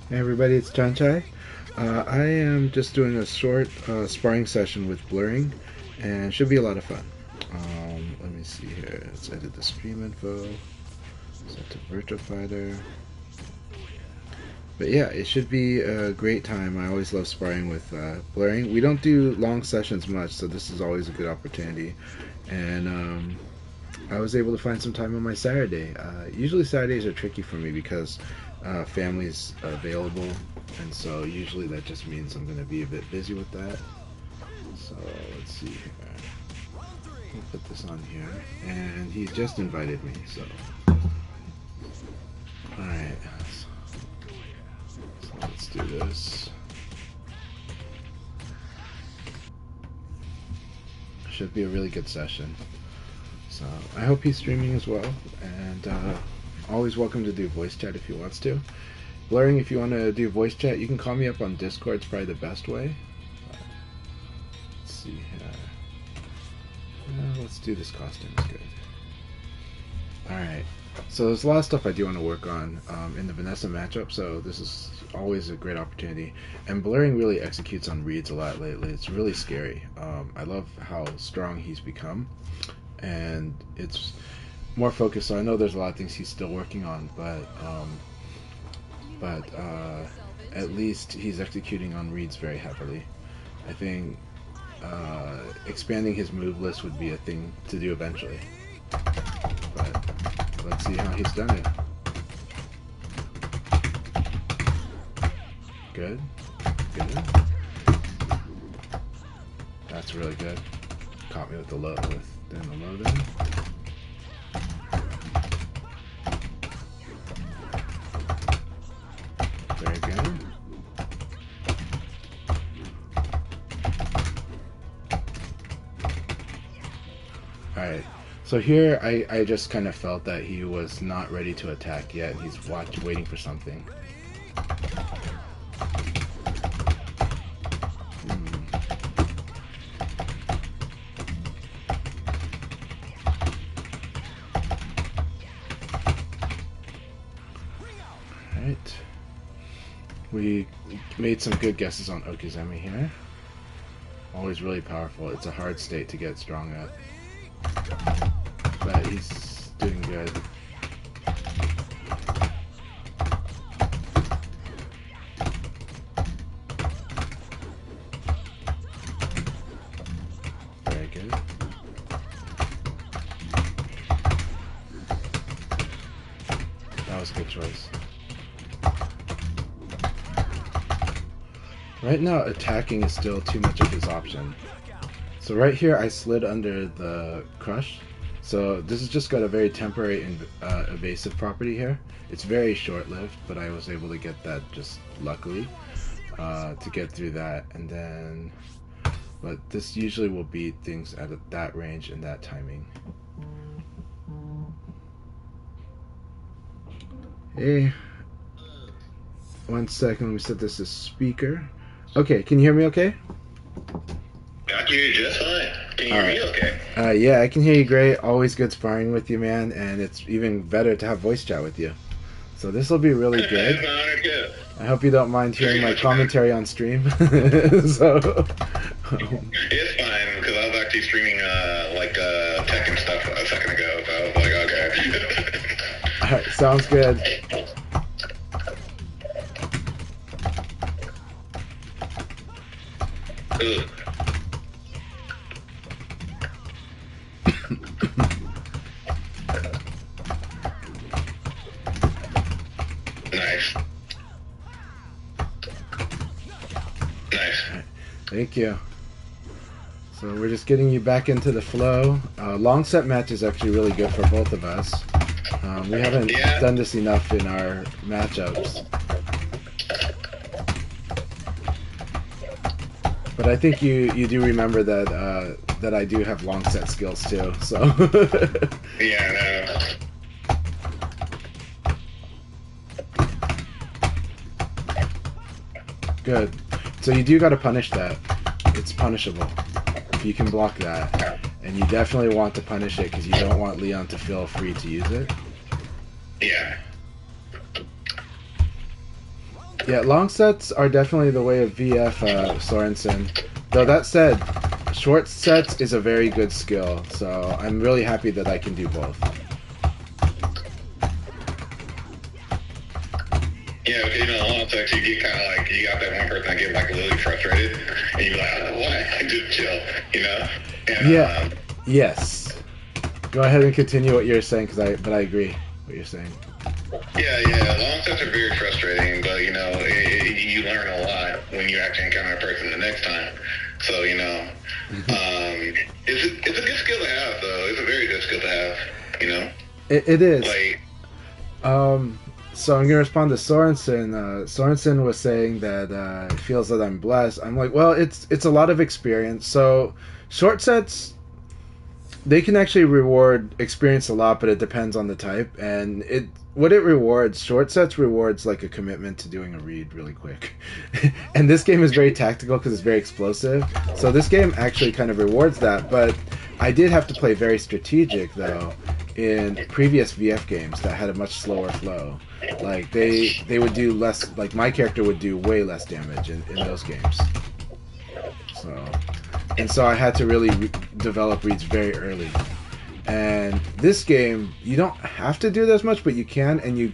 Hey everybody, it's Chanchai. I am just doing a short sparring session with Blurring, and should be a lot of fun. Let me see here. Let's edit the stream info. Set to Virtual Fighter. But yeah, it should be a great time. I always love sparring with Blurring. We don't do long sessions much, so this is always a good opportunity. And I was able to find some time on my Saturday. Usually Saturdays are tricky for me because family's available, and so usually that just means I'm going to be a bit busy with that. So let's see here. We'll put this on here, and he just invited me. So all right, so let's do this. Should be a really good session. So I hope he's streaming as well, and always welcome to do voice chat if he wants to. Blurring, if you want to do voice chat, you can call me up on Discord. It's probably the best way. Let's see here. Let's do this costume. It's good. Alright. So there's a lot of stuff I do want to work on in the Vanessa matchup, so this is always a great opportunity. And Blurring really executes on reads a lot lately. It's really scary. I love how strong he's become. And it's more focused. So I know there's a lot of things he's still working on, but at least he's executing on reads very heavily. I think expanding his move list would be a thing to do eventually. But let's see how he's done it. Good. Good. That's really good. Caught me with the low doing the low there. Very good. Alright, so here I just kind of felt that he was not ready to attack yet. He's waiting for something. Alright. We made some good guesses on Okizeme here. Always really powerful. It's a hard state to get strong at. But he's doing good. Very good. That was a good choice. Right now, attacking is still too much of his option. So right here, I slid under the crush. So this has just got a very temporary evasive property here. It's very short-lived, but I was able to get that just luckily to get through that. And then, but this usually will beat things at that range and that timing. Hey, 1 second. Let me set this as speaker. Okay, can you hear me okay? I can hear you just fine. Can you hear me okay? Yeah, I can hear you great. Always good sparring with you, man, and it's even better to have voice chat with you. So this will be really good. I hope you don't mind hearing my commentary on stream. So it's fine, because I was actually streaming tech and stuff a second ago, so I was like, okay. Alright, sounds good. Ooh. Nice. Nice. Thank you. So we're just getting you back into the flow. Long set match is actually really good for both of us. We haven't done this enough in our matchups. But I think you do remember that that I do have long set skills too. So Yeah, no. Good. So you do got to punish that. It's punishable if you can block that, and you definitely want to punish it because you don't want Leon to feel free to use it. Yeah. Yeah, long sets are definitely the way of VF Sorensen. Though that said, short sets is a very good skill, so I'm really happy that I can do both. Yeah, because long sets you get kind of like you got that one person that get like really frustrated, and you be like, oh, why? Just chill, you know? And Yeah. Yes. Go ahead and continue what you're saying, but I agree what you're saying. yeah, long sets are very frustrating, but you learn a lot when you actually encounter a person the next time. So it's a good skill to have, though. It's a very good skill to have, you know. It is. Like, So I'm gonna respond to Sorensen. Sorensen was saying that he feels that I'm blessed. I'm like, well, it's a lot of experience. So short sets, they can actually reward experience a lot, but it depends on the type. And what it rewards, short sets rewards like a commitment to doing a read really quick. And this game is very tactical because it's very explosive. So this game actually kind of rewards that. But I did have to play very strategic though in previous VF games that had a much slower flow. Like they would do less. Like my character would do way less damage in those games. So I had to really develop reads very early. And this game, you don't have to do this much, but you can, and you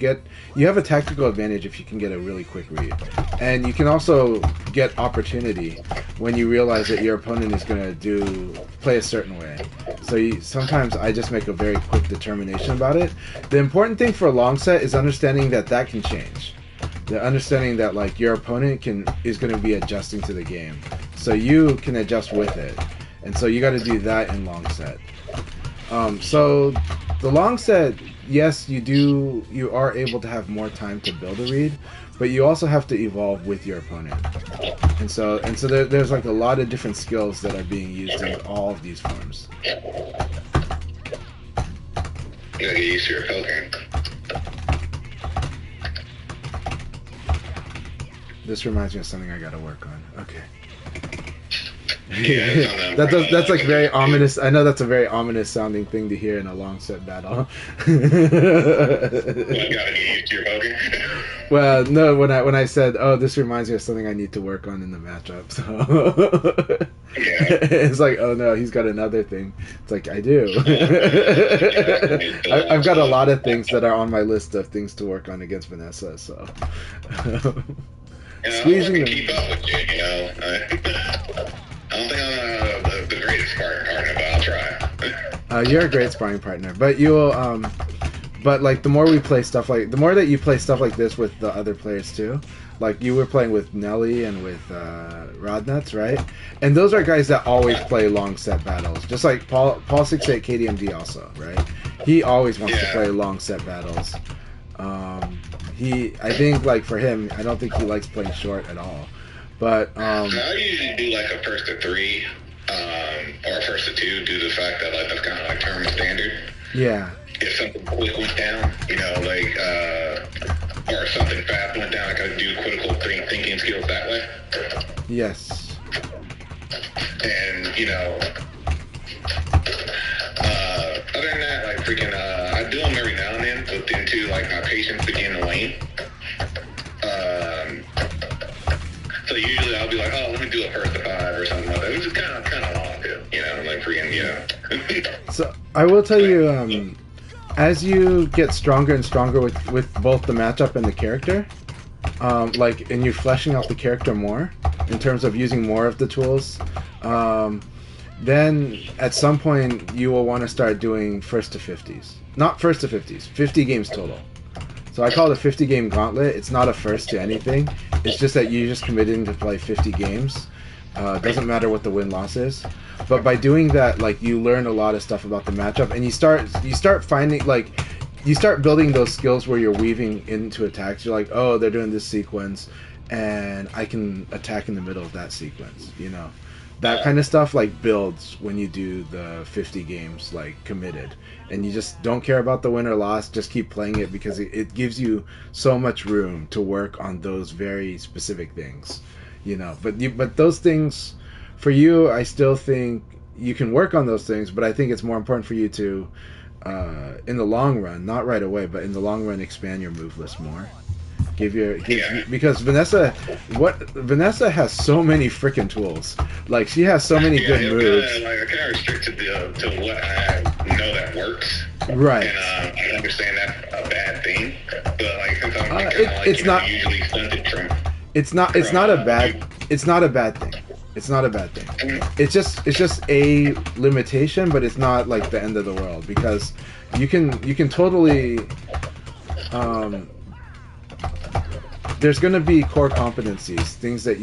have a tactical advantage if you can get a really quick read. And you can also get opportunity when you realize that your opponent is going to play a certain way. So sometimes I just make a very quick determination about it. The important thing for a long set is understanding that can change. The understanding that like your opponent is going to be adjusting to the game, so you can adjust with it, and so you got to do that in long set. So the long set, yes, you are able to have more time to build a read, but you also have to evolve with your opponent, and so there's like a lot of different skills that are being used in all of these forms. You gotta get used to your poking. This reminds me of something I gotta work on. Okay. Yeah, that's like very ominous. I know that's a very ominous sounding thing to hear in a long set battle. You gotta get used to your poking. Well, no, when I said, "Oh, this reminds me of something I need to work on in the matchup," so it's like, "Oh no, he's got another thing." It's like I do. I've got a lot of things that are on my list of things to work on against Vanessa. So squeezing them. Keep up with you, I don't think I'm the greatest sparring partner, but I'll try. You're a great sparring partner, but you'll but like the more we play stuff like the more that you play stuff like this with the other players too. Like you were playing with Nelly and with Rodnuts, right? And those are guys that always play long set battles. Just like Paul 68 KDMD also, right? He always wants to play long set battles. I think like for him, I don't think he likes playing short at all. But I usually do like a first to 3, or a first to 2, due to the fact that like that's kind of like tournament standard. Yeah. If something quick went down, or something fast went down, I could do critical thinking skills that way. Yes. And other than that, like freaking, I do them every now and then, but then too, like my patience begin to wane. So usually I'll be like, oh, let me do a first to 5 or something like that, which is kind of long too, like freaking, So I will tell you, as you get stronger and stronger with both the matchup and the character, and you're fleshing out the character more in terms of using more of the tools, then at some point you will want to start doing first to 50s. Not first to 50s, 50 games total. So I call it a 50 game gauntlet. It's not a first to anything. It's just that you're just committing to play 50 games. Doesn't matter what the win-loss is. But by doing that, like, you learn a lot of stuff about the matchup, and you start finding, like, you start building those skills where you're weaving into attacks. You're like, oh, they're doing this sequence, and I can attack in the middle of that sequence, That kind of stuff, like, builds when you do the 50 games, like, committed. And you just don't care about the win or loss, just keep playing it because it gives you so much room to work on those very specific things, But those things, for you, I still think you can work on those things, but I think it's more important for you to, in the long run, not right away, but in the long run, expand your move list more. Because Vanessa has so many freaking tools. Like she has so many good moves. I kind of restricted to what I know that works. Right. And I understand that's a bad thing, but like sometimes it's not usually stunted from. It's not a bad thing. It's not a bad thing. It's just a limitation, but it's not like the end of the world because you can totally there's going to be core competencies, things that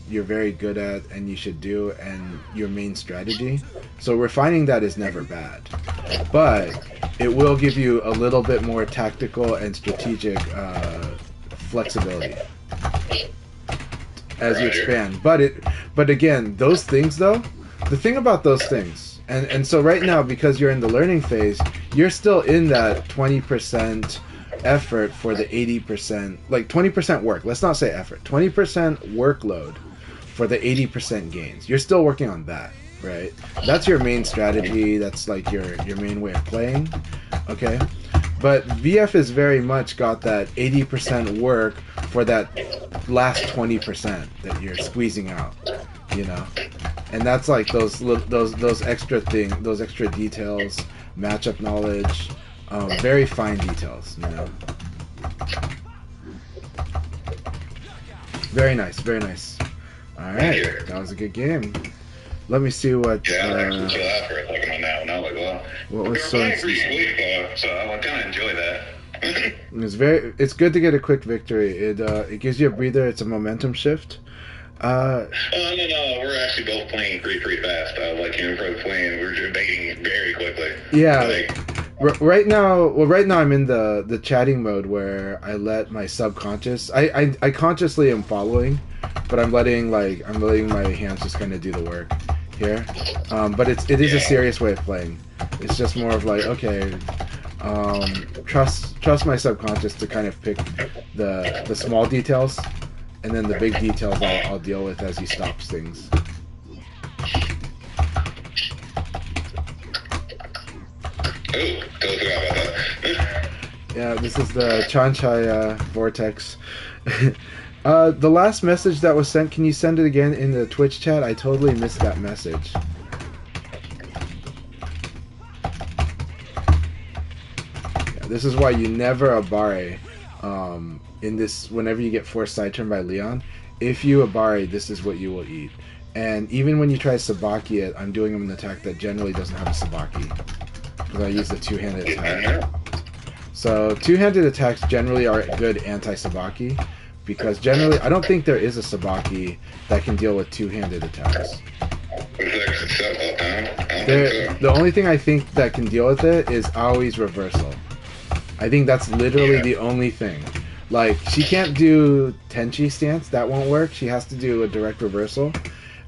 you're very good at and you should do, and your main strategy. So refining that is never bad, but it will give you a little bit more tactical and strategic flexibility as you expand. But again, those things though, the thing about those things, and so right now, because you're in the learning phase, you're still in that 20% effort for the 80%, like 20% work. Let's not say effort. 20% workload for the 80% gains. You're still working on that, right? That's your main strategy. That's like your main way of playing. Okay? But VF has very much got that 80% work for that last 20% that you're squeezing out, you know? And that's like those extra things, those extra details, matchup knowledge, very fine details, you know. Very nice, very nice. All right, that was a good game. Let me see what. Yeah, I actually chill out for a second on that one. I was like, well, what was so I kind of enjoy that. It's good to get a quick victory. It gives you a breather. It's a momentum shift. No, we're actually both playing pretty fast. Like you were playing, we're debating very quickly. Yeah. Right now I'm in the chatting mode where I let my subconscious. I consciously am following, but I'm letting my hands just kind of do the work here. But it is a serious way of playing. It's just more of like, okay, trust my subconscious to kind of pick the small details, and then the big details I'll deal with as he stops things. Ooh, don't forget about that. Yeah, this is the Chanchai Vortex. The last message that was sent, can you send it again in the Twitch chat? I totally missed that message. Yeah, this is why you never Abare in this. Whenever you get forced side turn by Leon, if you Abare, this is what you will eat. And even when you try Sabaki it, I'm doing an attack that generally doesn't have a Sabaki, because I use the two-handed attack. So two-handed attacks generally are good anti-Sabaki, because generally I don't think there is a Sabaki that can deal with two-handed attacks. The only thing I think that can deal with it is Aoi's reversal. I think that's literally the only thing. Like, she can't do Tenchi stance, that won't work. She has to do a direct reversal.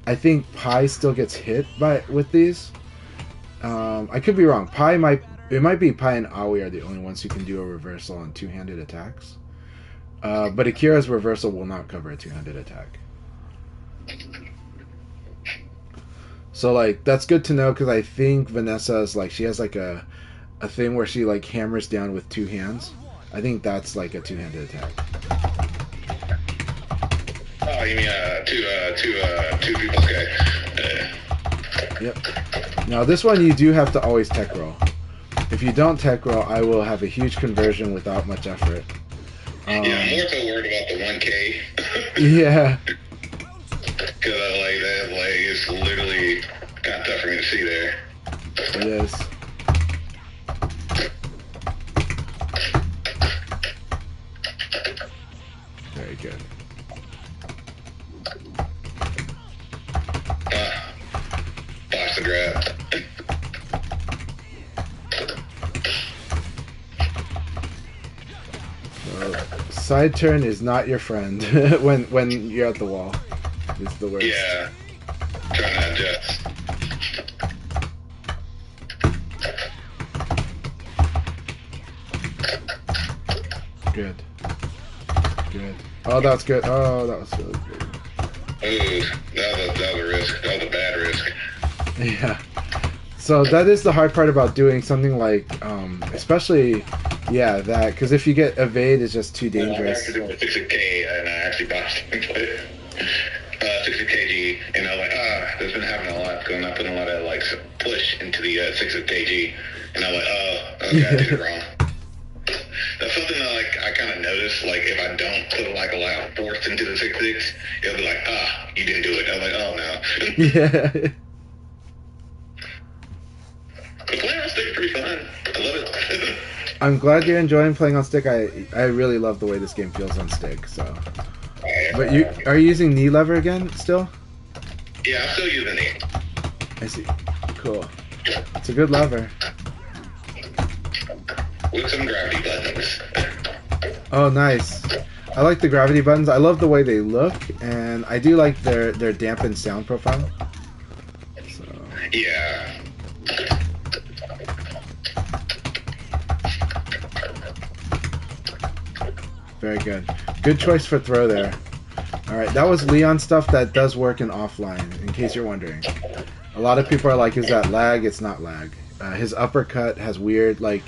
I think Pai still gets hit with these. I could be wrong. It might be Pai and Aoi are the only ones who can do a reversal on two-handed attacks. But Akira's reversal will not cover a two-handed attack. So like that's good to know, because I think Vanessa's like, she has like a thing where she like hammers down with two hands. I think that's like a two-handed attack. Oh, you mean two people? Okay. Yep. Now this one you do have to always tech roll. If you don't tech roll, I will have a huge conversion without much effort. Yeah, I'm more so worried about the 1K. Yeah. Because I like that. Like, it's literally kind of tough for me to see there. It is. Very good. Box the grab. Side turn is not your friend when you're at the wall. It's the worst. Yeah. Trying to adjust. Good. Good. Oh, that's good. Oh, that was really good. Ooh, that was a risk. That was a bad risk. Yeah. So that is the hard part about doing something like, especially, yeah, that, because if you get evade, it's just too dangerous. I actually doing 60K, and I actually bought 60 kg, and I was like, that's been happening a lot, because I'm not putting a lot of, like, push into the 60 kg, and I'm like, okay, I did it wrong. That's something that, like, I kind of notice, like, if I don't put, like, a lot of force into the 6'6", it'll be like, you didn't do it. I'm like, oh, no. Yeah. But playing on stick is pretty fun. I love it. I'm glad you're enjoying playing on stick. I really love the way this game feels on stick, so. But are you using knee lever again, still? Yeah, I'm still using knee. I see. Cool. It's a good lever. With some gravity buttons. Oh, nice. I like the gravity buttons. I love the way they look, and I do like their dampened sound profile. So. Yeah. Very good. Good choice for throw there. Alright, that was Leon stuff that does work in offline, in case you're wondering. A lot of people are like, is that lag? It's not lag. His uppercut has weird, like,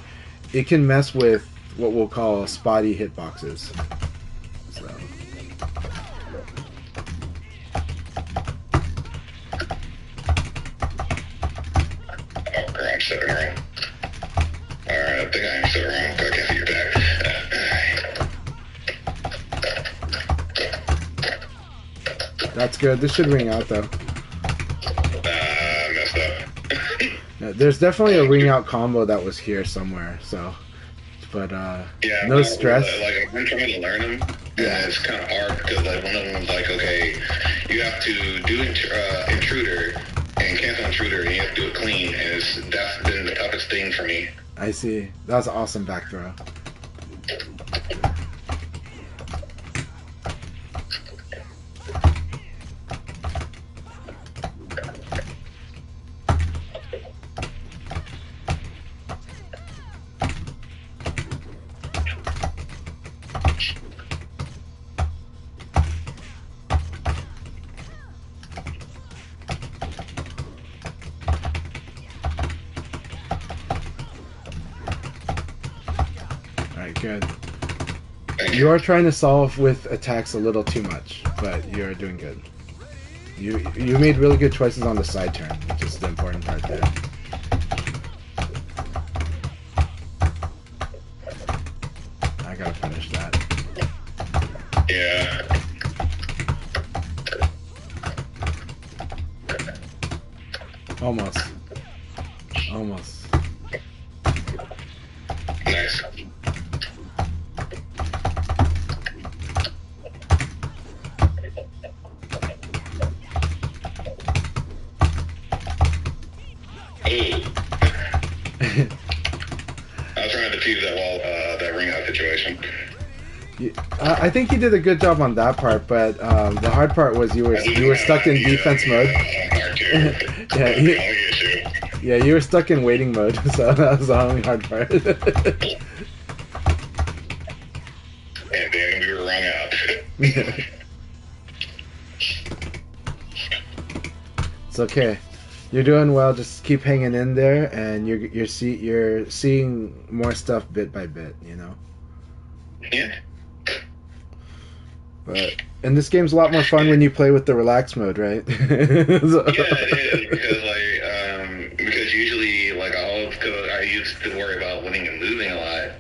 it can mess with what we'll call spotty hitboxes. So. Oh, crap, I'm sitting wrong. Alright, I think I am sitting wrong. I can't see your back. That's good. This should ring out, though. Messed up. Yeah, there's definitely a ring out combo that was here somewhere, so. But, yeah, no stress. Like, I've been trying to learn them, and it's kind of hard, because, like, one of them was like, okay, you have to do intruder, and cancel intruder, and you have to do it clean, and that's been the toughest thing for me. I see. That was an awesome back throw. Good. You are trying to solve with attacks a little too much, but you're doing good. You made really good choices on the side turn, which is the important part there. I gotta finish that. Yeah. Almost. Almost. Nice. I was trying to defuse that wall, that ring out situation. I think you did a good job on that part, but the hard part was you were stuck in defense mode. Yeah, you were stuck in waiting mode, so that was the only hard part. And then we were wrung out. It's okay. You're doing well. Just keep hanging in there, and you're seeing more stuff bit by bit. You know. Yeah. But and this game's a lot more fun when you play with the relax mode, right? So. Yeah, it is because usually because I used to worry about winning and losing a lot,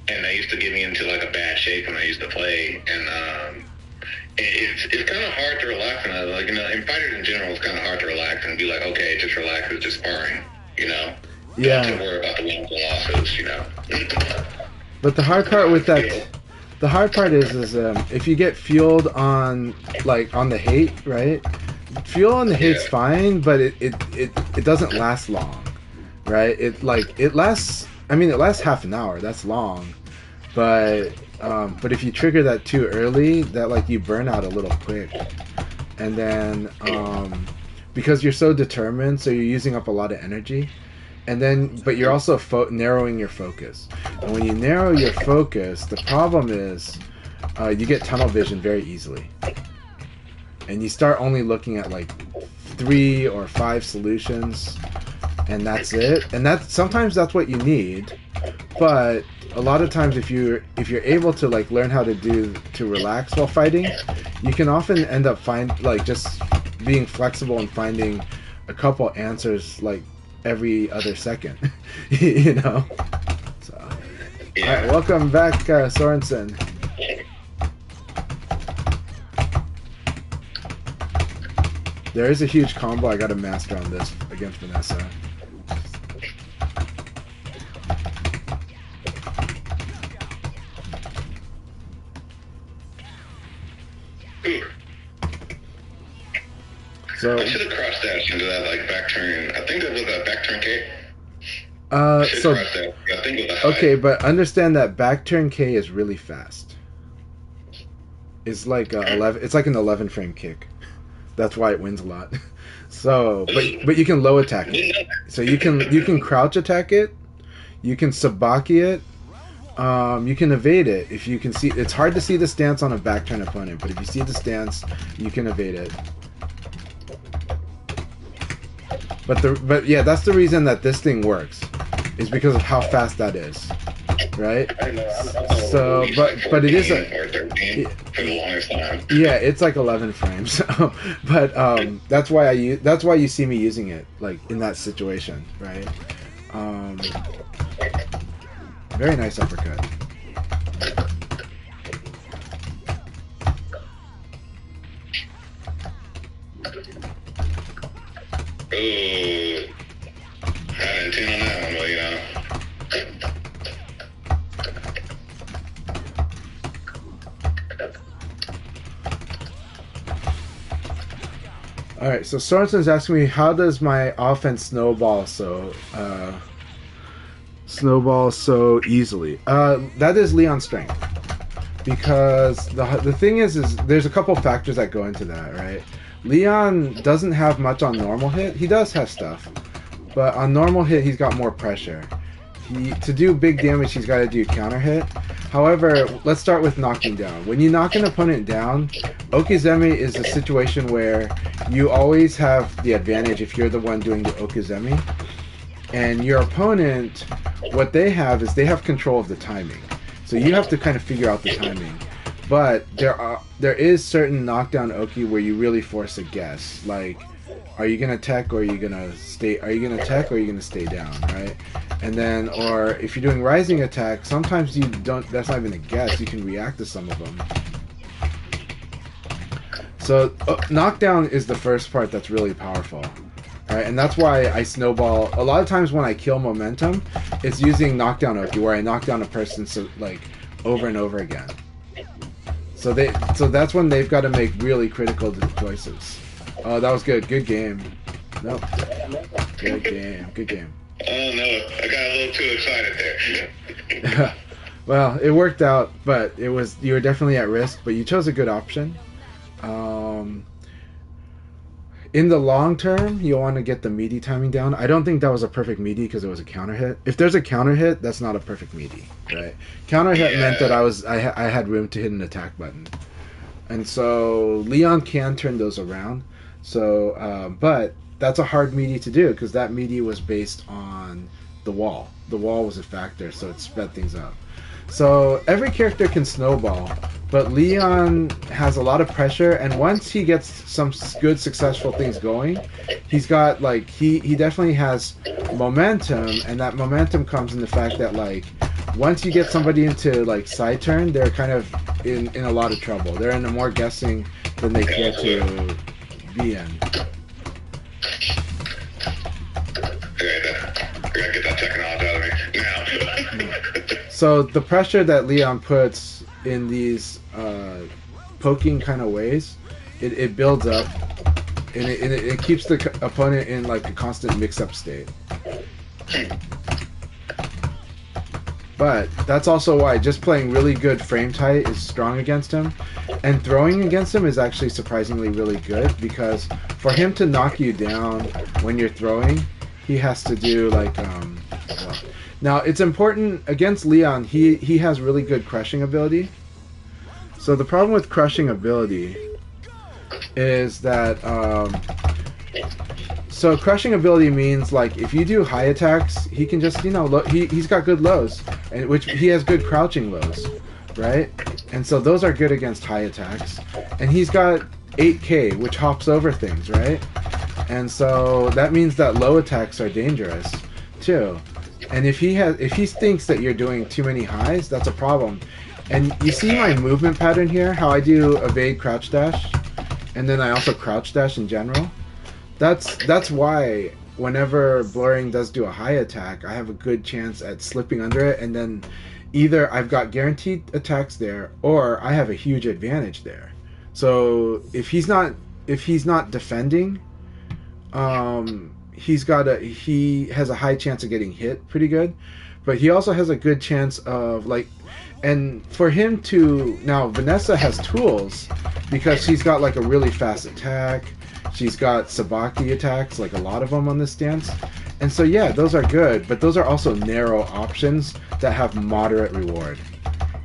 and that used to get me into like a bad shape when I used to play, and it's kind of hard to relax, and in fighters in general, it's kind of hard to relax and be like, okay, just relax, it's just sparring, Yeah. Don't have to worry about the wins and losses, But the hard part with that. The hard part is if you get fueled on the hate, right? Fuel on the hate's fine, but it doesn't last long, right? It lasts. I mean, it lasts half an hour. That's long, but if you trigger that too early, that you burn out a little quick, and then because you're so determined, so you're using up a lot of energy. And then, but you're also narrowing your focus. And when you narrow your focus, the problem is you get tunnel vision very easily. And you start only looking at 3 or 5 solutions. and that's it. And sometimes that's what you need, but a lot of times if you're able to like learn how to relax while fighting, you can often end up just being flexible and finding a couple answers like every other second. You know. So, Yeah. all right, welcome back, Sorensen. There is a huge combo I got to master on this against Vanessa. So I should have crossed dash into that like back turn. I think it was a back turn K. so I think it was a okay, but understand that back turn K is really fast. It's like 11. It's like an 11 frame kick. That's why it wins a lot. So, but you can low attack it. So you can crouch attack it. You can sabaki it. You can evade it if you can see. It's hard to see the stance on a back turn opponent, but if you see the stance, you can evade it. But yeah, that's the reason that this thing works, is because of how fast that is, right? So, but it is for the longest time. Yeah, it's like 11 frames. But that's why you see me using it like in that situation, right? Very nice uppercut. Ooh, I didn't tune on that one, but you know. All right, so Sorensen's asking me, how does my offense snowball so easily? That is Leon's strength, because the thing is there's a couple factors that go into that, right? Leon doesn't have much on normal hit. He does have stuff, but on normal hit he's got more pressure. To do big damage he's got to do counter hit. However, let's start with knocking down. When you knock an opponent down, Okizeme is a situation where you always have the advantage if you're the one doing the Okizeme. And your opponent, what they have is they have control of the timing. So you have to kind of figure out the timing. But there is certain knockdown Oki where you really force a guess. Like, are you gonna tech or are you gonna stay? Are you gonna tech or are you gonna stay down, right? And then, or if you're doing rising attack, sometimes you don't. That's not even a guess. You can react to some of them. So knockdown is the first part that's really powerful, right? And that's why I snowball. A lot of times when I kill momentum, it's using knockdown Oki, where I knock down a person like over and over again. So that's when they've got to make really critical choices. Oh, that was good. Good game. Nope. Good game. Good game. Oh no, I got a little too excited there. Well, it worked out, but you were definitely at risk, but you chose a good option. In the long term, you want to get the meaty timing down. I don't think that was a perfect meaty because it was a counter hit. If there's a counter hit, that's not a perfect meaty, right? Counter hit meant that I had room to hit an attack button, and so Leon can turn those around. So, but that's a hard meaty to do because that meaty was based on the wall. The wall was a factor, so it sped things up. So every character can snowball, but Leon has a lot of pressure, and once he gets some good successful things going, he's got like he definitely has momentum, and that momentum comes in the fact that like once you get somebody into like side turn, they're kind of in a lot of trouble. They're in a more guessing than they care to be in. I gotta get that technology out of me now. So the pressure that Leon puts in these poking kind of ways, it builds up, and it keeps the opponent in like a constant mix-up state. But that's also why just playing really good frame tight is strong against him, and throwing against him is actually surprisingly really good, because for him to knock you down when you're throwing, he has to do like now it's important against Leon. He has really good crushing ability. So the problem with crushing ability is that So crushing ability means like if you do high attacks, he can just he's got good lows, and which he has good crouching lows, right? And so those are good against high attacks. And he's got 8K, which hops over things, right? And so that means that low attacks are dangerous too. And if he thinks that you're doing too many highs, that's a problem. And you see my movement pattern here, how I do evade crouch dash, and then I also crouch dash in general. That's why whenever Blurring does do a high attack, I have a good chance at slipping under it, and then either I've got guaranteed attacks there, or I have a huge advantage there. So if he's not defending, he has a high chance of getting hit pretty good, but he also has a good chance of like, and for him to now Vanessa has tools because she's got like a really fast attack. She's got Sabaki attacks, like a lot of them on this stance. And so yeah, those are good, but those are also narrow options that have moderate reward.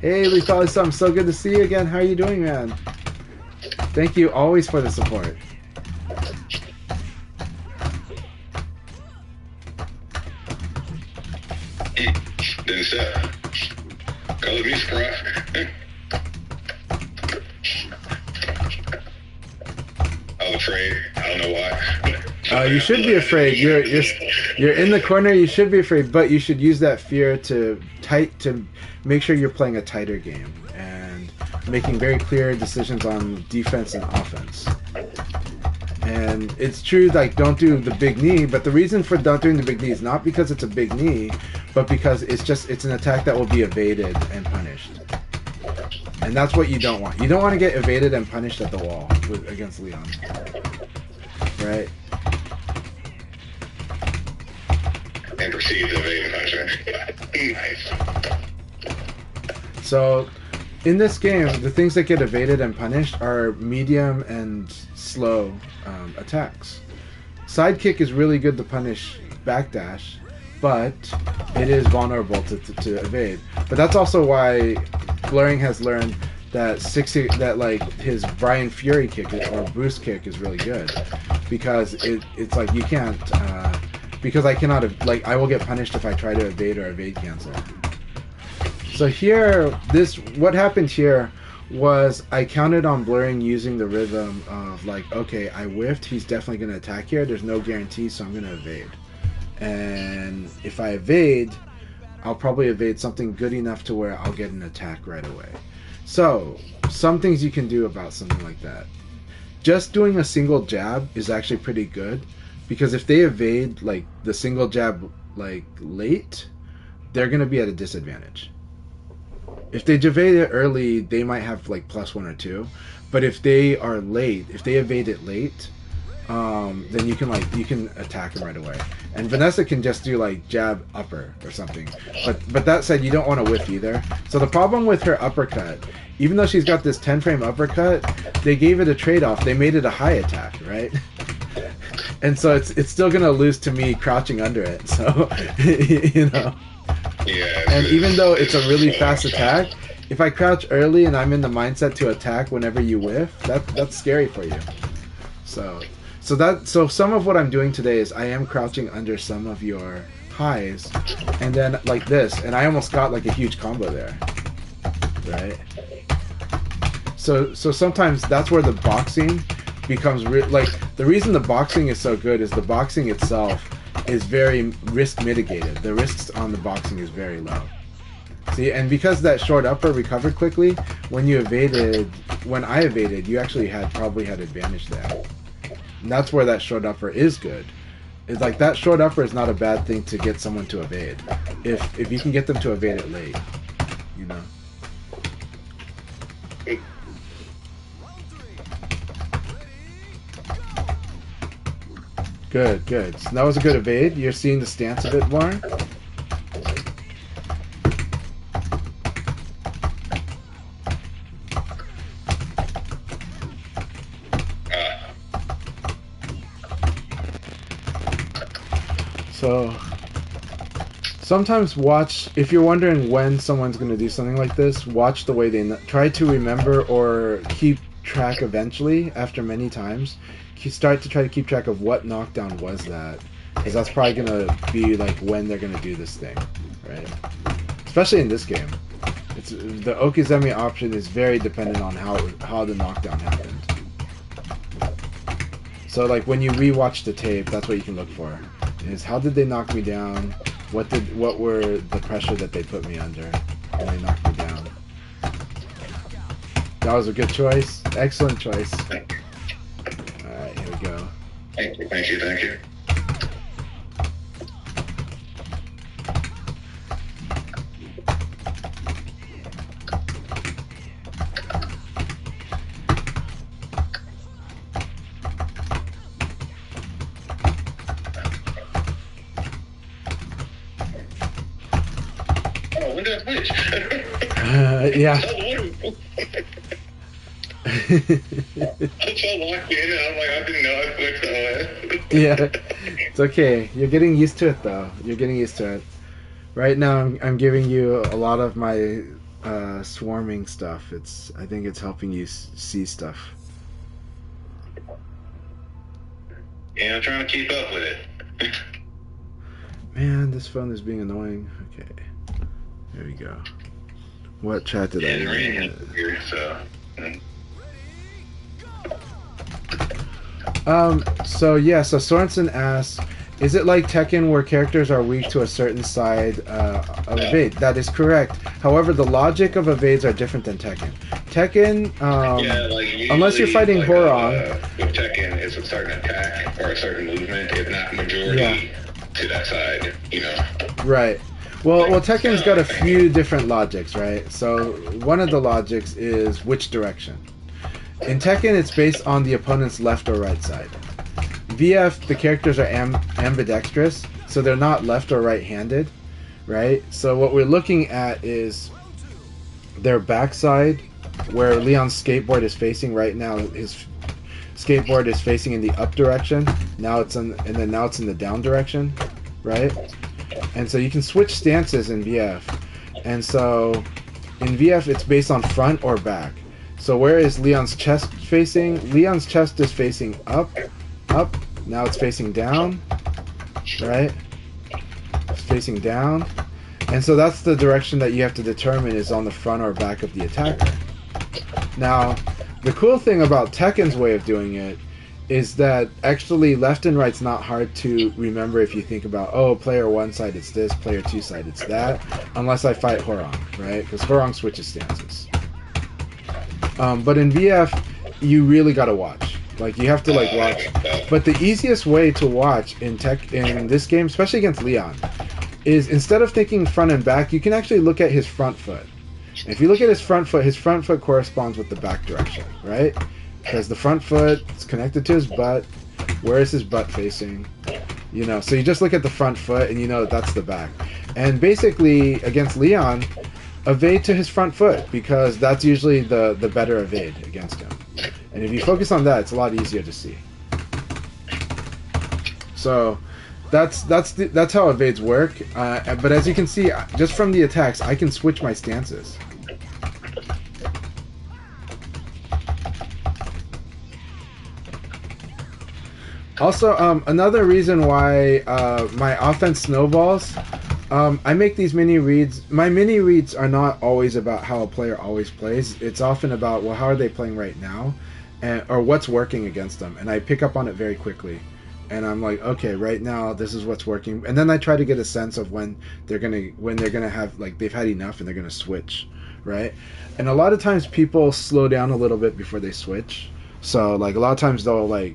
Hey Lethality, I'm so good to see you again. How are you doing, man? Thank you always for the support. Vanessa, color me surprised. I was afraid. I don't know why. You should be afraid. You're in the corner. You should be afraid, but you should use that fear to make sure you're playing a tighter game and making very clear decisions on defense and offense. And it's true, like, don't do the big knee, but the reason for not doing the big knee is not because it's a big knee, but because it's an attack that will be evaded and punished. And that's what you don't want. You don't want to get evaded and punished at the wall against Leon. Right? And proceed to evade and punishment. Nice. So, in this game, the things that get evaded and punished are medium and slow attacks. Sidekick is really good to punish backdash, but it is vulnerable to evade. But that's also why Blurring has learned that his Brian Fury kick or boost kick is really good, because it's like you can't because I cannot I will get punished if I try to evade or evade cancel. So here, what happened here was I counted on Blurring using the rhythm of like, okay, I whiffed, he's definitely going to attack here, there's no guarantee, so I'm going to evade. And if I evade, I'll probably evade something good enough to where I'll get an attack right away. So, some things you can do about something like that. Just doing a single jab is actually pretty good, because if they evade like the single jab like late, they're going to be at a disadvantage. If they evade it early, they might have like +1 or 2, but if they are late, if they evade it late, then you can attack them right away. And Vanessa can just do like jab upper or something. But that said, you don't want to whiff either. So the problem with her uppercut, even though she's got this 10-frame uppercut, they gave it a trade-off. They made it a high attack, right? And so it's still gonna lose to me crouching under it. So you know. Yeah. And even though it's a really fast attack, if I crouch early and I'm in the mindset to attack whenever you whiff, that's scary for you. So some of what I'm doing today is I am crouching under some of your highs, and then like this, and I almost got like a huge combo there, right? So sometimes that's where the boxing becomes like the reason the boxing is so good is the boxing itself is very risk mitigated. The risks on the boxing is very low. See, and because that short upper recovered quickly, when I evaded, you actually probably had advantage there. And that's where that short upper is good. It's like that short upper is not a bad thing to get someone to evade. If you can get them to evade it late, you know. Good. So that was a good evade. You're seeing the stance a bit more. So sometimes watch, if you're wondering when someone's going to do something like this, watch the way they try to remember or keep track eventually after many times. You start to try to keep track of what knockdown was that, because that's probably gonna be like when they're gonna do this thing, right? Especially in this game, it's the Okizeme option is very dependent on how the knockdown happened. So like when you rewatch the tape, that's what you can look for. Is how did they knock me down? What were the pressure that they put me under when they knocked me down? That was a good choice. Excellent choice. Alright, here we go. Thank you, thank you, thank you. Oh, when did I switch? Yeah. I'm so locked in, and I'm like, I didn't know I switched to Yeah, it's okay. You're getting used to it, though. You're getting used to it. Right now, I'm giving you a lot of my swarming stuff. I think it's helping you see stuff. Yeah, I'm trying to keep up with it. Man, this phone is being annoying. Okay, there we go. What chat did I read? read? Here, so. So Sorensen asks, is it like Tekken where characters are weak to a certain side of evade? That is correct. However, the logic of evades are different than Tekken. Tekken, unless you're fighting Horong. With Tekken, it's a certain attack or a certain movement, if not majority to that side, you know? Right. Well, Tekken's got a few different logics, right? So one of the logics is which direction. In Tekken, it's based on the opponent's left or right side. VF, the characters are ambidextrous, so they're not left or right-handed, right? So what we're looking at is their backside, where Leon's skateboard is facing right now. His skateboard is facing in the up direction. Now it's in the down direction, right? And so you can switch stances in VF. And so in VF, it's based on front or back. So where is Leon's chest facing? Leon's chest is facing up. Now it's facing down, right? It's facing down. And so that's the direction that you have to determine is on the front or back of the attacker. Now, the cool thing about Tekken's way of doing it is that actually left and right's not hard to remember if you think about, oh, player 1 side it's this, player 2 side it's that, unless I fight Horong, right? Because Horong switches stances. But in VF, you really gotta watch. Like, you have to watch. But the easiest way to watch in this game, especially against Leon, is instead of thinking front and back, you can actually look at his front foot. If you look at his front foot corresponds with the back direction, right? Because the front foot is connected to his butt. Where is his butt facing? You know, so you just look at the front foot and you know that's the back. And basically, against Leon, evade to his front foot, because that's usually the better evade against him. And if you focus on that, it's a lot easier to see. So that's how evades work. But as you can see, just from the attacks, I can switch my stances. Also, another reason why my offense snowballs, I make these mini reads. My mini reads are not always about how a player always plays. It's often about, well, how are they playing right now, or what's working against them, and I pick up on it very quickly. And I'm like, okay, right now this is what's working, and then I try to get a sense of when they're gonna have, like, they've had enough and they're gonna switch, right? And a lot of times people slow down a little bit before they switch. So like a lot of times they'll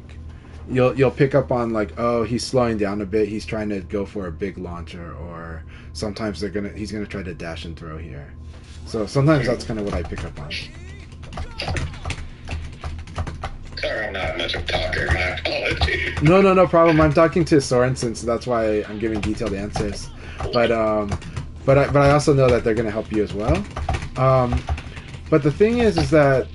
you'll pick up on, like, oh, he's slowing down a bit, he's trying to go for a big launcher, or sometimes he's gonna try to dash and throw here. So sometimes that's kind of what I pick up on. Sorry, I'm not much of a talker. My apologies. No problem. I'm talking to Sorensen, so that's why I'm giving detailed answers. But I also know that they're gonna help you as well. But the thing is that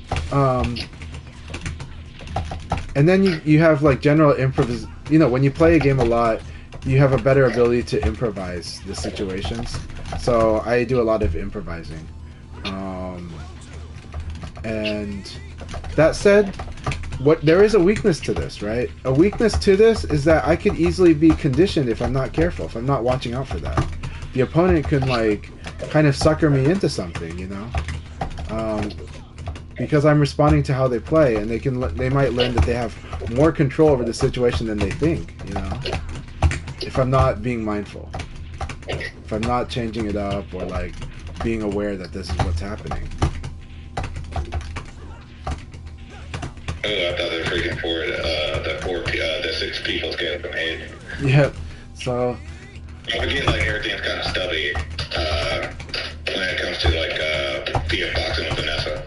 and then you have, like, general improvis. You know, when you play a game a lot, you have a better ability to improvise the situations. So I do a lot of improvising, and That said, there is a weakness to this, right? A weakness to this is that I could easily be conditioned if I'm not careful, if I'm not watching out for that. The opponent could like kind of sucker me into something, you know, because I'm responding to how they play, and they might learn that they have more control over the situation than they think, you know, if I'm not being mindful, if I'm not changing it up or like being aware that this is what's happening. Oh, I thought they were freaking for the 6 people scale from 8. Yep. So I get like everything's kind of stubby when it comes to like VF boxing with Vanessa.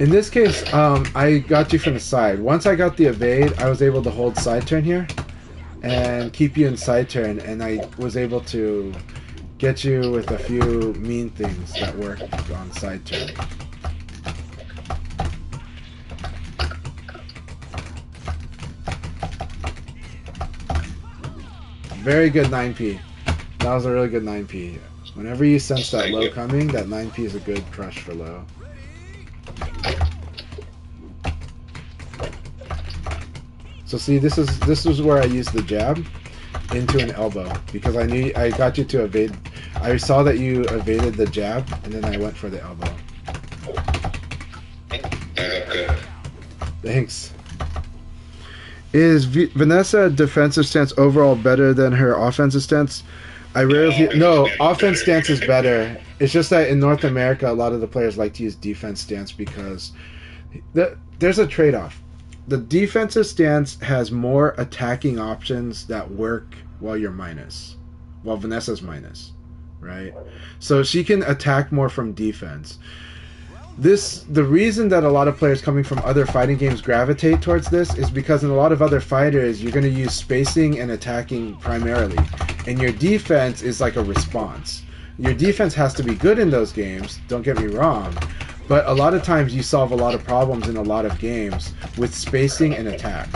in this case, I got you from the side. Once I got the evade, I was able to hold side turn here and keep you in side turn, and I was able to get you with a few mean things that worked on side turn. Very good 9P. That was a really good 9P. Whenever you sense that low coming, that 9P is a good crush for low. So see, this is where I used the jab into an elbow, because I knew I got you to evade. I saw that you evaded the jab, and then I went for the elbow. Thanks. Is Vanessa defensive stance overall better than her offensive stance? I rarely no offense stance is better. It's just that in North America, a lot of the players like to use defense stance because there's a trade-off. The defensive stance has more attacking options that work while you're minus, while Vanessa's minus, right? So she can attack more from defense. The reason that a lot of players coming from other fighting games gravitate towards this is because in a lot of other fighters, you're going to use spacing and attacking primarily, and your defense is like a response. Your defense has to be good in those games, don't get me wrong, but a lot of times you solve a lot of problems in a lot of games with spacing and attack.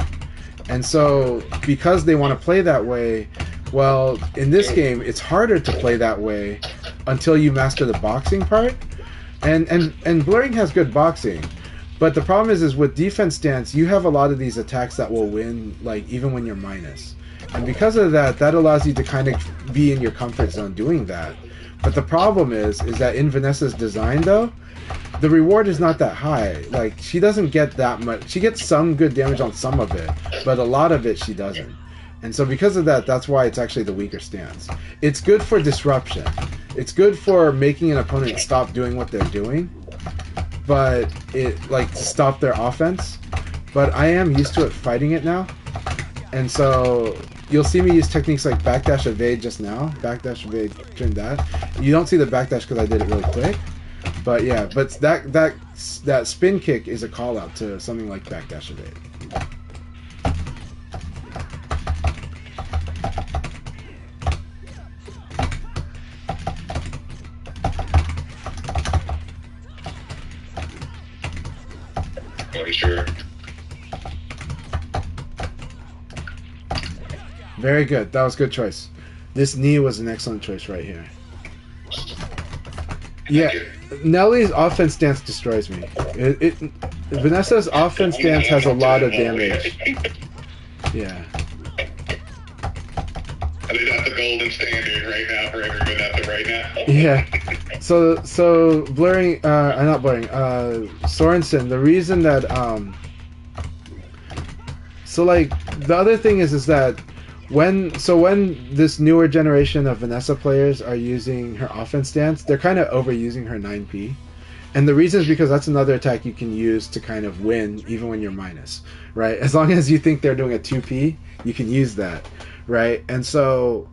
And so because they want to play that way, well, in this game, it's harder to play that way until you master the boxing part. And Blurring has good boxing, but the problem is with defense stance, you have a lot of these attacks that will win, like even when you're minus, and because of that, that allows you to kind of be in your comfort zone doing that. But the problem is that in Vanessa's design, though, the reward is not that high. Like, she doesn't get that much. She gets some good damage on some of it, but a lot of it she doesn't. And so because of that, that's why it's actually the weaker stance. It's good for disruption. It's good for making an opponent stop doing what they're doing, but to stop their offense. But I am used to it fighting it now. And so you'll see me use techniques like backdash evade just now. Backdash evade, turn that. You don't see the backdash because I did it really quick. But yeah, but that spin kick is a call out to something like backdash evade. Sure. Very good. That was a good choice. This knee was an excellent choice right here. Yeah, Nellie's offense stance destroys me. Vanessa's offense stance has a lot of damage. Yeah. I mean, that's the golden standard right now for every Vanessa right now. Yeah. So Blurring, not Blurring, Sorensen, the reason that, so like, the other thing is that when this newer generation of Vanessa players are using her offense stance, they're kind of overusing her 9P. And the reason is because that's another attack you can use to kind of win even when you're minus, right? As long as you think they're doing a 2P, you can use that, right? And so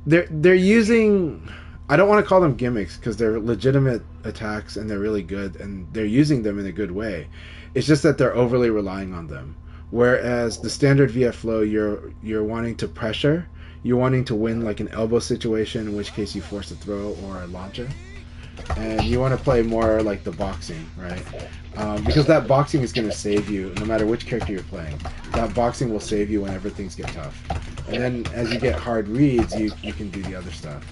they're using, I don't want to call them gimmicks because they're legitimate attacks and they're really good and they're using them in a good way. It's just that they're overly relying on them. Whereas the standard VF flow, you're wanting to pressure, you're wanting to win like an elbow situation, in which case you force a throw or a launcher, and you want to play more like the boxing, right? Because that boxing is going to save you no matter which character you're playing. That boxing will save you whenever things get tough, and then as you get hard reads, you can do the other stuff.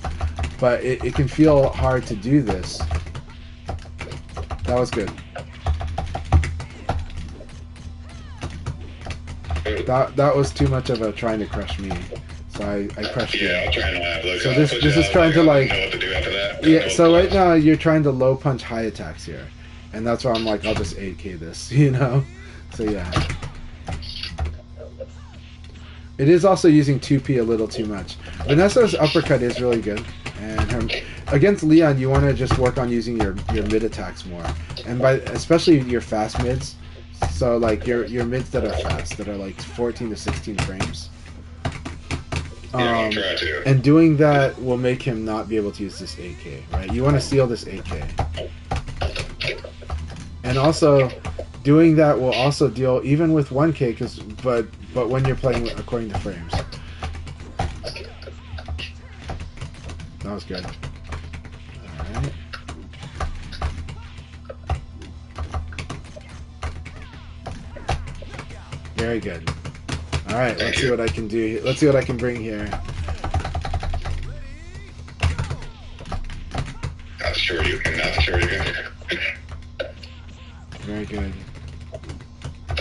But it can feel hard to do this. That was good. That was too much of a trying to crush me. So I crushed you. Yeah, I'm trying to look. So this is trying to I like. don't know what to do after that. Yeah. So right now you're trying to low punch high attacks here, and that's why I'm like I'll just 8K this, you know. So yeah. It is also using 2P a little too much. Vanessa's uppercut is really good, and against Leon you want to just work on using your mid attacks more, and especially your fast mids. So like your mids that are fast, that are like 14 to 16 frames. I'll try to. And doing that will make him not be able to use this 8K, right? You want to seal this 8K. And also, doing that will also deal even with 1K, but when you're playing according to frames. That was good. Alright. Very good. Alright, let's see what I can do. Let's see what I can bring here. Not sure you can. Not sure you can. Very good.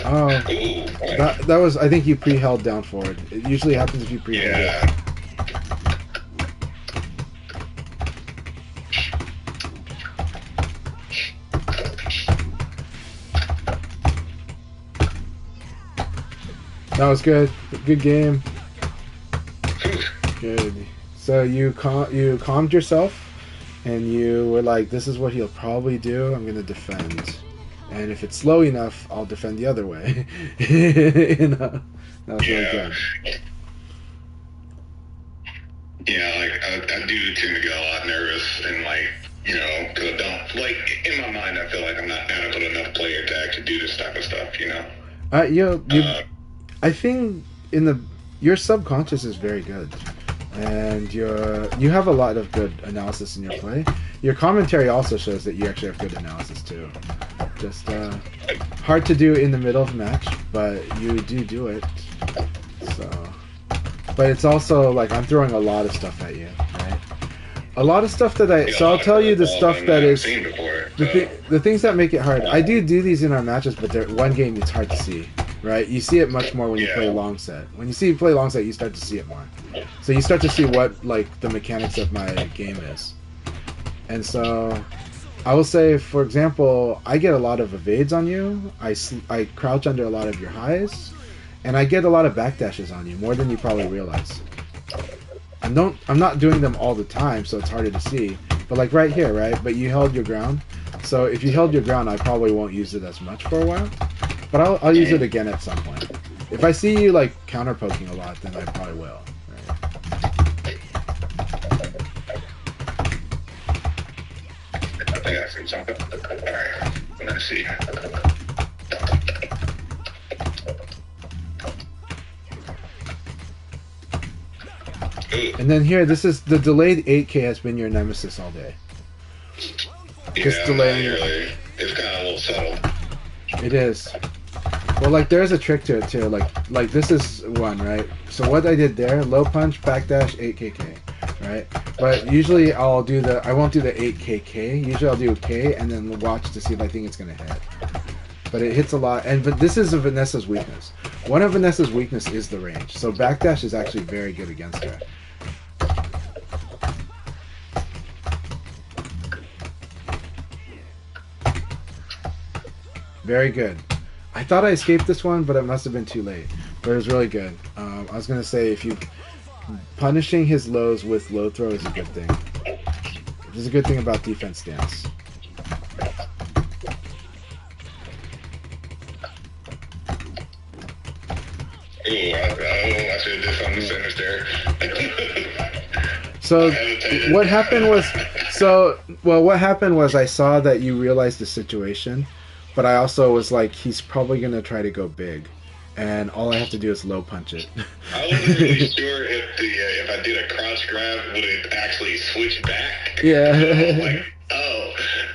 Oh, that was. I think you pre-held down forward. It usually happens if you pre-held it. That was good. Good game. Good. So you calmed yourself, and you were like, "This is what he'll probably do. I'm gonna defend, and if it's slow enough, I'll defend the other way." You know, that was really good. Yeah, like I do tend to get a lot nervous, and like, you know, because I don't like in my mind, I feel like I'm not adequate enough player to actually do this type of stuff. You know. I think your subconscious is very good, and you have a lot of good analysis in your play. Your commentary also shows that you actually have good analysis too. Just hard to do in the middle of a match, but you do it. So, but it's also like I'm throwing a lot of stuff at you, right? A lot of stuff that so I'll tell you the stuff that is the things that make it hard. I do these in our matches, but one game it's hard to see. Right, you see it much more when you play long set. When you play long set, you start to see it more. So you start to see what like the mechanics of my game is. And so, I will say, for example, I get a lot of evades on you. I crouch under a lot of your highs, and I get a lot of backdashes on you, more than you probably realize. I'm not doing them all the time, so it's harder to see. But like right here, right? But you held your ground. So if you held your ground, I probably won't use it as much for a while. But I'll use it again at some point. If I see you like counter poking a lot, then I probably will. Right? I think I see something. Alright, let's see. And then here, this is the delayed 8K has been your nemesis all day. Just delaying it. It's kind of a little subtle. It is. Well, like there's a trick to it too. Like this is one, right? So what I did there, low punch, backdash, 8KK, right? But usually I won't do the 8KK. Usually I'll do K and then watch to see if I think it's gonna hit. But it hits a lot, but this is a Vanessa's weakness. One of Vanessa's weakness is the range. So backdash is actually very good against her. Very good. I thought I escaped this one, but it must have been too late. But it was really good. I was going to say, punishing his lows with low throw is a good thing. This is a good thing about defense stance. Ooh, I should have did something sinister. So what happened was I saw that you realized the situation. But I also was like, he's probably going to try to go big. And all I have to do is low punch it. I wasn't really sure if I did a crouch grab, would it actually switch back? Yeah. Like,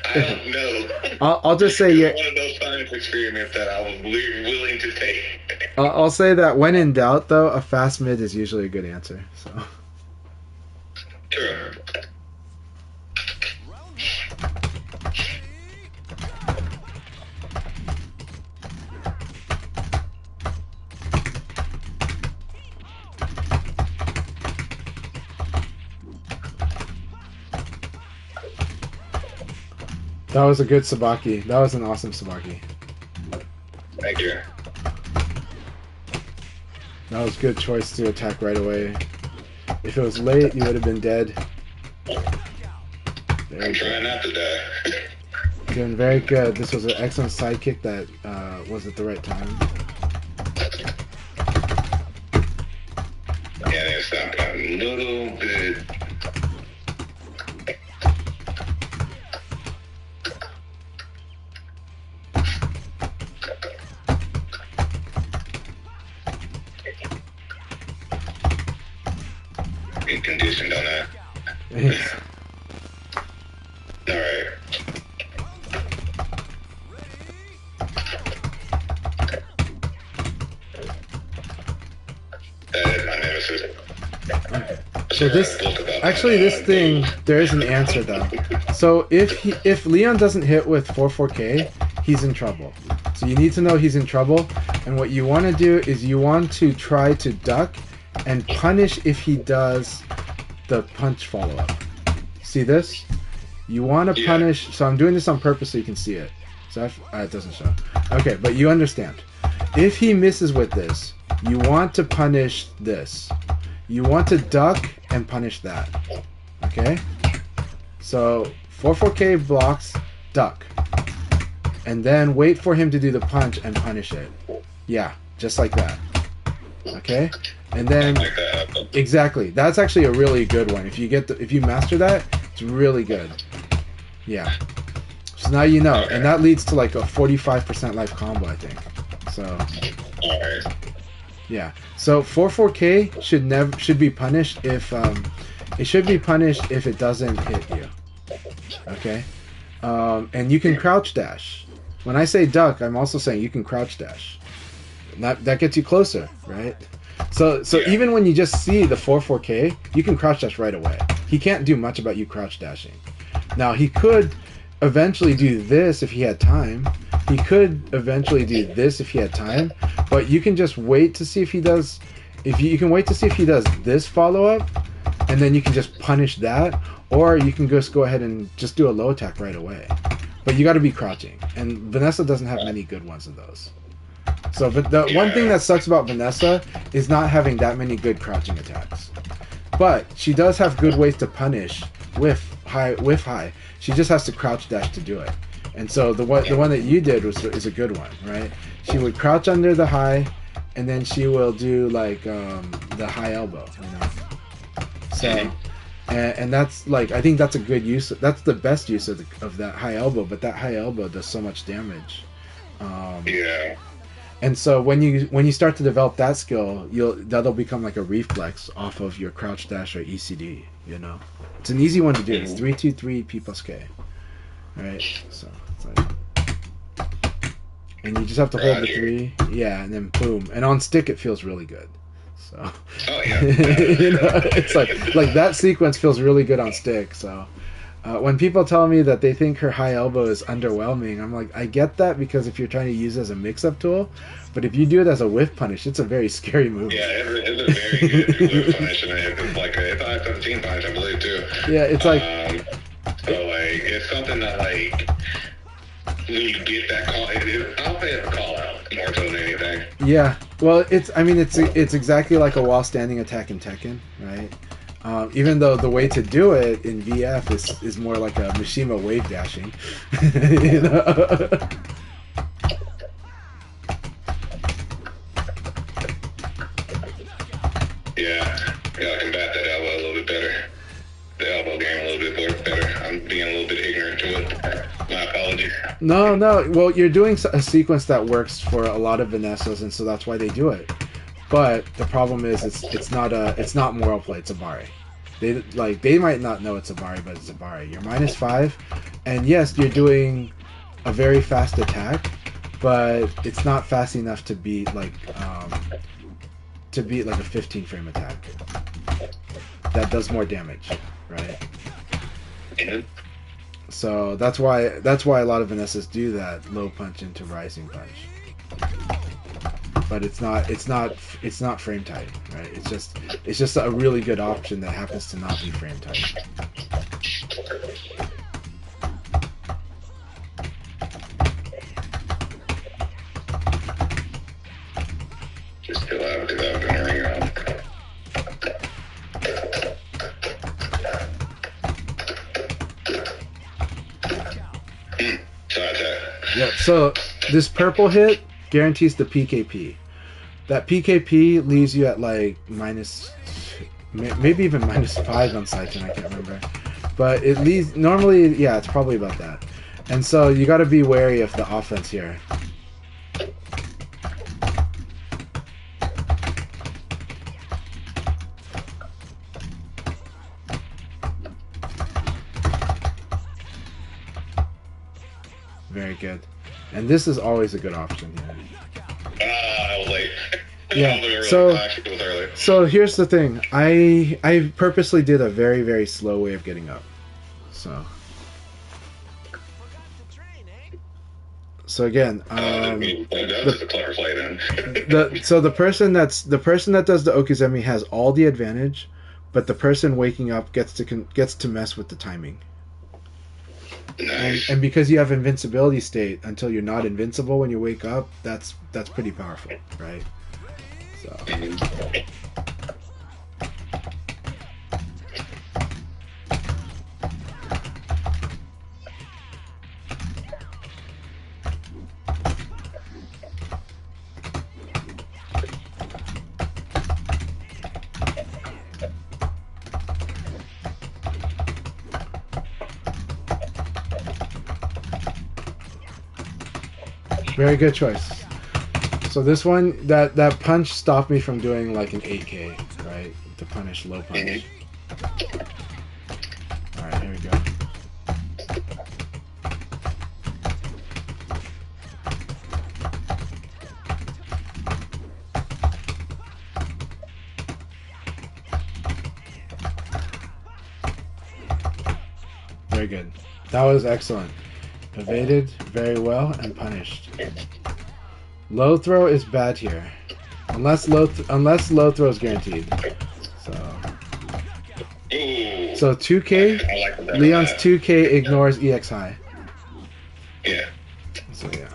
I don't know. I'll just say, yeah. One of those science experiments that I was willing to take. I'll say that when in doubt, though, a fast mid is usually a good answer. So. Sure. That was a good sabaki. That was an awesome sabaki. Thank you. That was a good choice to attack right away. If it was late, you would have been dead. I'm trying not to die. Doing very good. This was an excellent sidekick that was at the right time. Yeah, they stopped a little bit. Be conditioned on that. Alright. That is my nemesis. So this, actually this thing, there is an answer though. So if Leon doesn't hit with 4-4K, he's in trouble. So you need to know he's in trouble, and what you want to do is you want to try to duck and punish if he does the punch follow-up. See this? You want to punish, so I'm doing this on purpose so you can see it. So it doesn't show. Okay, but you understand. If he misses with this, you want to punish this. You want to duck and punish that. Okay? So 4-4K blocks, duck. And then wait for him to do the punch and punish it. Yeah, just like that. Okay? And then exactly. That's actually a really good one. If you master that, it's really good. Yeah. So now you know, and that leads to like a 45% life combo, I think. So yeah. So 4-4K should be punished if it should be punished if it doesn't hit you. Okay? And you can crouch dash. When I say duck, I'm also saying you can crouch dash. That gets you closer, right? So even when you just see the 4-4K, you can crouch dash right away. He can't do much about you crouch dashing. Now he could eventually do this if he had time. He could eventually do this if he had time, but you can just wait to see if he does. You can wait to see if he does this follow up, and then you can just punish that, or you can just go ahead and just do a low attack right away. But you got to be crouching, and Vanessa doesn't have many good ones of those. So the one thing that sucks about Vanessa is not having that many good crouching attacks. But she does have good ways to punish with high. She just has to crouch dash to do it. And so the one that you did is a good one, right? She would crouch under the high, and then she will do like the high elbow, you know. So and that's like, I think that's a good use. That's the best use of that high elbow. But that high elbow does so much damage. Yeah. And so when you start to develop that skill, that'll become like a reflex off of your crouch dash or ECD. You know, it's an easy one to do. It's 3-2-3 P plus K. Right. So it's like, and you just have to hold the 3, yeah, and then boom, and on stick it feels really good. So you know, it's like that sequence feels really good on stick. So when people tell me that they think her high elbow is underwhelming, I'm like, I get that, because if you're trying to use it as a mix-up tool, but if you do it as a whiff punish, it's a very scary move. Yeah, it's a very good whiff punish, and it's like it's a 17 punish, I believe, too. Yeah, it's like so like it's something that like when you get that call, I'll say it's a call out more so than anything. Yeah, well, it's exactly like a while standing attack in Tekken, right? Even though the way to do it in VF is more like a Mishima wave dashing. You know? Yeah, gotta combat that elbow a little bit better. The elbow game a little bit better. I'm being a little bit ignorant to it. My apologies. No. Well, you're doing a sequence that works for a lot of Vanessas, and so that's why they do it. But the problem is, it's not moral play. It's a Bari. They might not know it's a Bari, but it's a Bari. You're -5, and yes, you're doing a very fast attack, but it's not fast enough to beat like a 15 frame attack. That does more damage, right? Yeah. So that's why a lot of Vanessas do that low punch into rising punch. But it's not frame tight, right? It's just a really good option that happens to not be frame tight. Yeah, so this purple hit guarantees the PKP. That PKP leaves you at like maybe even -5 on Siphon, I can't remember. But it leaves, normally, yeah, it's probably about that. And so you got to be wary of the offense here. Very good. And this is always a good option. I was late. Yeah. So here's the thing. I purposely did a very, very slow way of getting up. So again, that's a clever play then. the person that does the okizeme has all the advantage, but the person waking up gets to mess with the timing. Nice. And because you have invincibility state until you're not invincible when you wake up, that's pretty powerful, right? So. Very good choice. So this one, that punch stopped me from doing like an 8K, right? To punish low punch. Alright, here we go. Very good. That was excellent. Evaded very well and punished. Low throw is bad here, unless low throw is guaranteed. So 2K. Leon's 2K ignores EX high. Yeah. So yeah.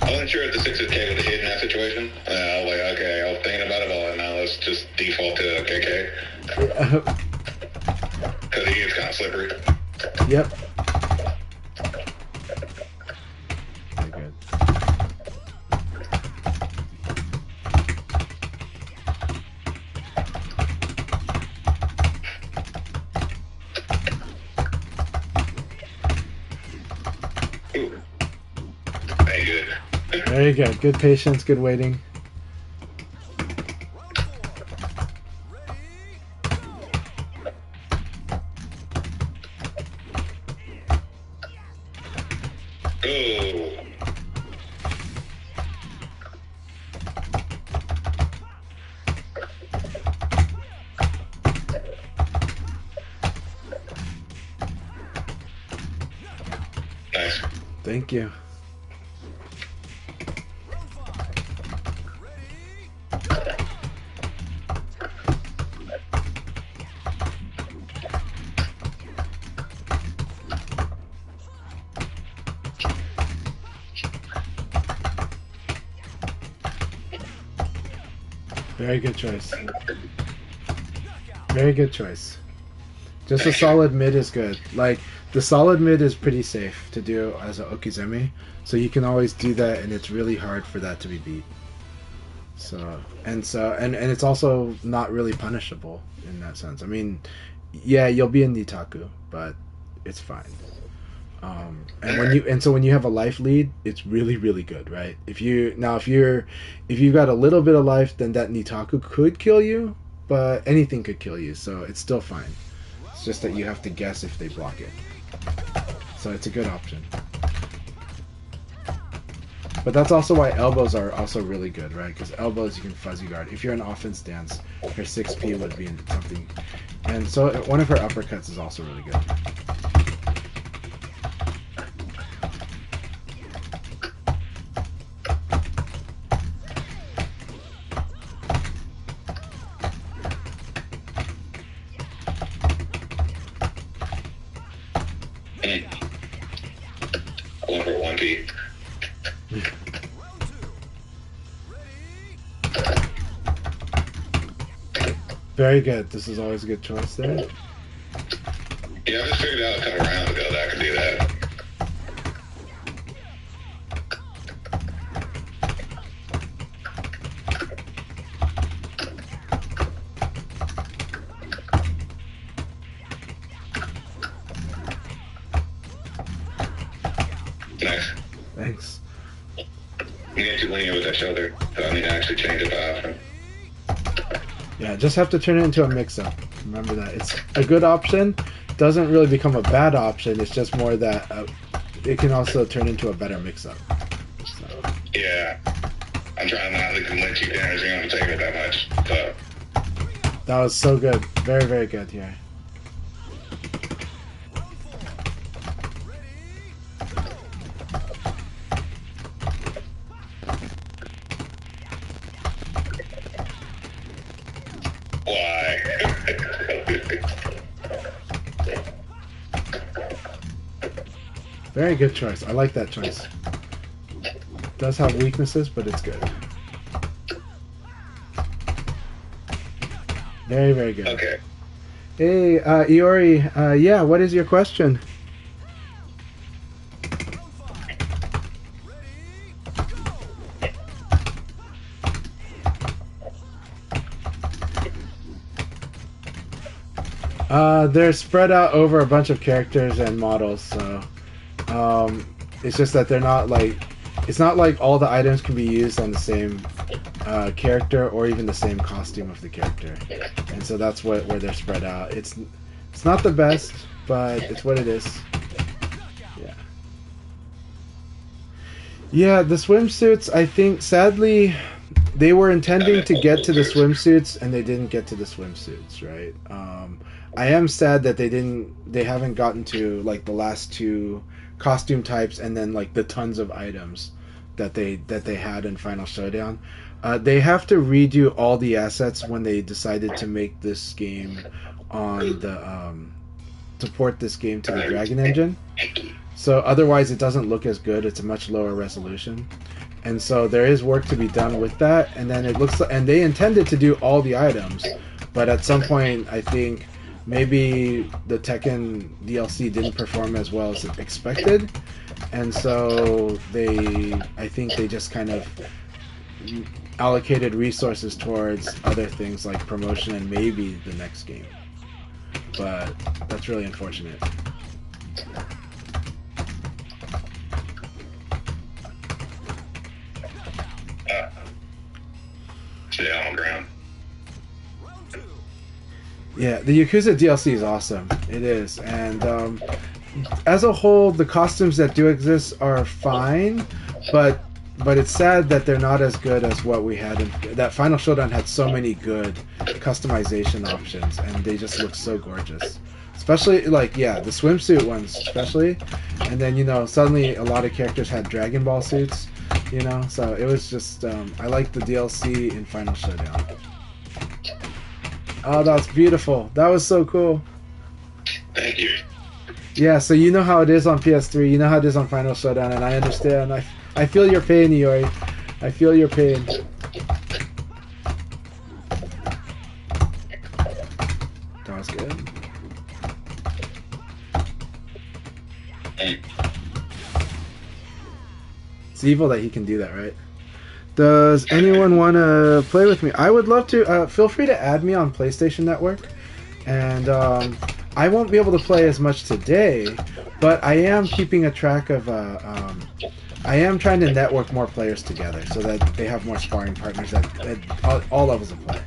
I wasn't sure if the 6K would have hit in that situation. I was like, okay, I was thinking about it all, and now let's just default to KK. Because he is kind of slippery. Yep. Very good. Ooh. Very good. Very good. Good patience, good waiting. Nice. Thank you. Very good choice. Very good choice. Just a solid mid is good. Like, the solid mid is pretty safe to do as an okizeme, so you can always do that, and it's really hard for that to be beat. And it's also not really punishable in that sense. I mean, yeah, you'll be in Nitaku, but it's fine. So when you have a life lead, it's really, really good, right? If you've got a little bit of life, then that Nitaku could kill you, but anything could kill you, so it's still fine. It's just that you have to guess if they block it. So it's a good option. But that's also why elbows are also really good, right? Because elbows you can fuzzy guard. If you're in offense stance, her 6P would be in something. And so one of her uppercuts is also really good. Over 1P. Very good. This is always a good choice there. Yeah, I just figured out a couple rounds ago that I could do that. Nice. Thanks. You get too lenient with that shoulder, so I need to actually change it to option. Yeah, just have to turn it into a mix-up. Remember that. It's a good option. Doesn't really become a bad option. It's just more that it can also turn into a better mix-up. So. Yeah. I'm trying not to let you damage me on the table that much. So. That was so good. Very, very good here. Why? Very good choice. I like that choice. Does have weaknesses, but it's good. Very, very good. Okay. Hey, Iori, yeah, what is your question? They're spread out over a bunch of characters and models, so it's just that they're not like, it's not like all the items can be used on the same character or even the same costume of the character, and so that's where they're spread out. It's not the best, but it's what it is. Yeah. Yeah, the swimsuits, I think, sadly, they were intending to get to the swimsuits and they didn't get to the swimsuits, right? I am sad that they haven't gotten to like the last two costume types and then like the tons of items that they had in Final Showdown. They have to redo all the assets when they decided to make this game on the to port this game to the Dragon engine. So otherwise it doesn't look as good. It's a much lower resolution. And so there is work to be done with that, and then it looks like, and they intended to do all the items, but at some point I think maybe the Tekken DLC didn't perform as well as expected, and so I think they just kind of allocated resources towards other things like promotion and maybe the next game. But that's really unfortunate. Stay on the ground. Yeah, the Yakuza DLC is awesome. It is, and as a whole, the costumes that do exist are fine, but it's sad that they're not as good as what we had. That Final Showdown had so many good customization options, and they just look so gorgeous. Especially, like, yeah, the swimsuit ones, especially. And then, you know, suddenly a lot of characters had Dragon Ball suits, you know? So it was just, I liked the DLC in Final Showdown. Oh, that's beautiful. That was so cool. Thank you. Yeah, so you know how it is on PS3, you know how it is on Final Showdown, and I understand. I feel your pain, Iori. I feel your pain. That was good. It's evil that he can do that, right? Does anyone want to play with me? I would love to. Feel free to add me on PlayStation Network. And I won't be able to play as much today, but I am keeping a track of... I am trying to network more players together so that they have more sparring partners at all levels of play.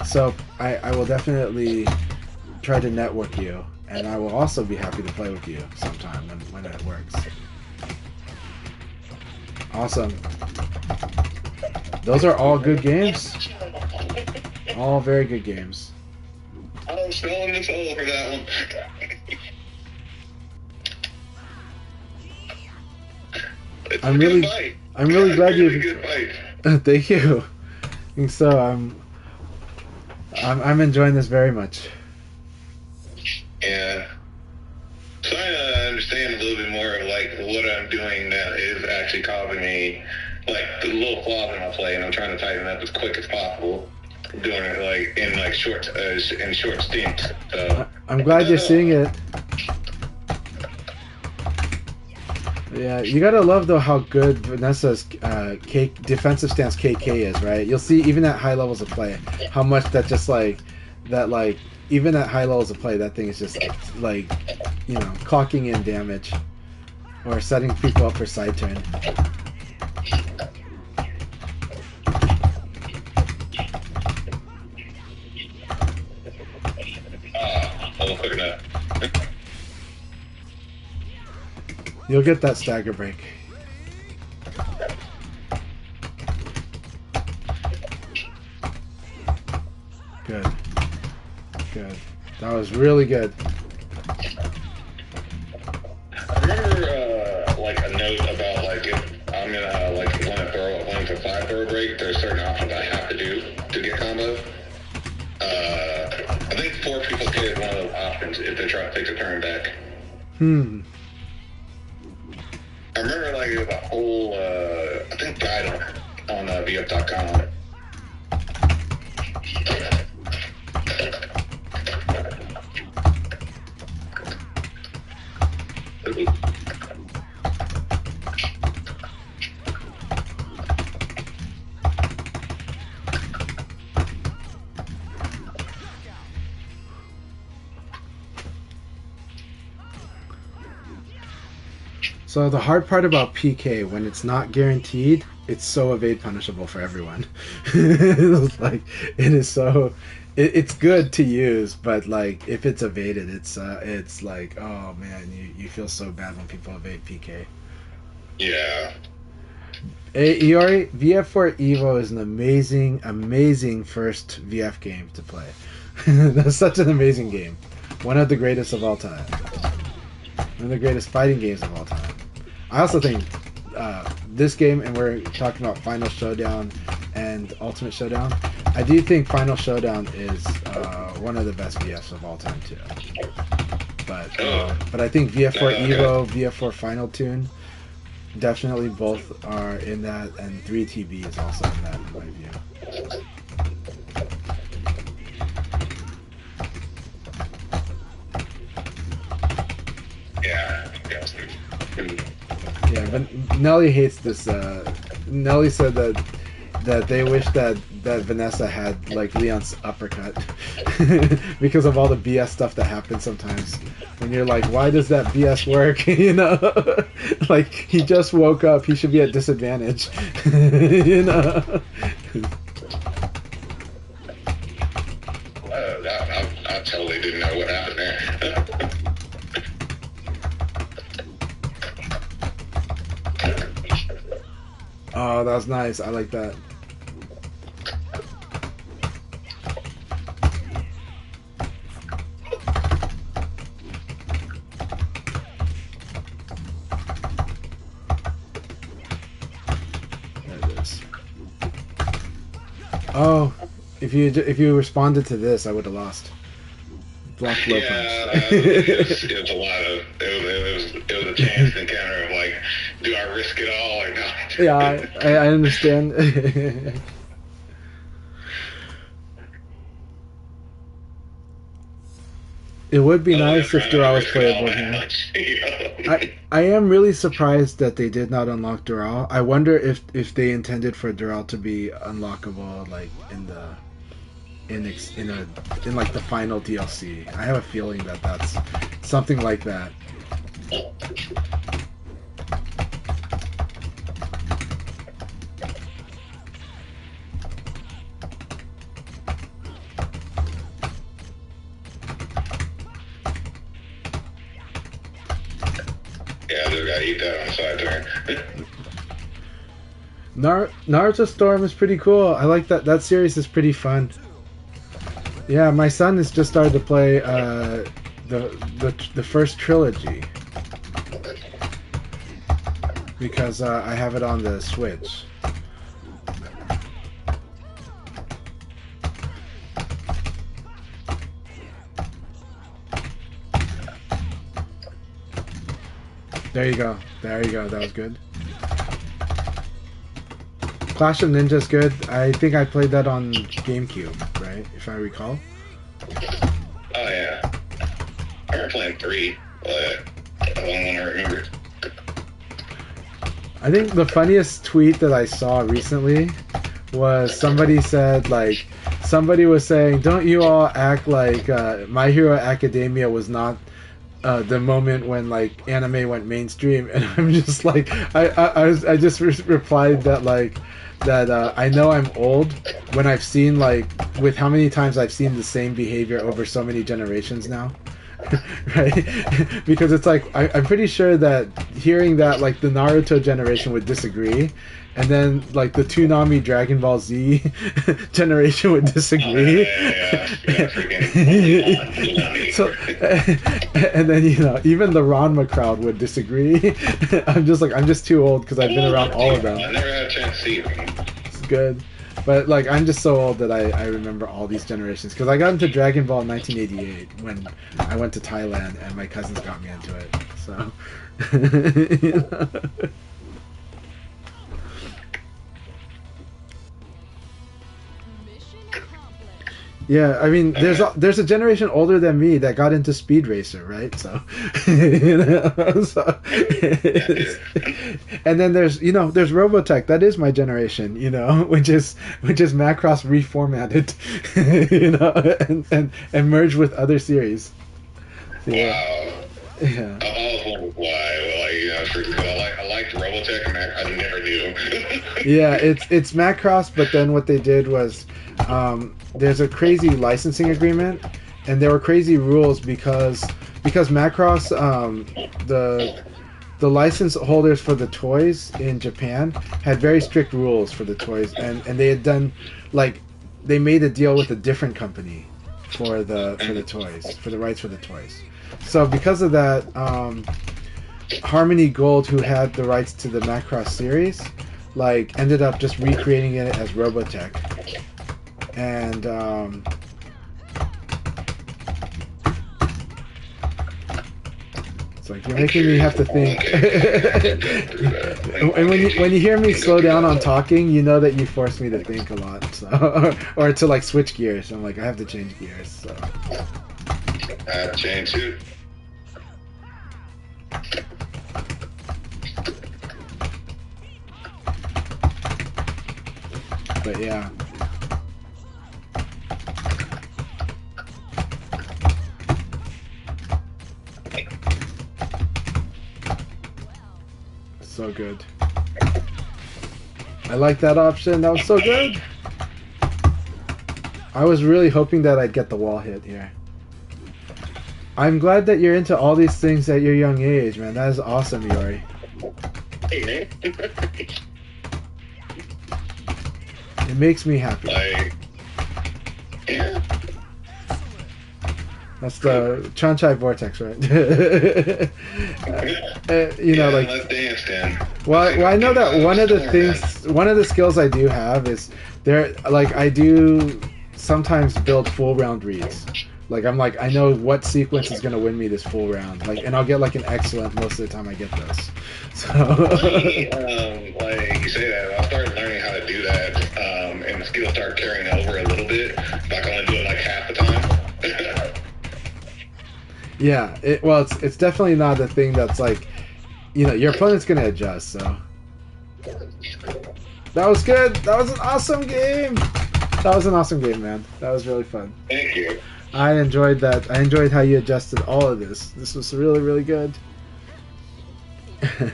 So I will definitely try to network you, and I will also be happy to play with you sometime when it works. Awesome. Those are all good games. All very good games. I'm smelling the soul for that one. I'm really glad you. Really good fight. Thank you. And so I'm enjoying this very much. Yeah. Trying to understand a little bit more of like what I'm doing that is actually causing me like the little flaws in my play, and I'm trying to tighten up as quick as possible. Doing it like in short stints. So, I'm glad you're seeing it. Yeah, you gotta love though how good Vanessa's defensive stance KK is, right? You'll see even at high levels of play how much that just like even at high levels of play that thing is just like, you know, clocking in damage. or setting people up for side turn. Quick enough. You'll get that stagger break. Good. Good. That was really good. I remember, like, a note about, like, if I'm gonna, like, want to throw a lane to 5 throw break, there's certain options I have to do to get combo. I think force people K is one of those options if they try to take a turn back. I remember, like, it was a whole, I think, guide on VF.com. So the hard part about PK, when it's not guaranteed, it's so evade punishable for everyone. It's like it is so, it's good to use, but like if it's evaded, it's like, oh man, you feel so bad when people evade PK. Yeah. Iori, VF4 Evo is an amazing first VF game to play. That's such an amazing game. One of the greatest of all time. One of the greatest fighting games of all time. I also think this game, and we're talking about Final Showdown and Ultimate Showdown, I do think Final Showdown is one of the best VFs of all time too. But I think VF4 Evo, VF4 Final Tune, definitely both are in that, and 3TB is also in that in my view. Yeah, but Nelly hates this. Nelly said that they wish that Vanessa had like Leon's uppercut because of all the BS stuff that happens sometimes. When you're like, why does that BS work? You know, like he just woke up, he should be at disadvantage. You know. I totally didn't know what happened there. Oh, that was nice. I like that. There it is. Oh, if you responded to this, I would have lost. Block low punch. It was a lot of it was a chance encounter of like, do I risk it all or not? Yeah, I understand. It would be nice if Dural was playable here. I am really surprised that they did not unlock Dural. I wonder if they intended for Dural to be unlockable like in like the final DLC. I have a feeling that that's something like that. Yeah, I just gotta eat that on the side turn. Naruto Storm is pretty cool. I like that. That series is pretty fun. Yeah, my son has just started to play the first trilogy because I have it on the Switch. There you go. There you go. That was good. Clash of Ninja's good. I think I played that on GameCube, right? If I recall. Oh yeah. I remember playing 3, but I don't want to remember. I think the funniest tweet that I saw recently was somebody said like somebody was saying, "Don't you all act like My Hero Academia was not the moment when like anime went mainstream, and I'm just like, I just replied that like that I know I'm old when I've seen like with how many times I've seen the same behavior over so many generations now. Right? Because it's like I'm pretty sure that hearing that like the Naruto generation would disagree, and then like the Toonami Dragon Ball Z generation would disagree. So, and then even the Ranma crowd would disagree. I'm just too old because I've been around all of them. I never had a chance to see them. It's good. But like I'm just so old that I remember all these generations because I got into Dragon Ball in 1988 when I went to Thailand and my cousins got me into it. So yeah, I mean there's a generation older than me that got into Speed Racer, right? So, and then there's Robotech. That is my generation, which is Macross reformatted, and merged with other series. So, wow. Yeah. I always wondered why. I liked Robotech, and I never knew. Yeah, it's Macross, but then what they did was there's a crazy licensing agreement, and there were crazy rules because Macross, the license holders for the toys in Japan had very strict rules for the toys, and they had done they made a deal with a different company for the toys, for the rights for the toys. So because of that, Harmony Gold, who had the rights to the Macross series, ended up just recreating it as Robotech. And it's like you're making me have to think. And when you hear me slow down on talking, you know that you force me to think a lot, so or to switch gears. I'm like, I have to change gears. So I have to change too. But yeah. So good. I like that option. That was so good. I was really hoping that I'd get the wall hit here. I'm glad that you're into all these things at your young age, man. That is awesome, Yori. Hey, man. It makes me happy. Yeah. That's the Chanchai Vortex, right? Let's dance then. Well, I know that one of the skills I do have is I do sometimes build full round reads. I know what sequence is going to win me this full round. And I'll get an excellent most of the time I get those. So. You say that, I started learning how to do that, and the skill started carrying over a little bit. But I can only do it half the time. Yeah, it's definitely not a thing that's your opponent's going to adjust, so. That was good. That was an awesome game. That was an awesome game, man. That was really fun. Thank you. I enjoyed that. I enjoyed how you adjusted all of this. This was really, really good. Yeah,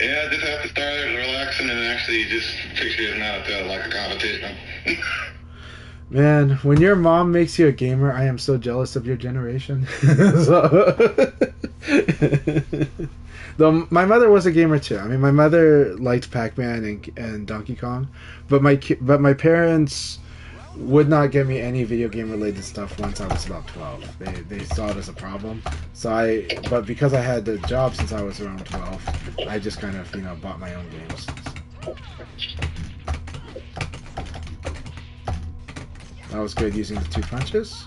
I just have to start relaxing and actually just picture it not like a competition. Man, when your mom makes you a gamer, I am so jealous of your generation. Though my mother was a gamer too. I mean, my mother liked Pac-Man and Donkey Kong, but my parents would not get me any video game related stuff once I was about 12. They saw it as a problem. But because I had the job since I was around 12, I just kind of bought my own games. That was good using the 2 punches.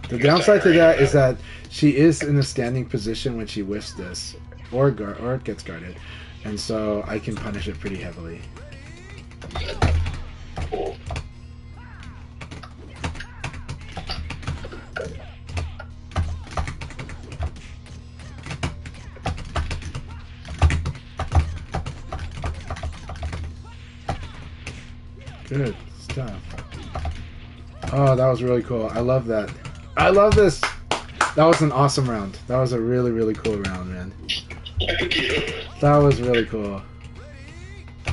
The downside to that is that she is in a standing position when she whiffs this, or it gets guarded, and so I can punish it pretty heavily. Good. job. Oh, that was really cool. I love that. I love this. That was an awesome round. That was a really, really cool round, man. Thank you. That was really cool.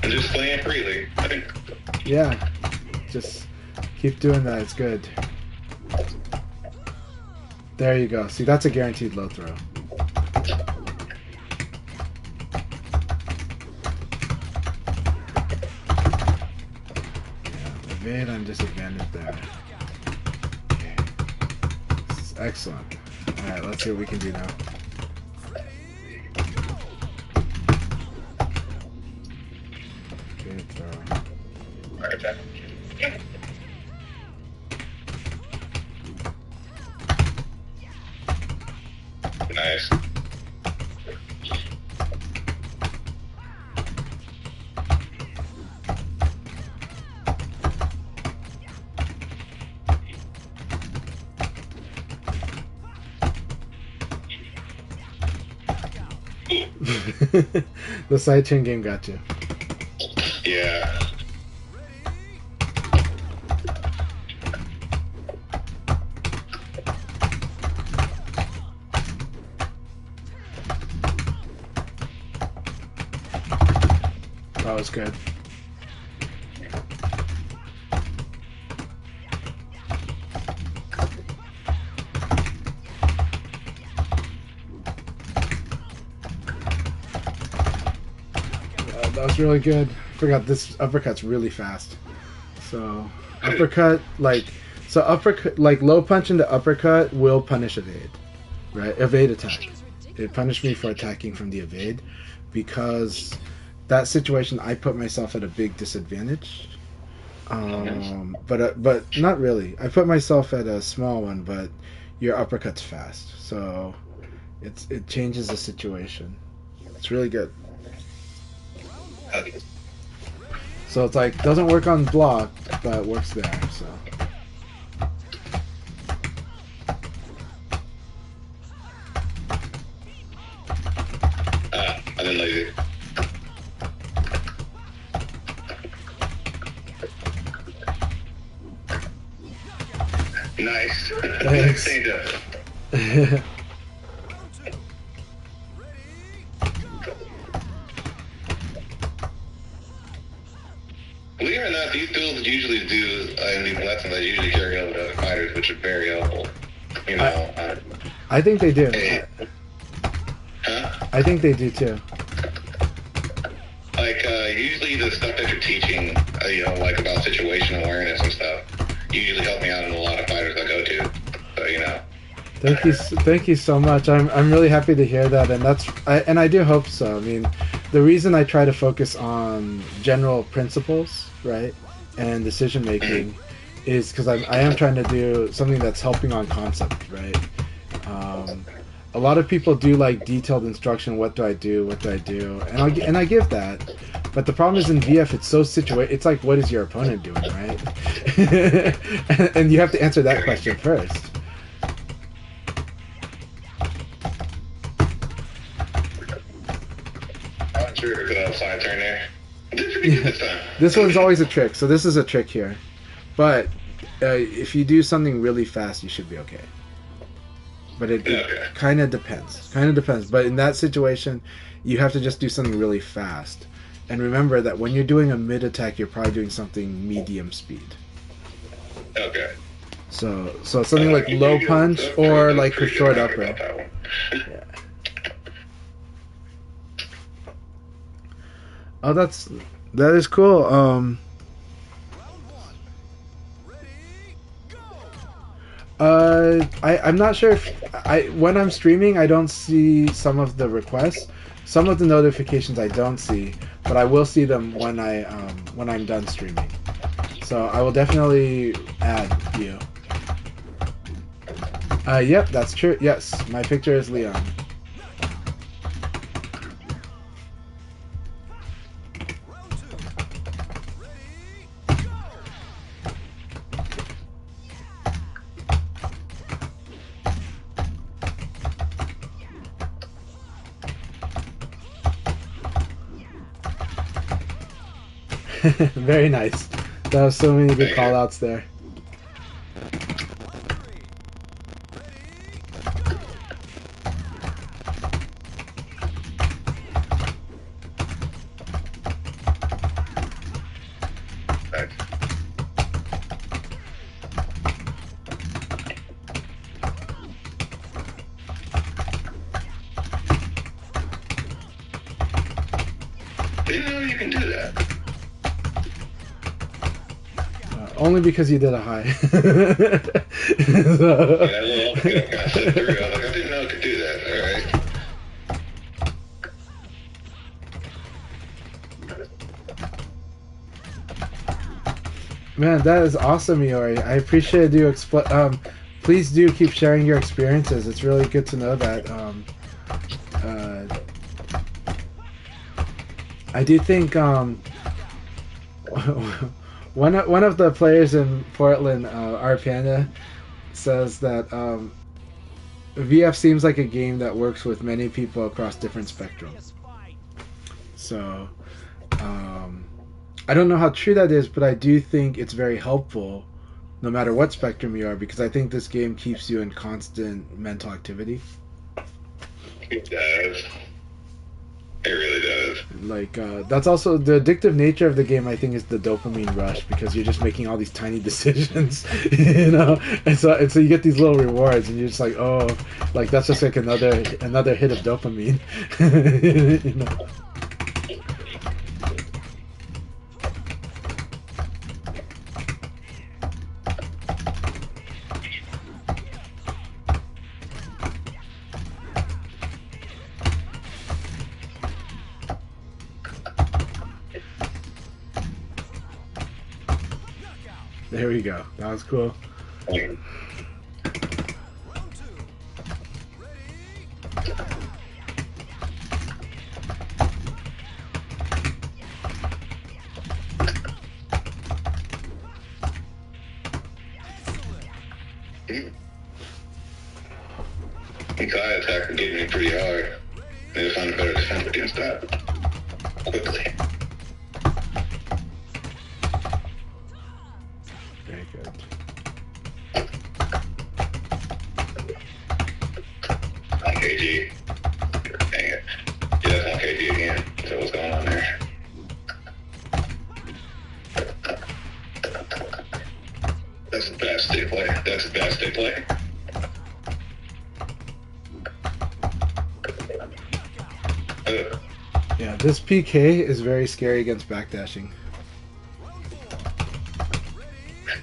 I'm just playing freely. Yeah. Just keep doing that. It's good. There you go. See, that's a guaranteed low throw. Yeah, evade, I'm disadvantaged there. Okay. This is excellent. Alright, let's see what we can do now. Good throw. Okay. Nice. The sidechain game got you. Yeah. That was good. That was really good. Forgot this uppercut's really fast. So uppercut, uppercut, like low punch into uppercut will punish evade, right? Evade attack. It punished me for attacking from the evade because that situation I put myself at a big disadvantage. But not really. I put myself at a small one, but your uppercut's fast, so it changes the situation. It's really good. So it's like doesn't work on block, but it works there. So I didn't like it. Nice. Thanks. Believe it or not, these duels usually do, and these lessons I usually carry over to fighters, which are very helpful. You know, I think they do. Huh? I think they do too. Like, usually the stuff that you're teaching, you know, like about situational awareness and stuff, usually help me out in a lot of fighters I go to. So, you know. Thank you so much. I'm really happy to hear that, and I do hope so. I mean, the reason I try to focus on general principles, right, and decision making, is because I am trying to do something that's helping on concept, right. A lot of people do like detailed instruction. What do I do? What do I do? And I give that, but the problem is in VF it's so situated. It's like, what is your opponent doing, right? and you have to answer that question first. Sure, good side turn there. Did pretty good this time. This one's always a trick. So this is a trick here, but if you do something really fast, you should be okay. But it kind of depends. But in that situation, you have to just do something really fast. And remember that when you're doing a mid attack, you're probably doing something medium speed. Okay. So something like low punch or like a short upper. Yeah. Oh, that is cool. I'm not sure if when I'm streaming I don't see some of the requests, some of the notifications I don't see, but I will see them when I'm done streaming. So I will definitely add you. Yep, that's true. Yes, my picture is Leon. Very nice. That was so many good Thank call you. outs there. Thanks. Didn't know you can do that. Only because you did a high. Like So- that little uppercut kind of slipped through. I was like, I didn't know it could do that. All right. Man, that is awesome, Iori. I appreciate you. Please do keep sharing your experiences. It's really good to know that. I do think one of the players in Portland, R Panda, says that VF seems like a game that works with many people across different spectrums. So I don't know how true that is, but I do think it's very helpful no matter what spectrum you are, because I think this game keeps you in constant mental activity. It does. It really does. Like that's also the addictive nature of the game. I think is the dopamine rush, because you're just making all these tiny decisions, you know, and so you get these little rewards, and you're just like, oh, like that's just like another hit of dopamine, you know. There we go. That was cool. The guy attack are getting me pretty hard. I need to find a better defense against that. Quickly. Very good. On KG. Dang it. Yeah, that's on KG again. So what's going on there? That's the best they play. That's the best they play. Yeah, this PK is very scary against backdashing.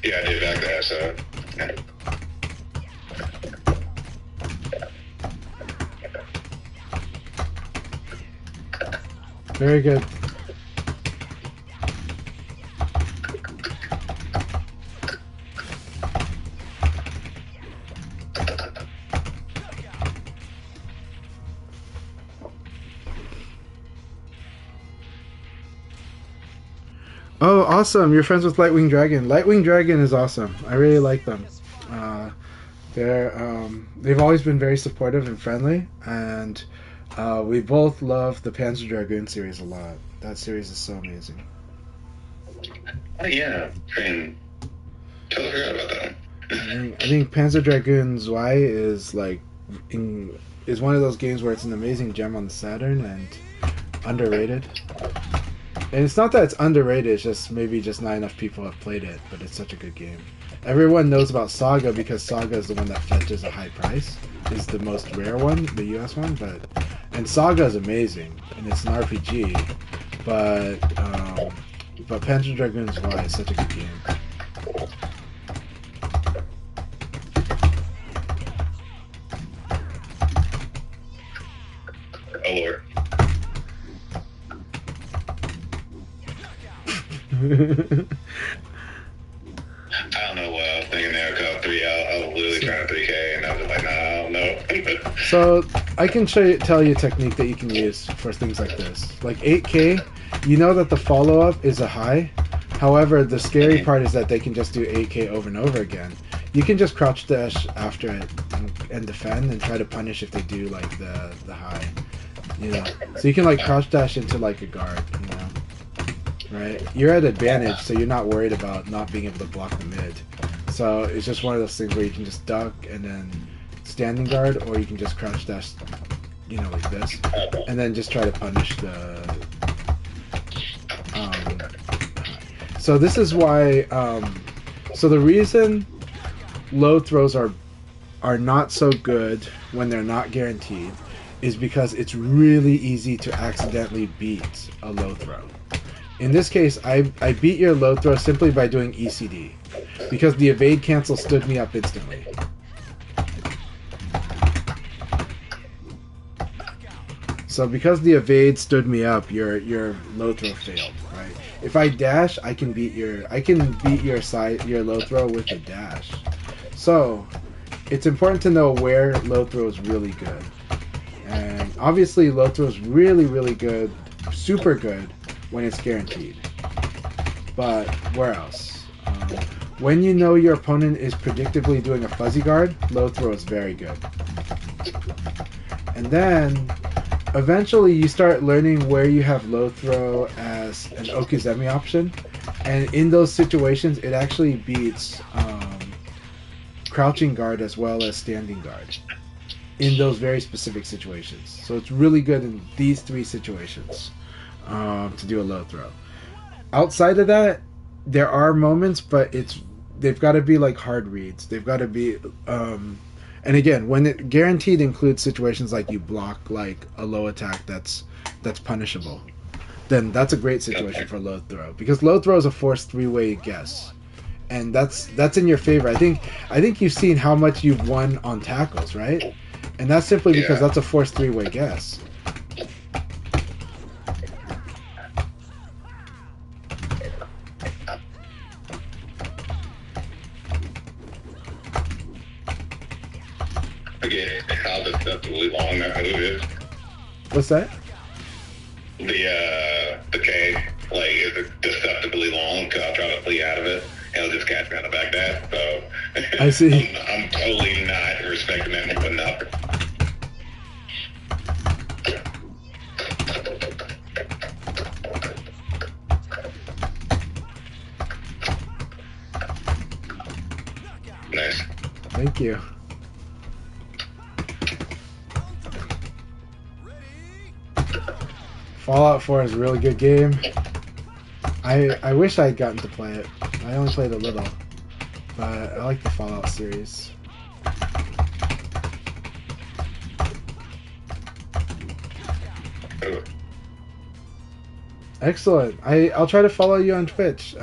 Yeah, I did back that, so. Yeah. Very good. Oh, awesome! You're friends with Lightwing Dragon. Lightwing Dragon is awesome. I really like them. They've always been very supportive and friendly, and we both love the Panzer Dragoon series a lot. That series is so amazing. Oh, yeah. I totally forgot about that one. I think Panzer Dragoons Y is is one of those games where it's an amazing gem on the Saturn and underrated. And it's not that it's underrated, it's just maybe just not enough people have played it, but it's such a good game. Everyone knows about Saga because Saga is the one that fetches a high price. It's the most rare one, the US one, and Saga is amazing, and it's an RPG, but Panzer Dragoons Y is such a good game. Oh, Lord. I don't know what I was thinking there. Call 3 out. I was literally trying to 3K, and I was like, nah, I don't know. So I can tell you a technique that you can use for things like this. Like 8K, you know that the follow-up is a high. However, the scary part is that they can just do 8K over and over again. You can just crouch dash after it and defend and try to punish if they do like the high. You know, so you can like crouch dash into like a guard. You know. right? You're at advantage, so you're not worried about not being able to block the mid. So it's just one of those things where you can just duck and then standing guard, or you can just crouch dash, like this, and then just try to punish the. So this is why. So the reason low throws are not so good when they're not guaranteed is because it's really easy to accidentally beat a low throw. In this case, I beat your low throw simply by doing ECD, because the evade cancel stood me up instantly. So because the evade stood me up, your low throw failed, right? If I dash, I can beat your low throw with a dash. So it's important to know where low throw is really good. And obviously low throw is really, really good, super good when it's guaranteed. But where else? When you know your opponent is predictably doing a fuzzy guard, low throw is very good. And then eventually you start learning where you have low throw as an Okuzemi option. And in those situations, it actually beats crouching guard as well as standing guard in those very specific situations. So it's really good in these three situations to do a low throw. Outside of that, there are moments, but they've got to be like hard reads. They've got to be and again, when it guaranteed includes situations like you block like a low attack that's punishable, then that's a great situation for low throw, because low throw is a forced three-way guess. And that's in your favor. I think you've seen how much you've won on tackles, right? And that's simply because that's a forced three-way guess. Okay, how deceptively long that move is. What's that? The K, like, is it deceptively long? Because I'll try to flee out of it. It'll just catch me on the back dash. So I see. I'm totally not respecting that move enough. Nice. Thank you. Fallout 4 is a really good game. I wish I had gotten to play it. I only played a little, but I like the Fallout series. Excellent. I'll try to follow you on Twitch.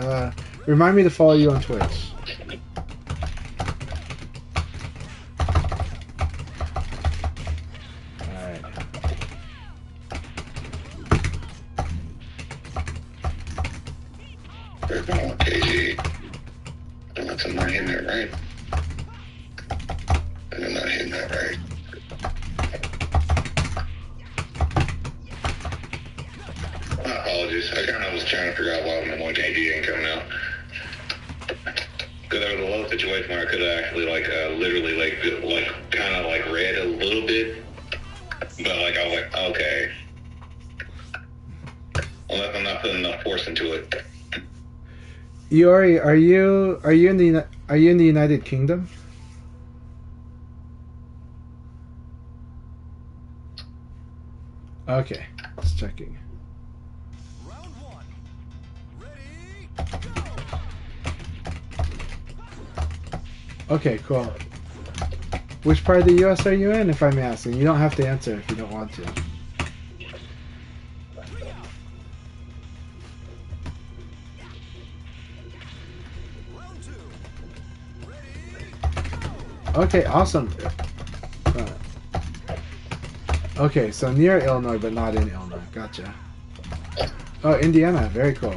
Remind me to follow you on Twitch. I'm not hitting that right. And I'm not hitting that right. My apologies. I kind of was trying to figure out why my 1KG ain't coming out. Because there was a low situation where I could have actually, literally, kind of, read a little bit. But, I was like, okay. Unless I'm not putting enough force into it. Yori, are you in the United Kingdom? Okay, just checking. Round one. Ready, go. Okay, cool. Which part of the US are you in, if I'm asking? You don't have to answer if you don't want to. Okay, awesome. Okay, so near Illinois, but not in Illinois. Gotcha. Oh, Indiana. Very cool.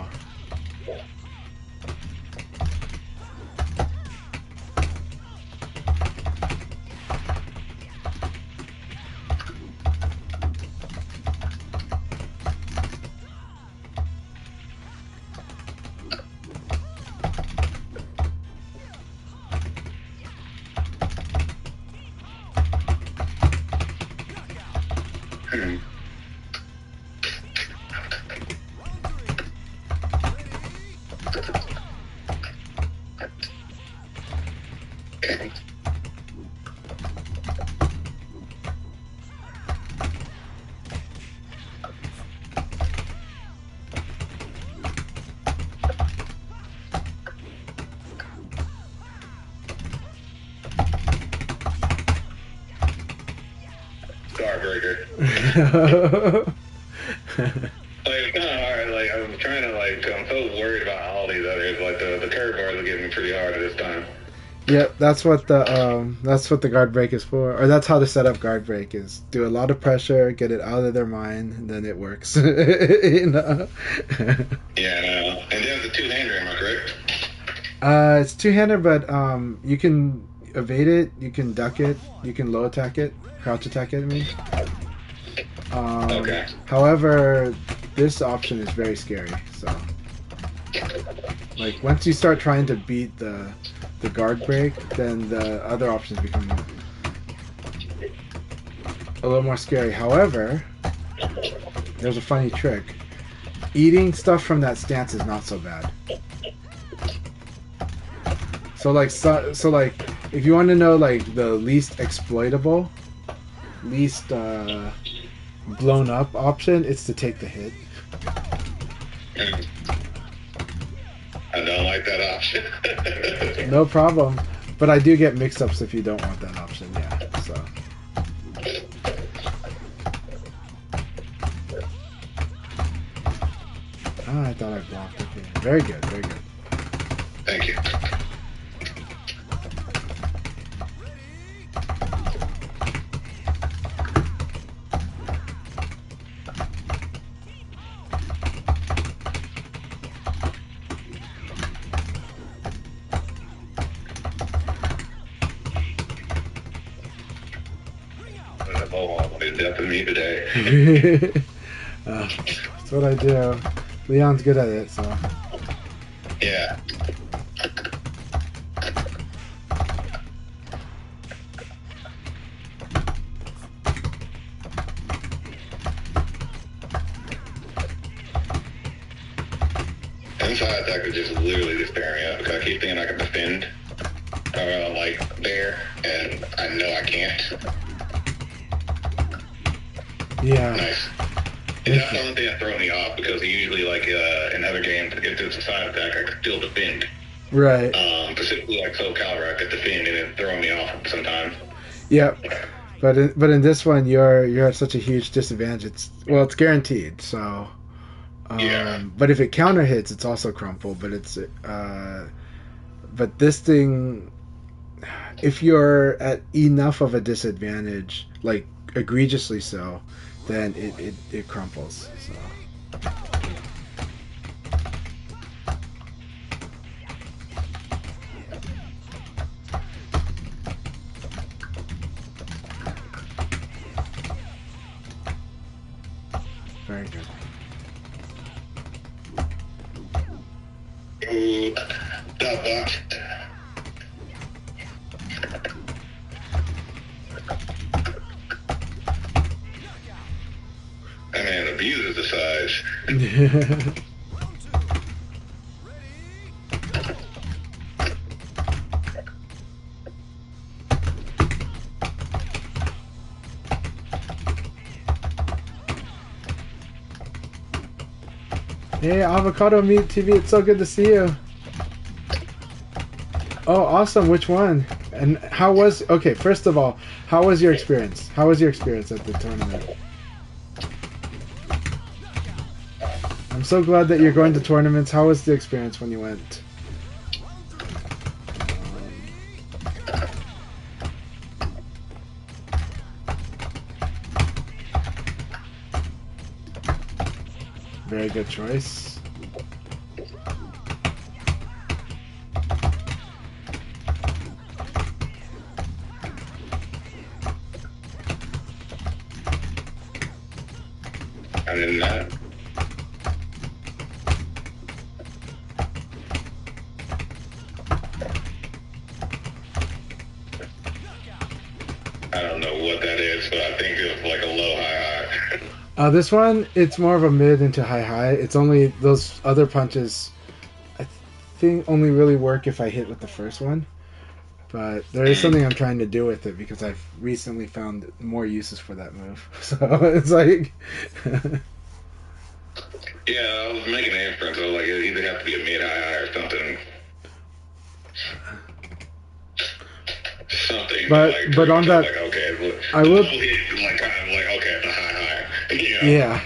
Starbreaker. Like, it's kind of hard. Like, I'm trying to, like, I'm so worried about all these others. Like, the curve bars are getting me pretty hard at this time. Yep, that's what the guard break is for, or that's how to set up guard break is do a lot of pressure, get it out of their mind, and then it works. You know? Yeah, no. And then the two-hander, am I correct? It's two-hander, but you can evade it, you can duck it, you can low attack it, crouch attack it. I mean, Okay. however, this option is very scary. So, like once you start trying to beat the guard break, then the other options become a little more scary. However, there's a funny trick. Eating stuff from that stance is not so bad. So like if you want to know like the least exploitable, least blown up option, it's to take the hit. I don't like that option. No problem. But I do get mix-ups if you don't want that option, yeah. So. Oh, I thought I blocked. Okay. Very good, very good. Thank you. Death of me today. That's what I do. Leon's good at it, so. Yeah. Inside attack is just literally just tearing me up because I keep thinking I can defend like there, and I know I can't. Yeah. Nice. And that's the only thing that throws me off because usually, like in other games, if it's a side attack, I can still defend. Right. Specifically, like Soul Calibur, I could defend and it throw me off sometimes. Yep. But in this one, you're at such a huge disadvantage. It's guaranteed. So. Yeah. But if it counter hits, it's also crumple. But but this thing, if you're at enough of a disadvantage, like egregiously so, then it crumples. So. Very good. Ooh, that box. That man abuses the size. Hey, Avocado Meat TV, it's so good to see you. Oh, awesome. Which one? And how was... Okay, first of all, how was your experience? How was your experience at the tournament? I'm so glad that you're going to tournaments. How was the experience when you went? Very good choice. Other than that, I don't know what that is, but I think it's like a low high. This one, it's more of a mid into high. It's only those other punches, I think, only really work if I hit with the first one. But there is something I'm trying to do with it because I've recently found more uses for that move. So it's like, Yeah, I was making an inference. I was like, it either have to be a mid-high or something. Something. But- like, but on that- like, okay, look, I will- hit, like kind of like okay, it's a high. You know? yeah,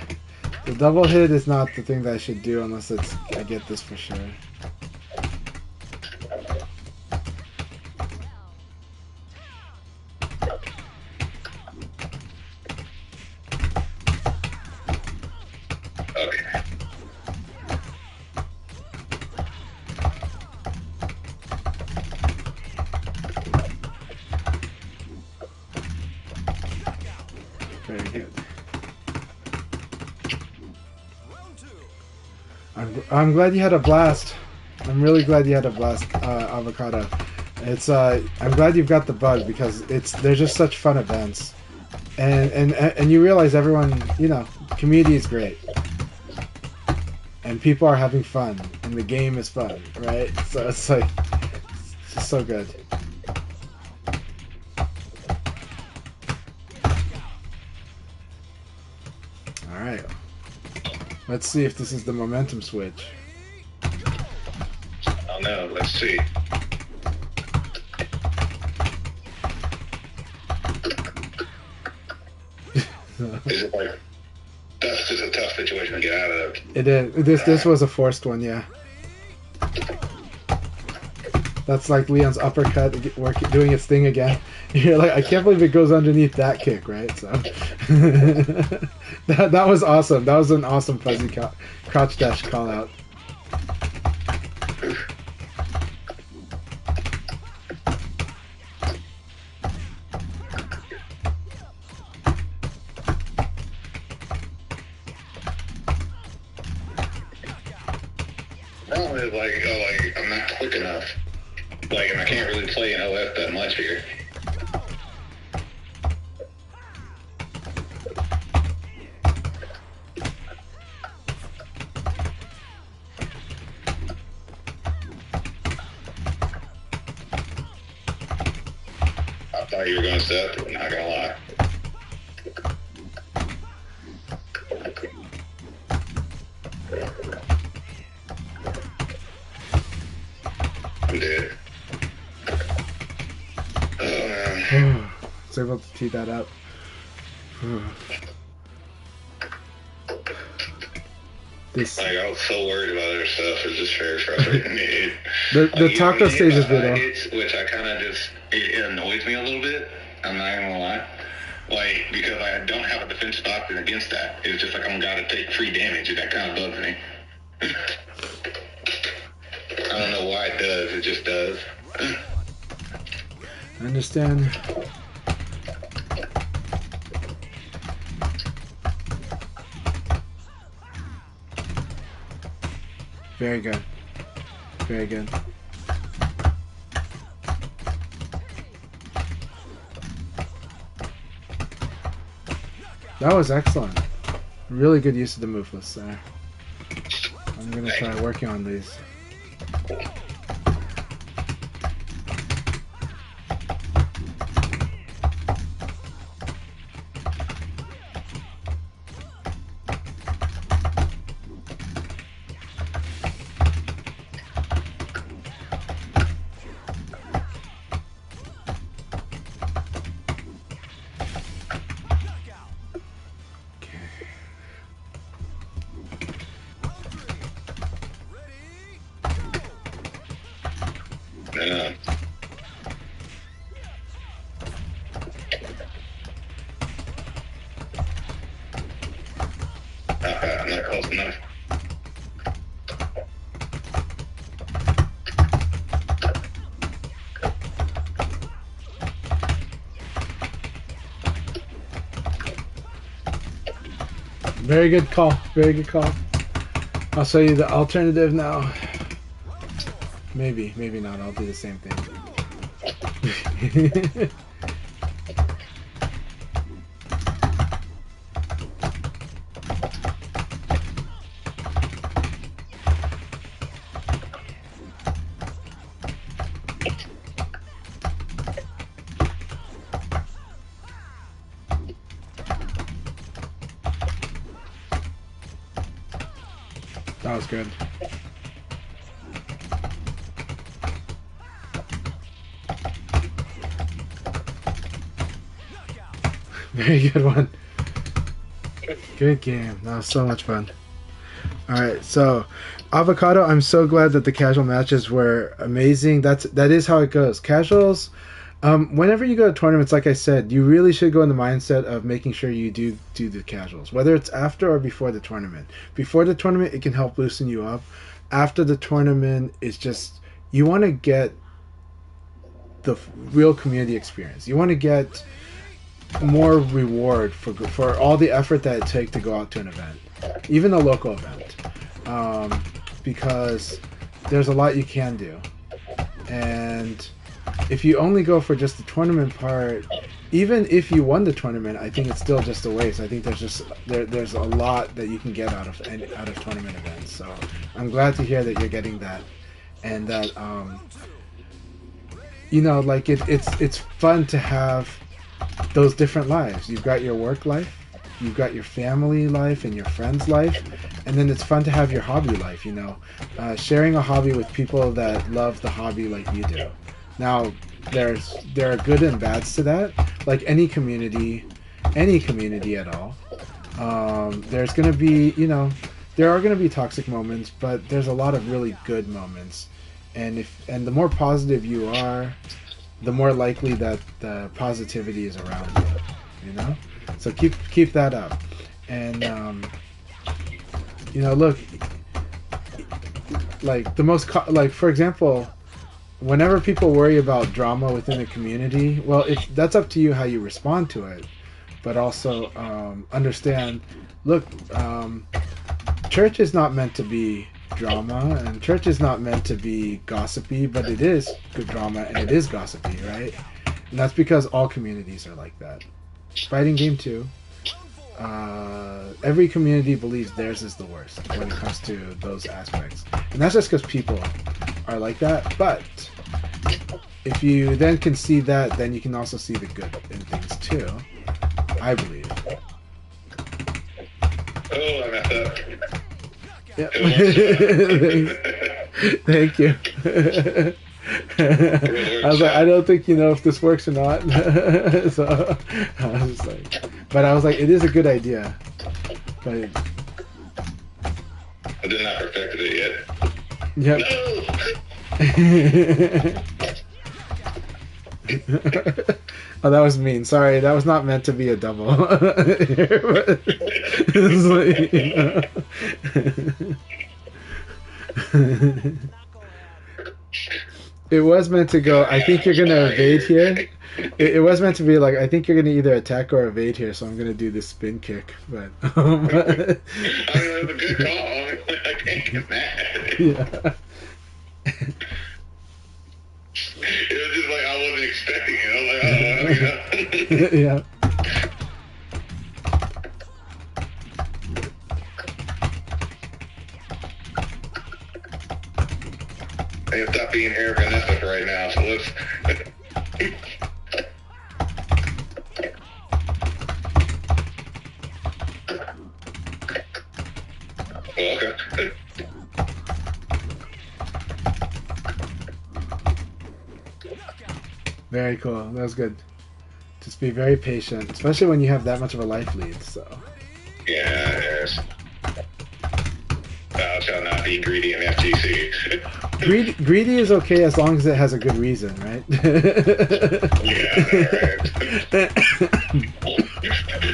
the double hit is not the thing that I should do unless it's I get this for sure. Okay. Very good. Round two. I'm glad you had a blast. I'm really glad you had a blast, Avocado. It's I'm glad you've got the bug because they're just such fun events, and you realize everyone, you know, community is great, and people are having fun, and the game is fun, right? So it's like it's just so good. All right, let's see if this is the momentum switch. Oh no, let's see. Is it like that's just a tough situation to get out of? It is. This was a forced one, yeah. That's like Leon's uppercut doing its thing again. You're like, I can't believe it goes underneath that kick, right? So that was awesome. That was an awesome fuzzy crouch dash call out. Problem is like I'm not quick enough. Like, and I can't really play in OF that much here. I thought you were going to set, but not going to lie. I'm dead. Oh, man. It's able to tee that up. This Like, I was so worried about other stuff. It's just very frustrating. the taco stages video. Which I kind of just, it annoys me a little bit. I'm not going to lie. Like, because I don't have a defensive option against that. It's just like I'm going to take free damage, and that kind of bugs me. I don't know why it does. It just does. I understand. Very good. Very good. That was excellent. Really good use of the move list there. I'm gonna try working on these. Yeah. I'm not close enough. Very good call. Very good call. I'll show you the alternative now. Maybe, maybe not. I'll do the same thing. That was good. Very good one. Good game. That was so much fun. Alright, so Avocado, I'm so glad that the casual matches were amazing. That is how it goes. Casuals, whenever you go to tournaments, like I said, you really should go in the mindset of making sure you do the casuals, whether it's after or before the tournament. Before the tournament, it can help loosen you up. After the tournament, it's just, you want to get the real community experience. You want to get more reward for all the effort that it takes to go out to an event, even a local event, because there's a lot you can do. And if you only go for just the tournament part, even if you won the tournament, I think it's still just a waste. I think there's a lot that you can get out of tournament events. So I'm glad to hear that you're getting that, and that like it's fun to have those different lives. You've got your work life, you've got your family life and your friends life, and then it's fun to have your hobby life, sharing a hobby with people that love the hobby like you do. Now there are good and bads to that, like any community at all. There's going to be, there are going to be toxic moments, but there's a lot of really good moments, and the more positive you are, the more likely that the positivity is around you, So keep that up. And, look, like for example, whenever people worry about drama within a community, well, that's up to you how you respond to it. But also understand, look, church is not meant to be drama, and church is not meant to be gossipy, but it is good drama and it is gossipy, right? And that's because all communities are like that. Fighting game 2, every community believes theirs is the worst when it comes to those aspects, and that's just because people are like that. But if you then can see that, then you can also see the good in things too, I believe. Oh, I messed up. Yep. Thank you. I was like, I don't think you know if this works or not. So I was just like, but I was like, it is a good idea. But I did not perfect it yep. yet. No! Oh, that was mean. Sorry, that was not meant to be a double. It's like, it was meant to go, I think you're going to evade here. It was meant to be like, I think you're going to either attack or evade here, so I'm going to do this spin kick. But I mean, it was a good call. I can't get mad. Yeah. It was just like I wasn't expecting it. I was like, oh, Yeah. I have stop being Air Vanessa for right now, so let's. Oh, okay. Very cool. That was good. Just be very patient, especially when you have that much of a life lead. So. Yeah, yes. Thou shalt not be greedy in FGC. Greedy is okay as long as it has a good reason, right? Yeah, right.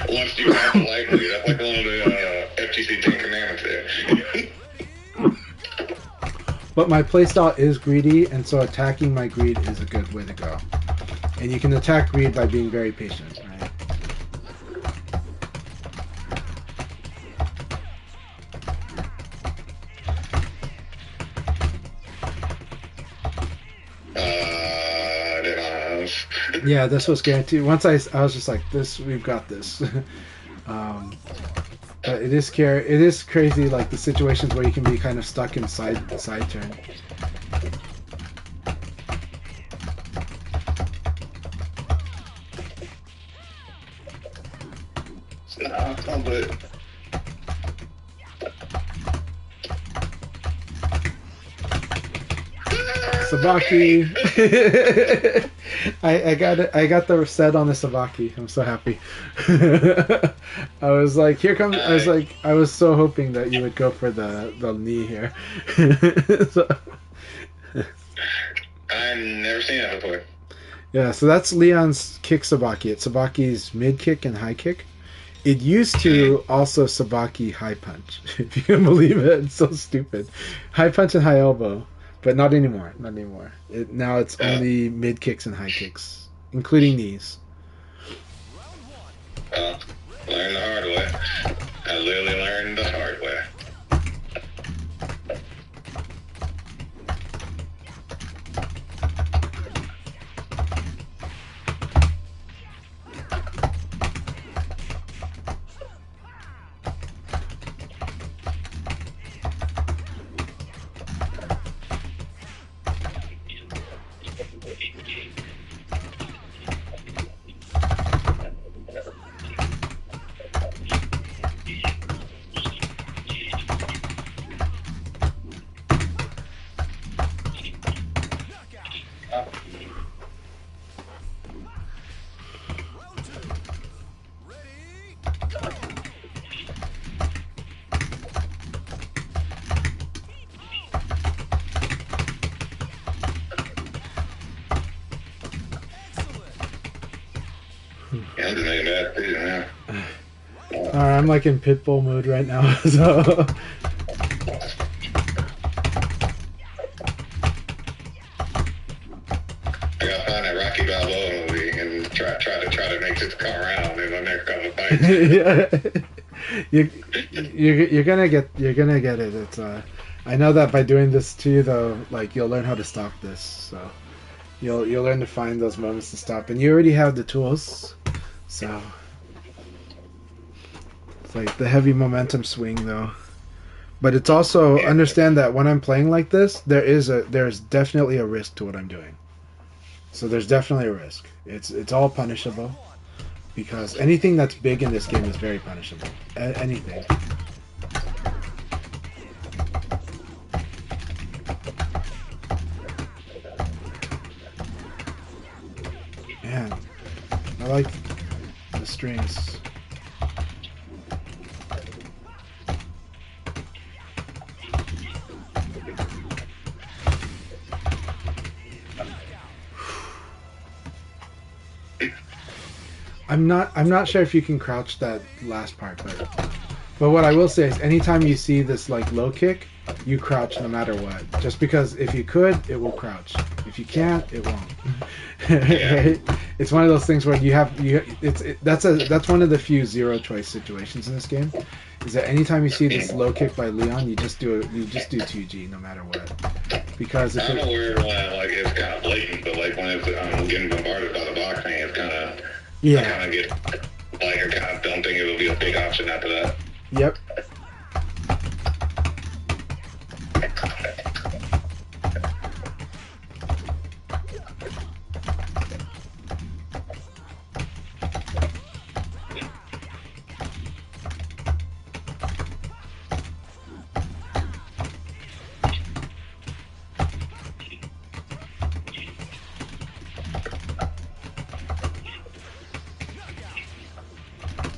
Once you have the life lead, that's like one of the FGC 10 commandments there. But my playstyle is greedy, and so attacking my greed is a good way to go. And you can attack greed by being very patient, right? Yeah, this was guaranteed. Once I was just like, this, we've got this. But it is crazy, like the situations where you can be kind of stuck in side turn. Sabaki. I got it. I got the set on the Sabaki. I'm so happy. I was like, here comes. I was like, I was so hoping that you would go for the knee here. So, I've never seen that before. yeah, so that's Leon's kick Sabaki. It's Sabaki's mid kick and high kick. It used to also Sabaki high punch, if you can believe it. It's so stupid. High punch and high elbow, but not anymore. Not anymore. Now it's only mid kicks and high kicks, including knees. Well, learn the hard way. I literally learned the hard way. Yeah, I'm just making bad decisions now. I'm like in pitbull mode right now, so. I gotta find that Rocky Balboa movie and try to make this come around in the next couple fights. Yeah, you're gonna get it. It's I know that by doing this too, though, like you'll learn how to stop this. So you'll learn to find those moments to stop, and you already have the tools. So it's like the heavy momentum swing, though. But it's also understand that when I'm playing like this, there's definitely a risk to what I'm doing. So there's definitely a risk. It's all punishable because anything that's big in this game is very punishable. Anything. Man, I like the strings. I'm not sure if you can crouch that last part, but what I will say is anytime you see this like low kick, you crouch no matter what. Just because if you could, it will crouch. If you can't, it won't. Right? It's one of those things where that's one of the few zero choice situations in this game. Is that anytime you see this low kick by Leon, you just do 2G no matter what. Because if I'm aware when like it's kind of blatant, but like when it's getting bombarded by the boxing, it's kind of yeah. I kind of get like I kind of don't think it'll be a big option after that. Yep.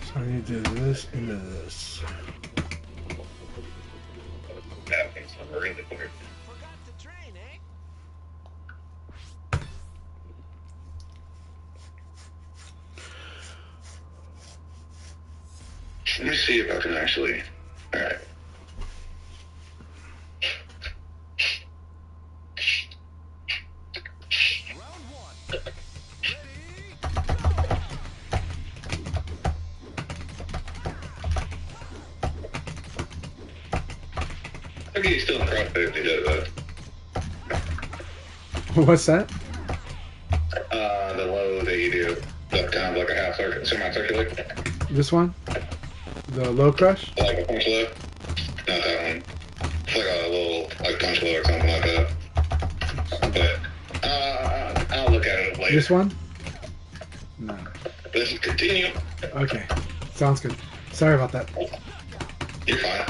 So I need to do this into this. That makes me really weird. Forgot to train, eh? Let me see if I can actually. All right. Round one. Ready, I think he's still in CrossFit if he does What's that? that. The low that you do, that's kind of like a half circuit, semicircular, This one? The low crush? like a punch low. Not that one. It's like a little like punch low or something like that. But I'll look at it later. This one? No. Let's continue. Okay. Sounds good. Sorry about that. You're fine.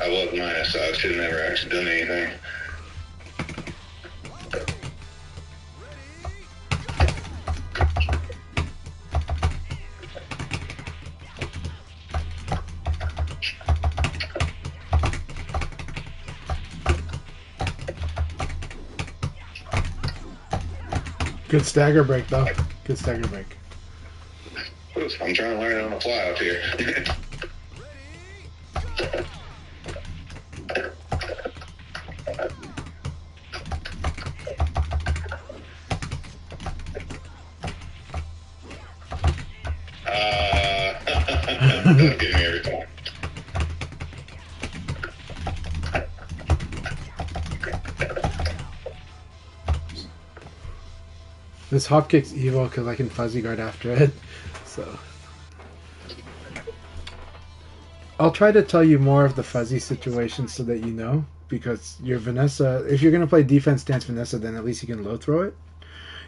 I was minus, so I should have never actually done anything. Good stagger break, though. Good stagger break. I'm trying to learn on the fly up here. Don't get me every time. This hop kick's evil because I can fuzzy guard after it. So I'll try to tell you more of the fuzzy situation so that you know, because your Vanessa, if you're going to play defense stance Vanessa, then at least you can low throw it.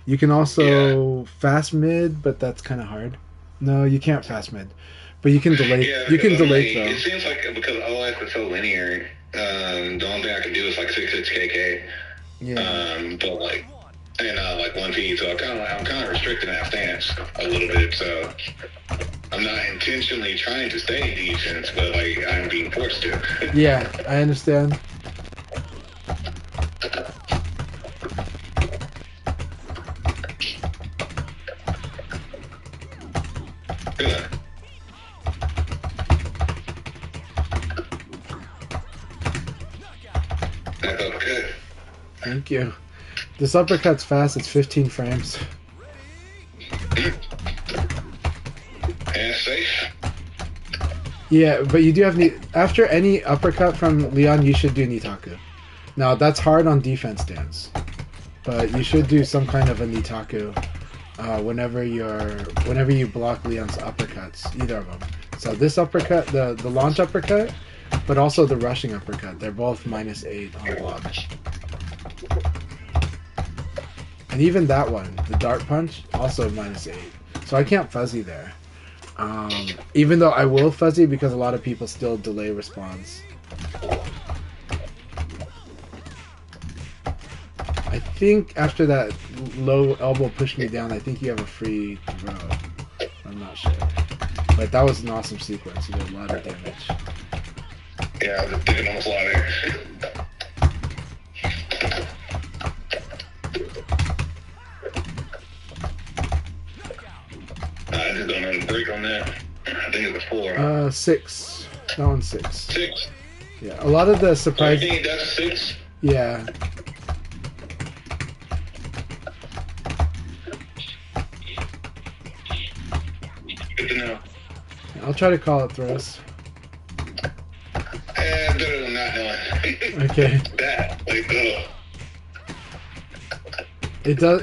You can also fast mid, but that's kind of hard. No, you can't fast mid, but you can delay. Yeah, you can delay like, throw. it seems like because OS is so linear, the only thing I can do is like 6 KK. Yeah. But like, and like 1P, so I'm kind of restricting that stance a little bit. So I'm not intentionally trying to stay in defense, but like I'm being forced to. Yeah, I understand. Good. That felt good. Thank you. This uppercut's fast. It's 15 frames. And safe. Yeah, but you do have after any uppercut from Leon, you should do Nitaku. Now that's hard on defense stance, but you should do some kind of a Nitaku whenever you block Leon's uppercuts, either of them. So this uppercut, the launch uppercut, but also the rushing uppercut. They're both -8 on block. And even that one, the dart punch, also -8. So I can't fuzzy there. Even though I will fuzzy because a lot of people still delay response. I think after that low elbow pushed me down, I think you have a free throw. I'm not sure. But that was an awesome sequence. You did a lot of damage. Yeah, I was just thinking on the fly there. I just don't know the break on that. I think it was 4. 6. That one's 6. 6. Yeah, a lot of the surprise. I think that's 6. Yeah. Good to know. I'll try to call it throws. Better than not knowing. Okay. That, like, ugh.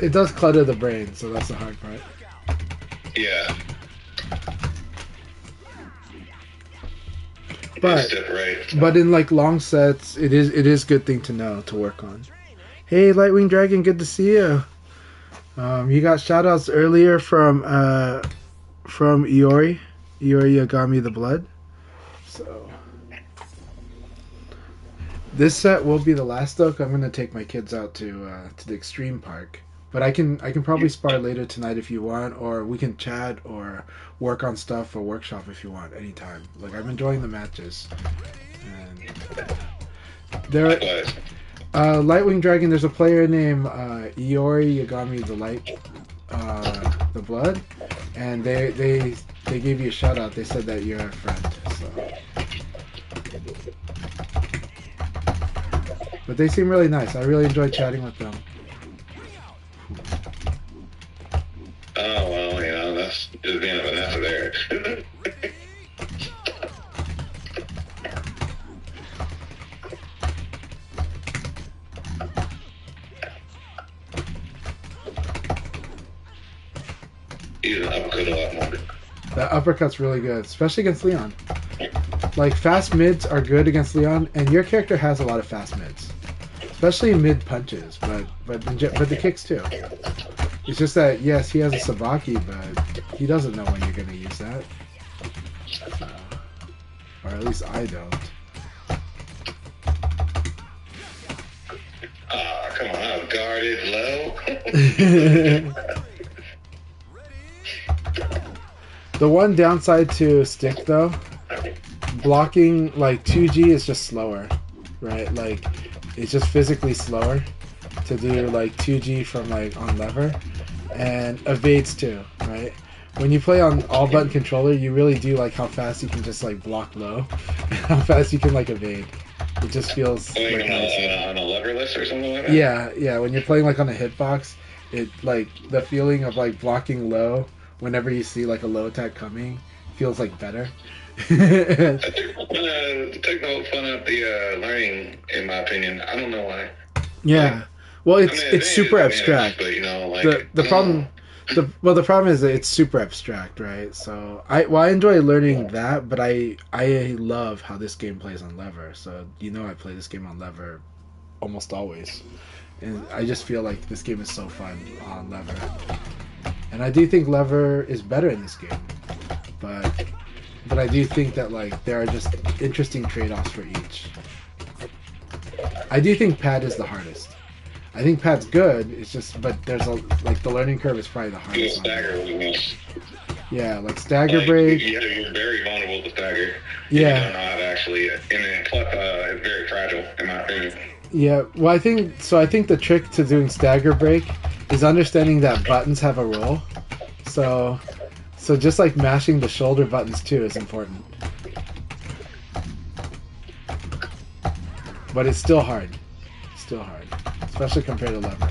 It does clutter the brain, so that's the hard part. Yeah. But Right. but in like long sets, it is good thing to know to work on. Hey, Lightwing Dragon, good to see you. You got shoutouts earlier from Iori. Iori got me the blood. So this set will be the last though. 'Cause I'm gonna take my kids out to the extreme park. But I can probably spar later tonight if you want, or we can chat or work on stuff or workshop if you want anytime. Like I'm enjoying the matches. And there, Lightwing Dragon. There's a player named Iori Yagami the Blood, and they gave you a shout out. They said that you're a friend. So. But they seem really nice. I really enjoyed chatting with them. Oh, well, you know, that's just being a Vanessa there. He's an uppercut a lot more. That uppercut's really good, especially against Leon. Like, fast mids are good against Leon, and your character has a lot of fast mids. Especially mid punches, but the kicks too. It's just that, yes, he has a Sabaki, but he doesn't know when you're going to use that. Or at least I don't. come on, I was guarded low. The one downside to stick though, blocking like 2G is just slower, right? Like it's just physically slower to do like 2G from like on lever, and evades too, right? When you play on all button controller, you really do like how fast you can just like block low, and how fast you can like evade. It just feels Like like nice. on a leverless or something like that? Yeah. When you're playing like on a hitbox, it like the feeling of like blocking low whenever you see like a low attack coming feels like better. Take no fun out the learning, in my opinion. I don't know why. Yeah. Well, I it's mean, it's super advantage, abstract. but you know, like The problem the problem is that it's super abstract, right? So I enjoy learning that, but I love how this game plays on lever. So you know I play this game on lever almost always. And I just feel like this game is so fun on lever. And I do think lever is better in this game. But I do think that like there are just interesting trade-offs for each. I do think pad is the hardest. I think pad's good. It's just, but there's a like the learning curve is probably the hardest. Stagger weakness. Yeah, like stagger break. Yeah, you're very vulnerable to stagger. Yeah. You don't know how to actually, and then it's very fragile, in my opinion. Yeah, well, I think so. I think the trick to doing stagger break is understanding that buttons have a role. So just like mashing the shoulder buttons too is important. But it's still hard. Still hard, especially compared to lever.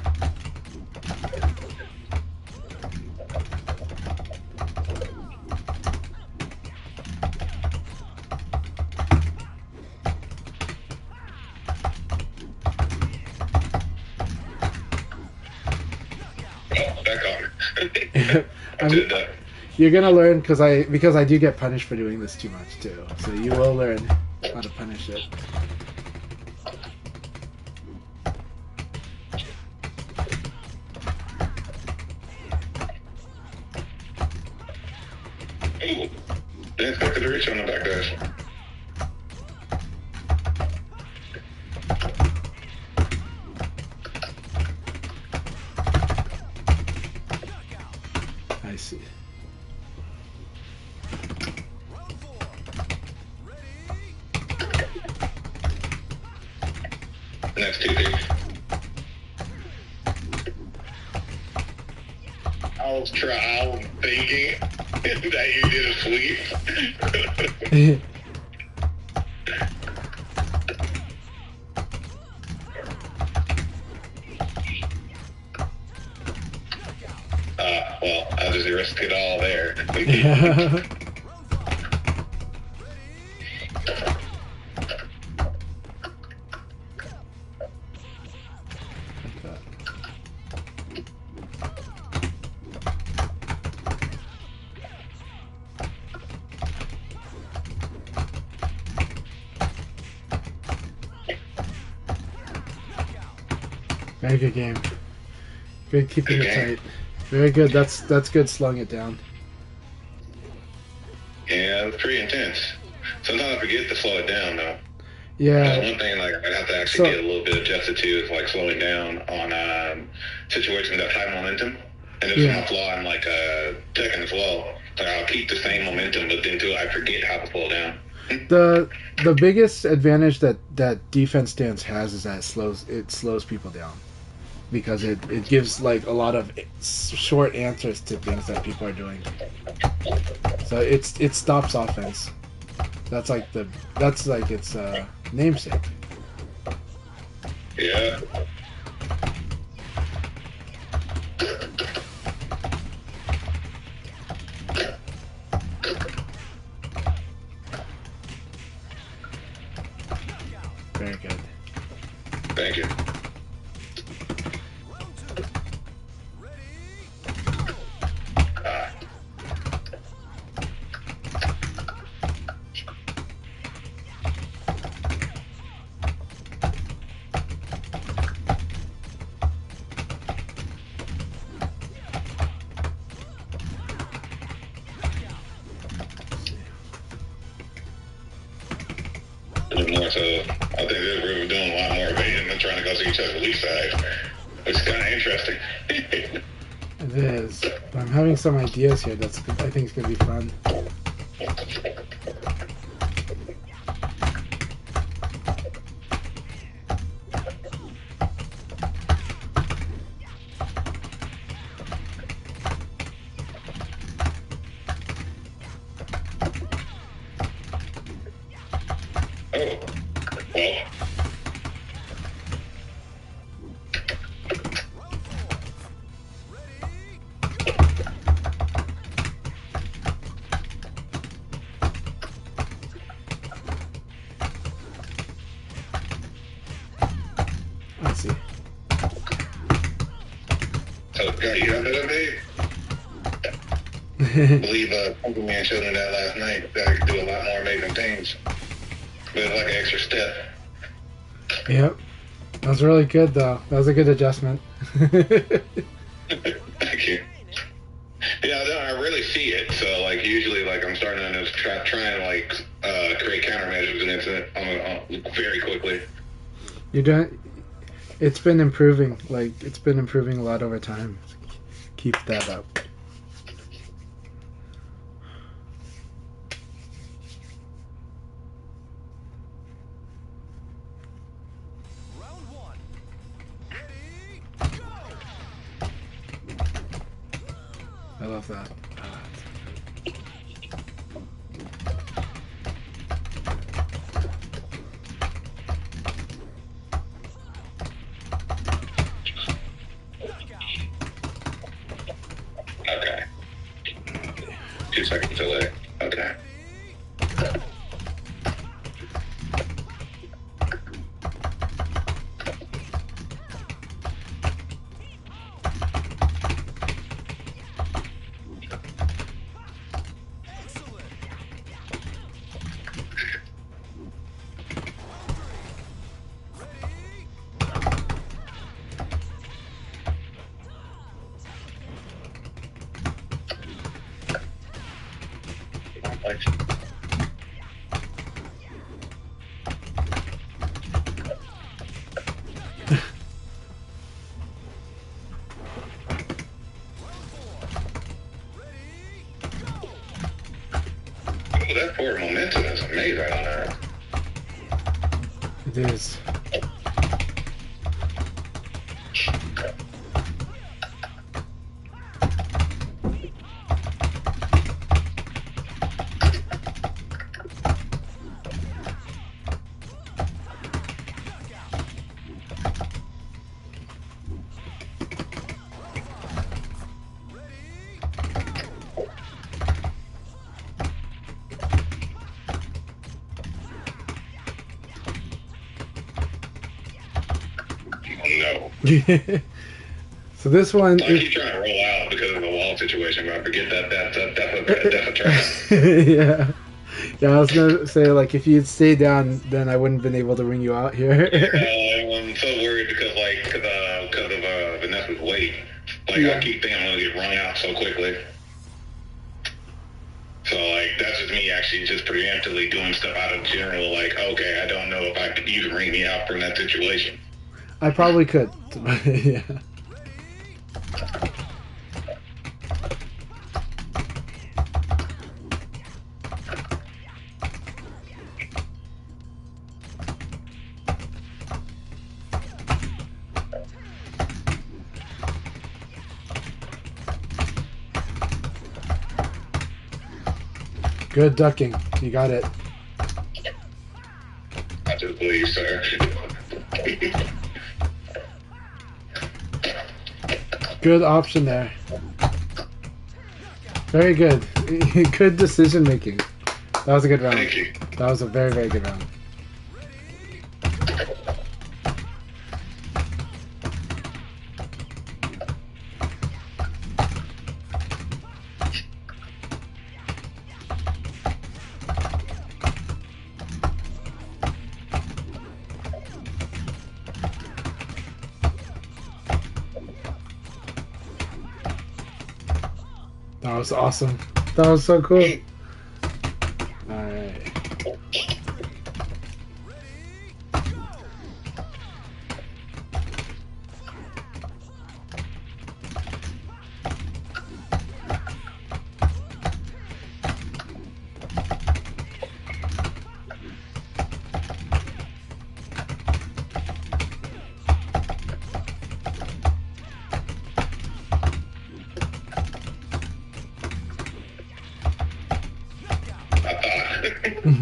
You're gonna learn because I do get punished for doing this too much too. So you will learn how to punish it. Ooh, didn't expect it to reach on the back dash. I see. Next 2-3. I was thinking that you did a sweep. Well, I just risked it all there. Very good game. Good keeping it tight. Very good. That's good slowing it down. Yeah, it's pretty intense. Sometimes I forget to slow it down though. Yeah. That's one thing like I have to actually get a little bit adjusted to is like slowing down on situations that high momentum. And this is my flaw in like Tekken as well. Like I'll keep the same momentum, but then too I forget how to slow down. The biggest advantage that defense stance has is that it slows people down. Because it gives like a lot of short answers to things that people are doing. So it stops offense. That's like its namesake. Yeah. Very good. Thank you. bit more. So I think that we're doing a lot more evading than trying to go to each other's weak side, which is kind of interesting. It is. But I'm having some ideas here. I think it's gonna be fun. Oh, well. Let's see. So, got you under that day? I believe Uncle Man showed me that last night. That I could do a lot more amazing things. But it's like an extra step. Yep. That was really good, though. That was a good adjustment. Thank you. Yeah, I really see it. So, like, usually, like, I'm starting to try and like, create countermeasures against it very quickly. You're doing. It's been improving. Like, it's been improving a lot over time. Keep that up. Round one. Ready, go! I love that. Okay. 2 seconds delay. Okay. Excellent. Ready, Like, oh, that forward momentum is amazing on that. It is. No. So this one. I keep trying to roll out because of the wall situation, but I forget that's a trap. Yeah. Yeah, I was gonna say, like, if you'd stayed down, then I wouldn't have been able to ring you out here. I'm so worried because of Vanessa's weight. Like, Yeah. I keep thinking I'm gonna get rung out so quickly. So, like, that's just me actually just preemptively doing stuff out of general, like, okay, I don't know if you can ring me out from that situation. I probably could. Yeah. Good ducking. You got it. I just believe, sir. Good option there. Very good. Good decision making. That was a good round. Thank you. That was a very, very good round. That was awesome. That was so cool. Alright.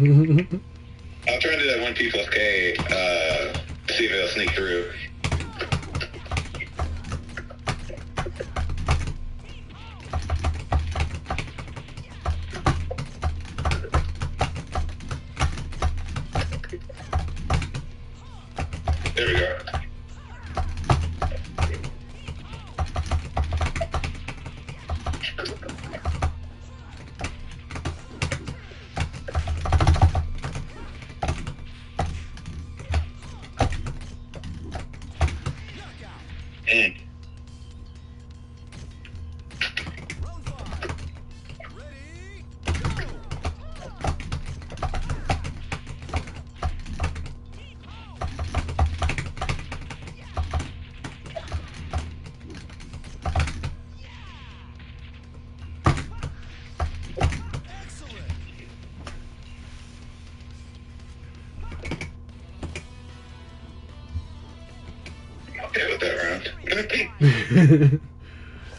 I'll try and do that 1P plus K, see if it'll sneak through. There we go. Mm. Round 5. Ready, go! Excellent. Okay with that round.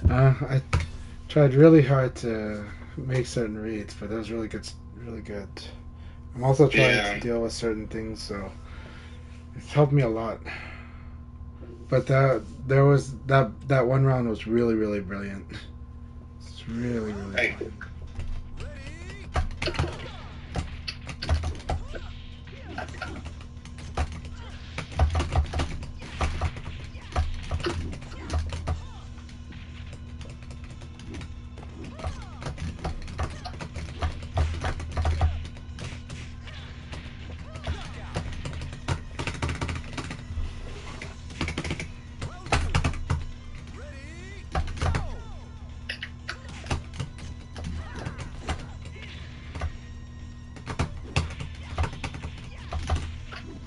I tried really hard to make certain reads, but that was really good. Really good. I'm also trying Yeah. to deal with certain things, so it's helped me a lot. But that one round was really, really brilliant. It's really, really Hey. brilliant. Ready, go!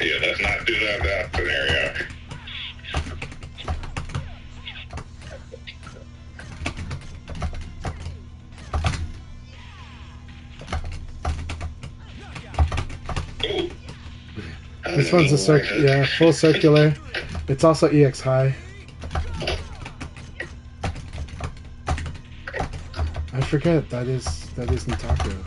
Yeah, let's not do that scenario. Ooh. This one's a full circular. It's also EX high. I forget that is Nitaku.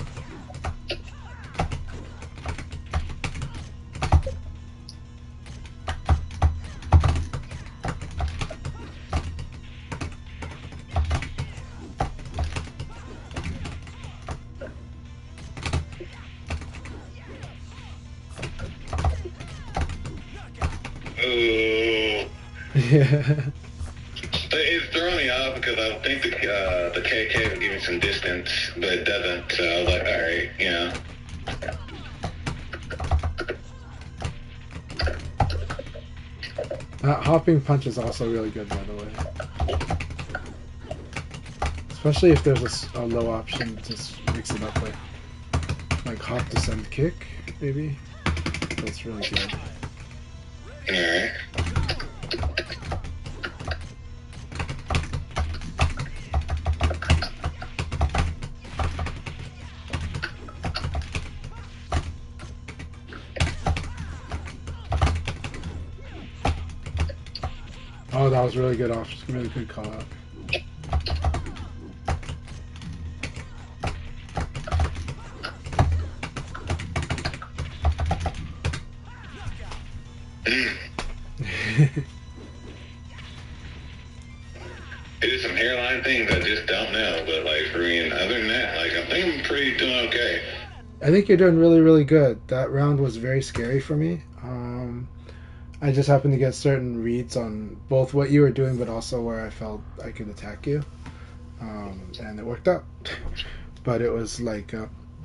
Ooh. Yeah. It's throwing me off because I think the KK would give me some distance, but it doesn't. So I was like, all right, you know. That hopping punch is also really good, by the way. Especially if there's a low option, just mix it up like hop descend kick, maybe. That's really good. All right. Oh, that was really good really good call out. It is some hairline things I just don't know, but like for me, other than that, like I think I'm pretty doing okay. I think you're doing really, really good. That round was very scary for me. I just happened to get certain reads on both what you were doing, but also where I felt I could attack you, and it worked out. But it was like,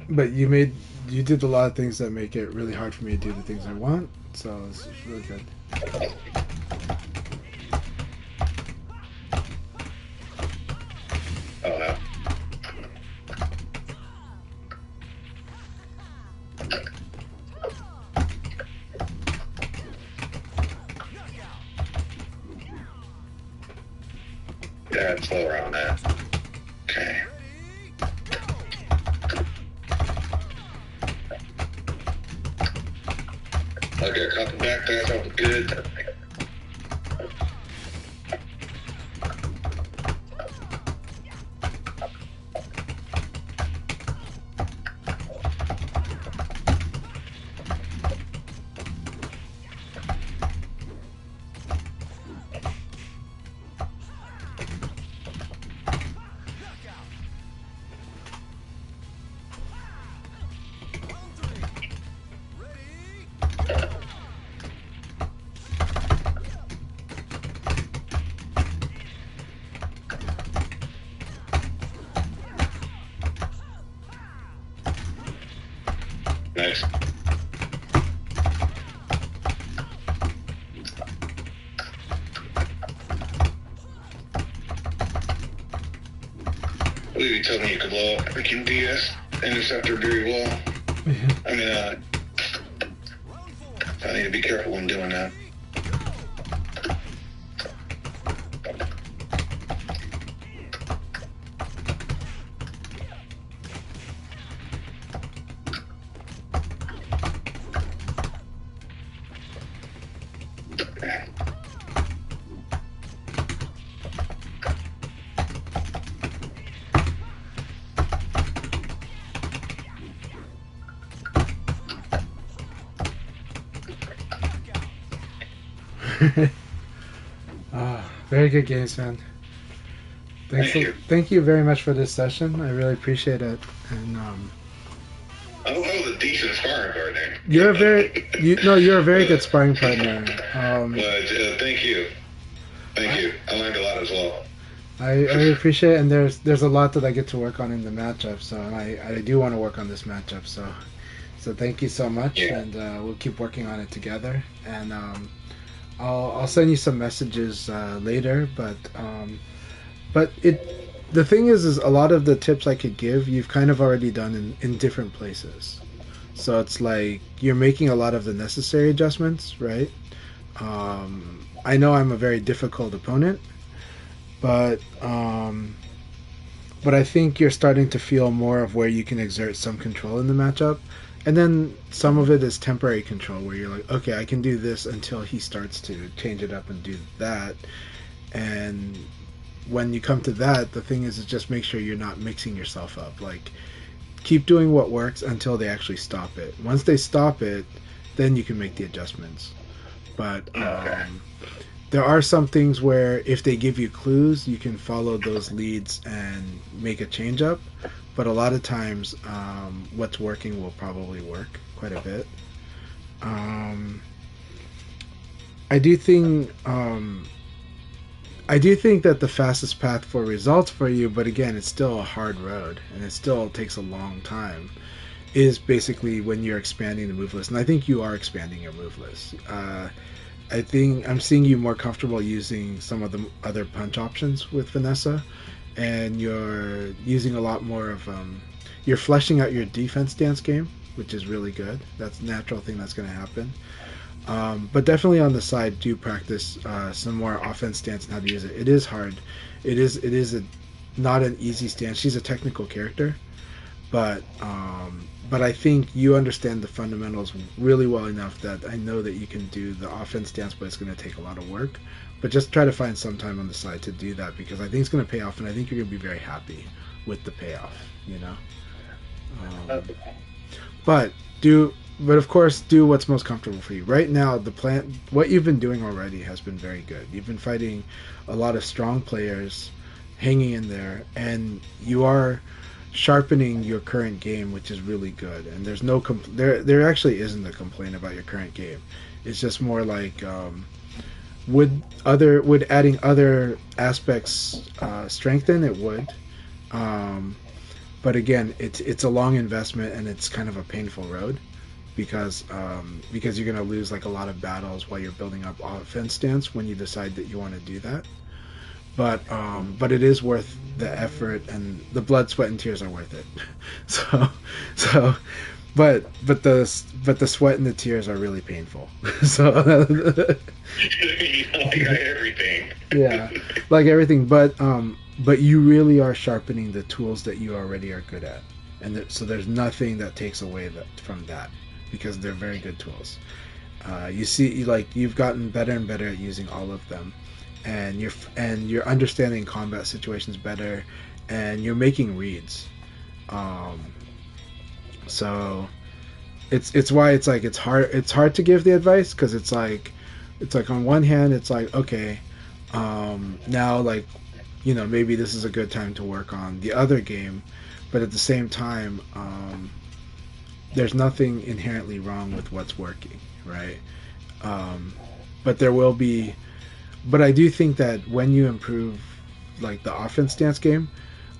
but you did a lot of things that make it really hard for me to do the things I want. So it's really good. Oh no. Yeah, it's slower on that. Okay. Okay, cut the back there, that was good. believe you told me you could blow up freaking DS interceptor very well. I mean, I need to be careful when doing that. Very good games, man. Thank you very much for this session. I really appreciate it. And I was a decent sparring partner. you're a very good sparring partner. But thank you. Thank you. I learned a lot as well. I appreciate it, and there's a lot that I get to work on in the matchup. So I do want to work on this matchup. So thank you so much, and we'll keep working on it together. And I'll send you some messages later, but the thing is a lot of the tips I could give you've kind of already done in different places. So it's like you're making a lot of the necessary adjustments, right? I know I'm a very difficult opponent, but I think you're starting to feel more of where you can exert some control in the matchup. And then some of it is temporary control, where you're like, okay, I can do this until he starts to change it up and do that. And when you come to that, the thing is just make sure you're not mixing yourself up. Like, keep doing what works until they actually stop it. Once they stop it, then you can make the adjustments. But there are some things where if they give you clues, you can follow those leads and make a change up. But a lot of times, what's working will probably work quite a bit. I do think that the fastest path for results for you, but again, it's still a hard road, and it still takes a long time, is basically when you're expanding the move list. And I think you are expanding your move list. I think I'm seeing you more comfortable using some of the other punch options with Vanessa, and you're using a lot more of you're fleshing out your defense stance game, which is really good. That's a natural thing that's going to happen. But definitely on the side, do practice some more offense stance and how to use it. It is hard. It is not an easy stance. She's a technical character, but I think you understand the fundamentals really well enough that I know that you can do the offense stance, but it's going to take a lot of work. But just try to find some time on the side to do that, because I think it's going to pay off, and I think you're going to be very happy with the payoff, you know? But of course, do what's most comfortable for you. Right now, the plan, what you've been doing already has been very good. You've been fighting a lot of strong players, hanging in there, and you are sharpening your current game, which is really good. And there's no there actually isn't a complaint about your current game. It's just more like would adding other aspects strengthen? It would. But again, it's a long investment, and it's kind of a painful road, because you're going to lose like a lot of battles while you're building up offense stance when you decide that you want to do that. But it is worth the effort, and the blood, sweat, and tears are worth it. But the sweat and the tears are really painful. So like everything. Yeah, like everything. But you really are sharpening the tools that you already are good at, and so there's nothing that takes away from that, because they're very good tools. You see, like, you've gotten better and better at using all of them, and you're understanding combat situations better, and you're making reads. So it's why it's hard to give the advice, because it's like on one hand it's like, okay, now, like, you know, maybe this is a good time to work on the other game, but at the same time, there's nothing inherently wrong with what's working, right? But I do think that when you improve, like, the offense stance game,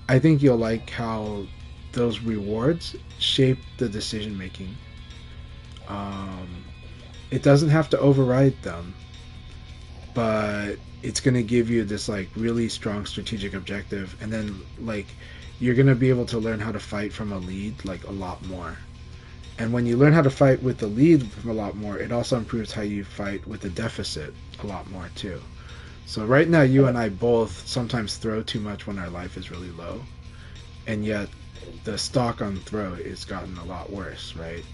I think you'll like how those rewards shape the decision making. It doesn't have to override them, but it's going to give you this, like, really strong strategic objective, and then, like, you're going to be able to learn how to fight from a lead like a lot more. And when you learn how to fight with the lead from a lot more, it also improves how you fight with the deficit a lot more too. So right now, you and I both sometimes throw too much when our life is really low, and yet the stock on throw has gotten a lot worse, right?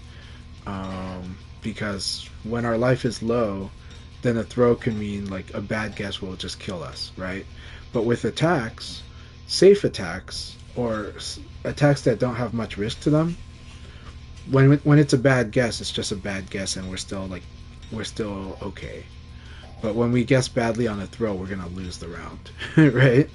Because when our life is low, then a throw can mean like a bad guess will just kill us, right? But with attacks, safe attacks, or attacks that don't have much risk to them, when it's a bad guess, it's just a bad guess, and we're still okay. But when we guess badly on a throw, we're gonna lose the round, right?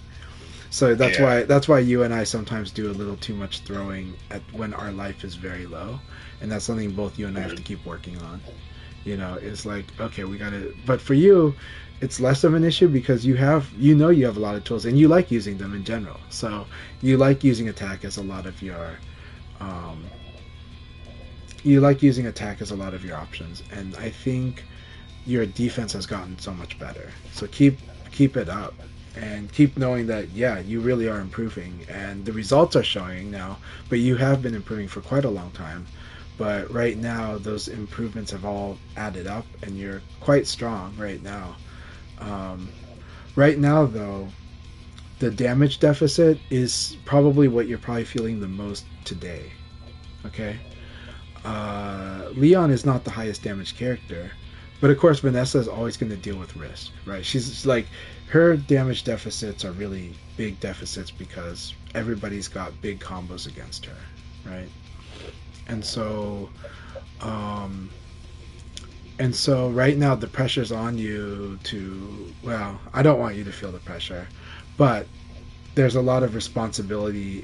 So that's why you and I sometimes do a little too much throwing when our life is very low, and that's something both you and I have to keep working on. It's like, okay, we gotta. But for you, it's less of an issue because you have a lot of tools and you like using them in general. So you like using attack as a lot of your options, and I think your defense has gotten so much better. So keep it up, and keep knowing that you really are improving, and the results are showing now. But you have been improving for quite a long time. But right now, those improvements have all added up, and you're quite strong right now. Right now, though, the damage deficit is probably what you're probably feeling the most today. Okay? Leon is not the highest damage character, but of course Vanessa is always going to deal with risk, right? She's like, her damage deficits are really big deficits because everybody's got big combos against her, right? And so right now the pressure's on you to, well, I don't want you to feel the pressure, but there's a lot of responsibility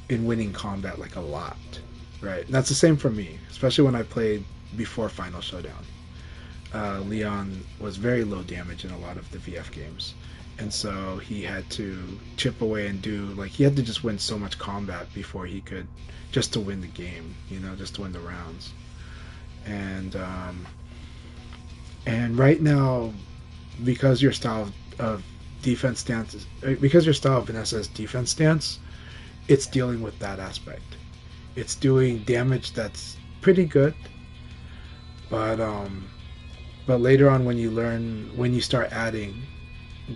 in winning combat, like a lot, right? And that's the same for me, especially when I played before Final Showdown. Leon was very low damage in a lot of the VF games, and so he had to chip away and he had to just win so much combat before he could, just to win the game, just to win the rounds. And right now, because your style of defense stance, because your style of Vanessa's defense stance, it's dealing with that aspect. It's doing damage that's pretty good, but later on, when you start adding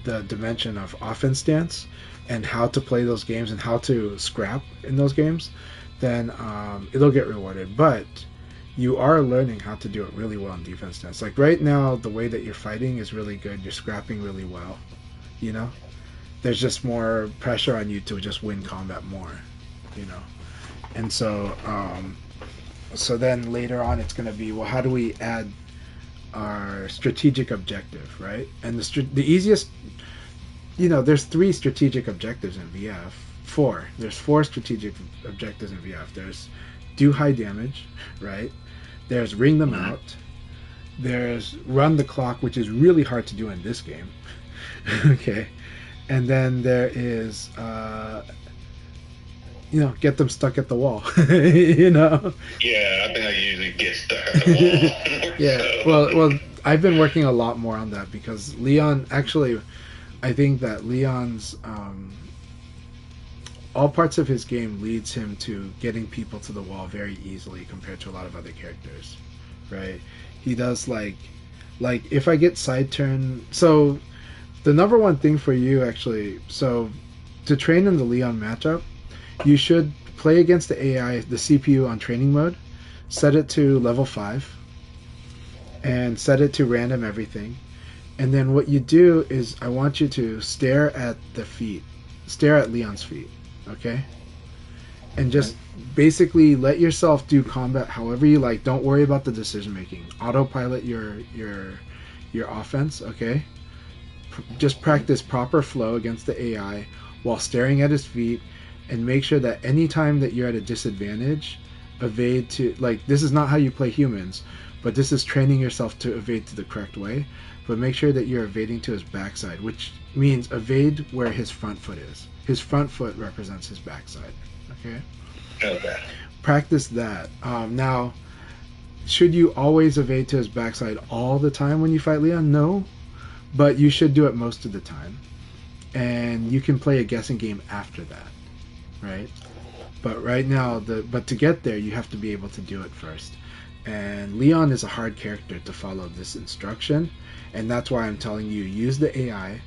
the dimension of offense stance and how to play those games and how to scrap in those games, then it'll get rewarded. But you are learning how to do it really well in defense stance. Like right now, the way that you're fighting is really good. You're scrapping really well. There's just more pressure on you to just win combat more. And so then later on, it's going to be, well, how do we add our strategic objective, right? And the easiest, there's 3 strategic objectives in VF. 4. There's 4 strategic objectives in VF. There's do high damage, right? There's ring them out. There's run the clock, which is really hard to do in this game. Okay. And then there is, get them stuck at the wall. Yeah, I think I usually get stuck at the wall. Yeah. Well, I've been working a lot more on that because Leon, actually, I think that Leon's all parts of his game leads him to getting people to the wall very easily compared to a lot of other characters, right? He does like if I get side turn. So the number one thing for you, actually, so to train in the Leon matchup, you should play against the AI, the CPU on training mode, set it to level 5, and set it to random everything. And then what you do is I want you to stare at Leon's feet, okay? And just basically let yourself do combat however you like. Don't worry about the decision making. Autopilot your offense, okay? Just practice proper flow against the AI while staring at his feet, and make sure that any time that you're at a disadvantage, evade to, this is not how you play humans, but this is training yourself to evade to the correct way. But make sure that you're evading to his backside, which means evade where his front foot is. His front foot represents his backside. Okay? Okay. Practice that. Now, should you always evade to his backside all the time when you fight Leon? No. But you should do it most of the time. And you can play a guessing game after that. right? But right now, but to get there, you have to be able to do it first. And Leon is a hard character to follow this instruction, and that's why I'm telling you, use the AI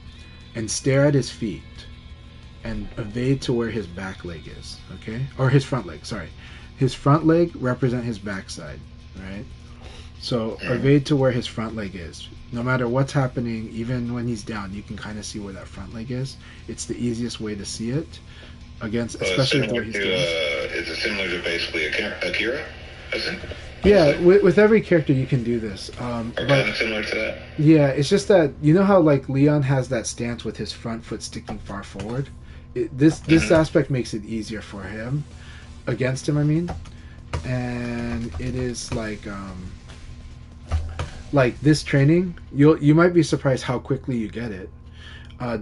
and stare at his feet and evade to where his back leg is, okay? Or his front leg, sorry. His front leg represent his backside, right? So evade to where his front leg is. No matter what's happening, even when he's down, you can kind of see where that front leg is. It's the easiest way to see it, against, especially the way he's doing. Is it similar to basically Akira? Is it? Yeah, with every character you can do this. Or But kind of similar to that? yeah, it's just that you know how like Leon has that stance with his front foot sticking far forward. This aspect makes it easier for him, against him. I mean, and it is like this training. You might be surprised how quickly you get it.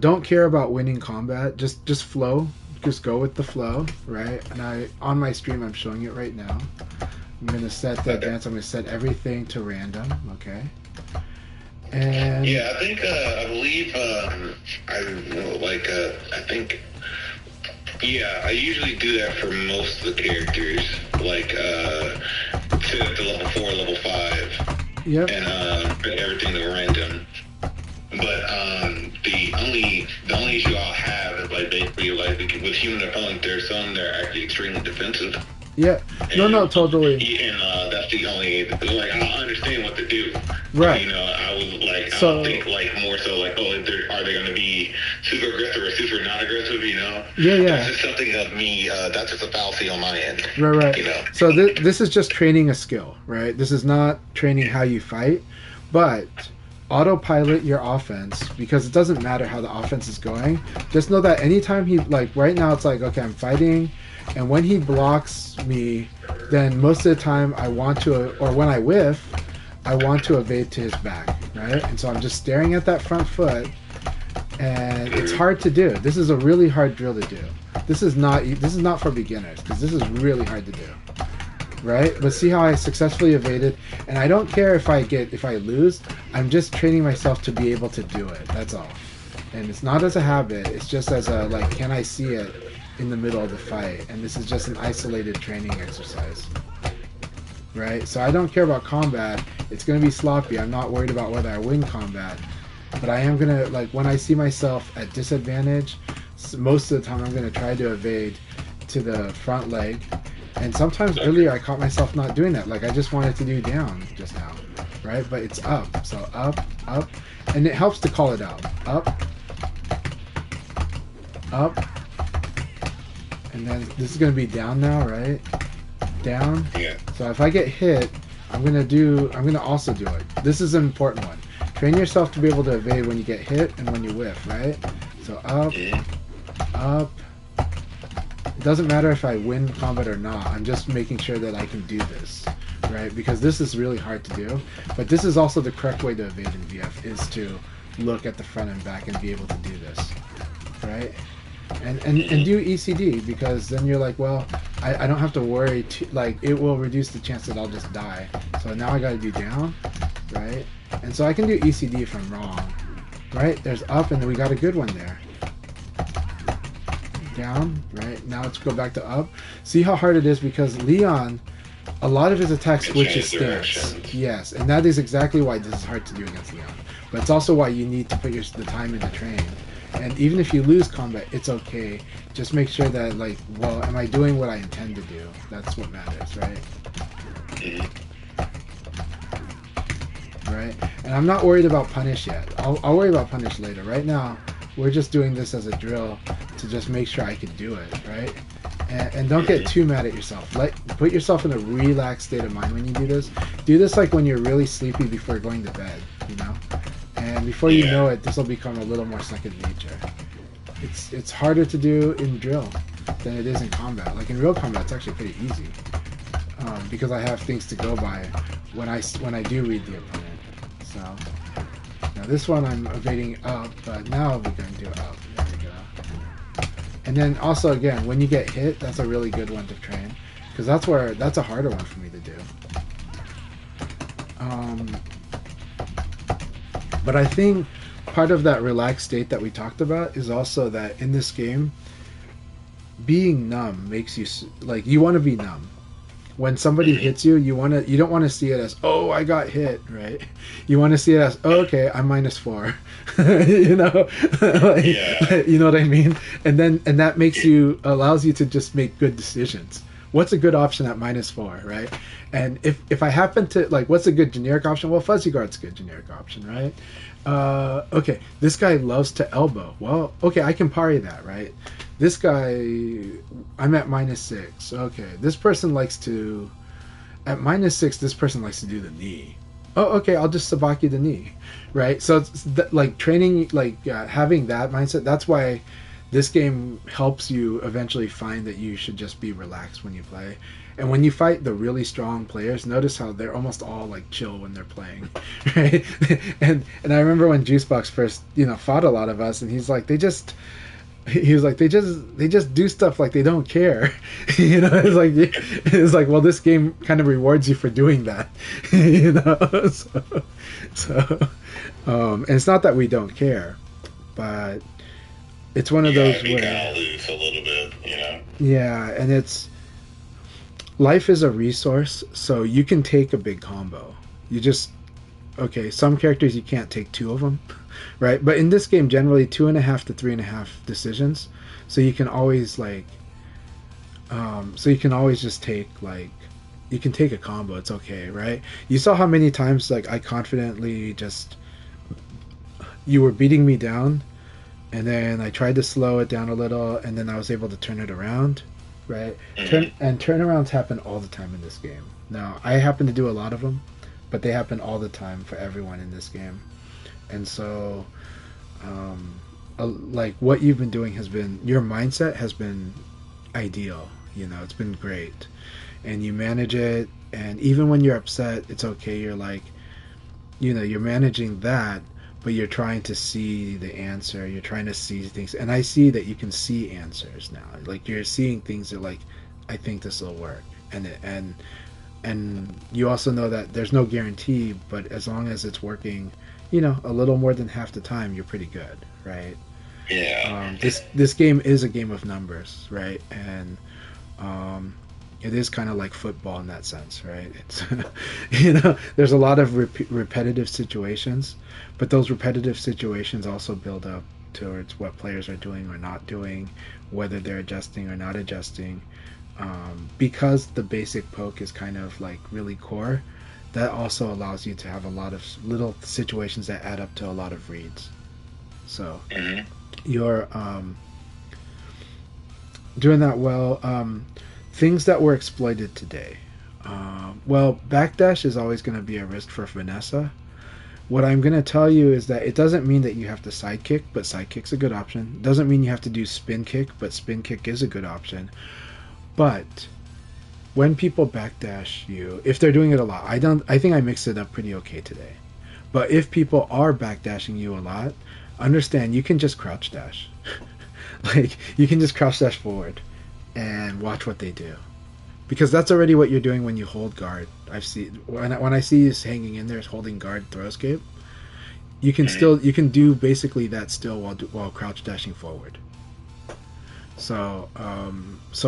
Don't care about winning combat. Just flow. Just go with the flow, right? And on my stream I'm showing it right now. I'm gonna set the advance. I'm gonna set everything to random. Okay. And yeah, I think I believe I think I usually do that for most of the characters, like to level 4, level 5, yep. and put everything to random. But the only issue I'll have is like basically like with human opponents, there's some that are actually extremely defensive. Yeah. No, totally. And that's the only like I understand what to do. Right. You know, I was like So- I think like more so like are they going to be super aggressive or super not aggressive? You know. Yeah. That's just something of me. That's just a fallacy on my end. Right. You know. So this is just training a skill, right? This is not training how you fight, but autopilot your offense, because it doesn't matter how the offense is going. Just know that anytime he, like right now it's like, okay, I'm fighting, and when he blocks me, then most of the time I want to, or when I whiff, I want to evade to his back, right? And so I'm just staring at that front foot, and it's hard to do. This is a really hard drill to do. This is not for beginners, because this is really hard to do, right? But see how I successfully evaded, and I don't care if I lose. I'm just training myself to be able to do it. That's all. And it's not as a habit. It's just as a like, can I see it in the middle of the fight? And this is just an isolated training exercise, right? So I don't care about combat. It's gonna be sloppy. I'm not worried about whether I win combat, but I am gonna, like, when I see myself at disadvantage, most of the time I'm gonna try to evade to the front leg. And sometimes earlier I caught myself not doing that. Like I just wanted to do down just now, right? But it's up. So up, and it helps to call it out. Up, and then this is gonna be down now, right? Down. Yeah. So if I get hit, I'm gonna also do it. This is an important one. Train yourself to be able to evade when you get hit and when you whiff, right? So up, up. It doesn't matter if I win combat or not. I'm just making sure that I can do this, right? Because this is really hard to do. But this is also the correct way to evade in VF, is to look at the front and back and be able to do this, right? And do ECD, because then you're like, well, I don't have to worry. Like, it will reduce the chance that I'll just die. So now I got to do down, right? And so I can do ECD if I'm wrong, right? There's up, and then we got a good one there. Down, right? Now let's go back to up. See how hard it is, because Leon, a lot of his attacks switch his stance. Yes, and that is exactly why this is hard to do against Leon. But it's also why you need to put the time into train. And even if you lose combat, it's okay. Just make sure that, like, well, am I doing what I intend to do? That's what matters, right? Right? And I'm not worried about punish yet. I'll worry about punish later. Right now, we're just doing this as a drill to just make sure I can do it, right? And don't get too mad at yourself. Put yourself in a relaxed state of mind when you do this. Do this like when you're really sleepy before going to bed, you know? And before you know it, this will become a little more second nature. It's harder to do in drill than it is in combat. Like in real combat, it's actually pretty easy, because I have things to go by when I do read the opponent. So now this one I'm evading up, but now we're going to do up. There we go. And then also again, when you get hit, that's a really good one to train, because that's a harder one for me to do. But I think part of that relaxed state that we talked about is also that in this game, being numb makes you like you want to be numb. When somebody hits you, you don't want to see it as, oh, I got hit, right? You want to see it as, oh, okay, I'm -4. You know, you know what I mean? And that allows you to just make good decisions. What's a good option at -4, right? And if I happen to like, what's a good generic option? Well, Fuzzy Guard's a good generic option, right? Okay, this guy loves to elbow. Well, okay, I can parry that, right? This guy, I'm at -6. Okay, this person likes to, at -6, this person likes to do the knee. Oh, okay, I'll just sabaki the knee, right? So it's like training, like having that mindset. That's why this game helps you eventually find that you should just be relaxed when you play. And when you fight the really strong players, notice how they're almost all like chill when they're playing, right? And I remember when Juicebox first, fought a lot of us, and he was like, they just do stuff like they don't care. It's like, well, this game kind of rewards you for doing that. And it's not that we don't care, but it's one of those you where kind of lose a little bit, yeah, and it's life is a resource, so you can take a big combo. Okay, some characters you can't take 2 of them, right? But in this game, generally 2.5 to 3.5 decisions, so you can always just take you can take a combo. It's okay, right? You saw how many times I confidently you were beating me down, and then I tried to slow it down a little, and then I was able to turn it around, right? Turnarounds happen all the time in this game. Now, I happen to do a lot of them, but they happen all the time for everyone in this game. And so, what you've been doing your mindset has been ideal. It's been great. And you manage it, and even when you're upset, it's okay. You're you're managing that, but you're trying to see the answer. You're trying to see things. And I see that you can see answers now. You're seeing things that I think this will work. And you also know that there's no guarantee, but as long as it's working, a little more than half the time, you're pretty good, right? Yeah. This game is a game of numbers, right? And it is kind of like football in that sense, right? It's there's a lot of repetitive situations, but those repetitive situations also build up towards what players are doing or not doing, whether they're adjusting or not adjusting. Because the basic poke is kind of really core, that also allows you to have a lot of little situations that add up to a lot of reads. So you're doing that well. Things that were exploited today. Well, backdash is always going to be a risk for Vanessa. What I'm going to tell you is that it doesn't mean that you have to sidekick, but sidekick's a good option. It doesn't mean you have to do spin kick, but spin kick is a good option. But when people backdash you, if they're doing it a lot, I think I mixed it up pretty okay today. But if people are backdashing you a lot, understand you can just crouch dash. You can just crouch dash forward and watch what they do. Because that's already what you're doing when you hold guard. When I see you hanging in there holding guard throw escape, you can do basically that still while crouch dashing forward. So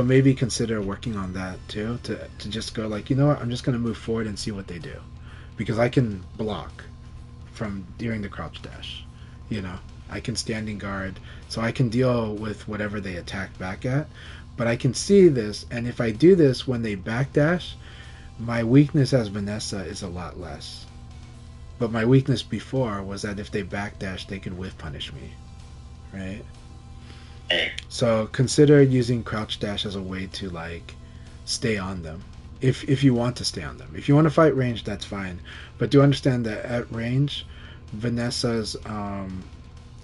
maybe consider working on that too, to just go you know what, I'm just going to move forward and see what they do, because I can block from during the crouch dash. I can standing guard, so I can deal with whatever they attack back at. But I can see this, and if I do this when they backdash, my weakness as Vanessa is a lot less. But my weakness before was that if they backdash, they could whiff punish me, right? So consider using crouch dash as a way to stay on them, if you want to stay on them. If you want to fight range, that's fine, but do understand that at range, Vanessa's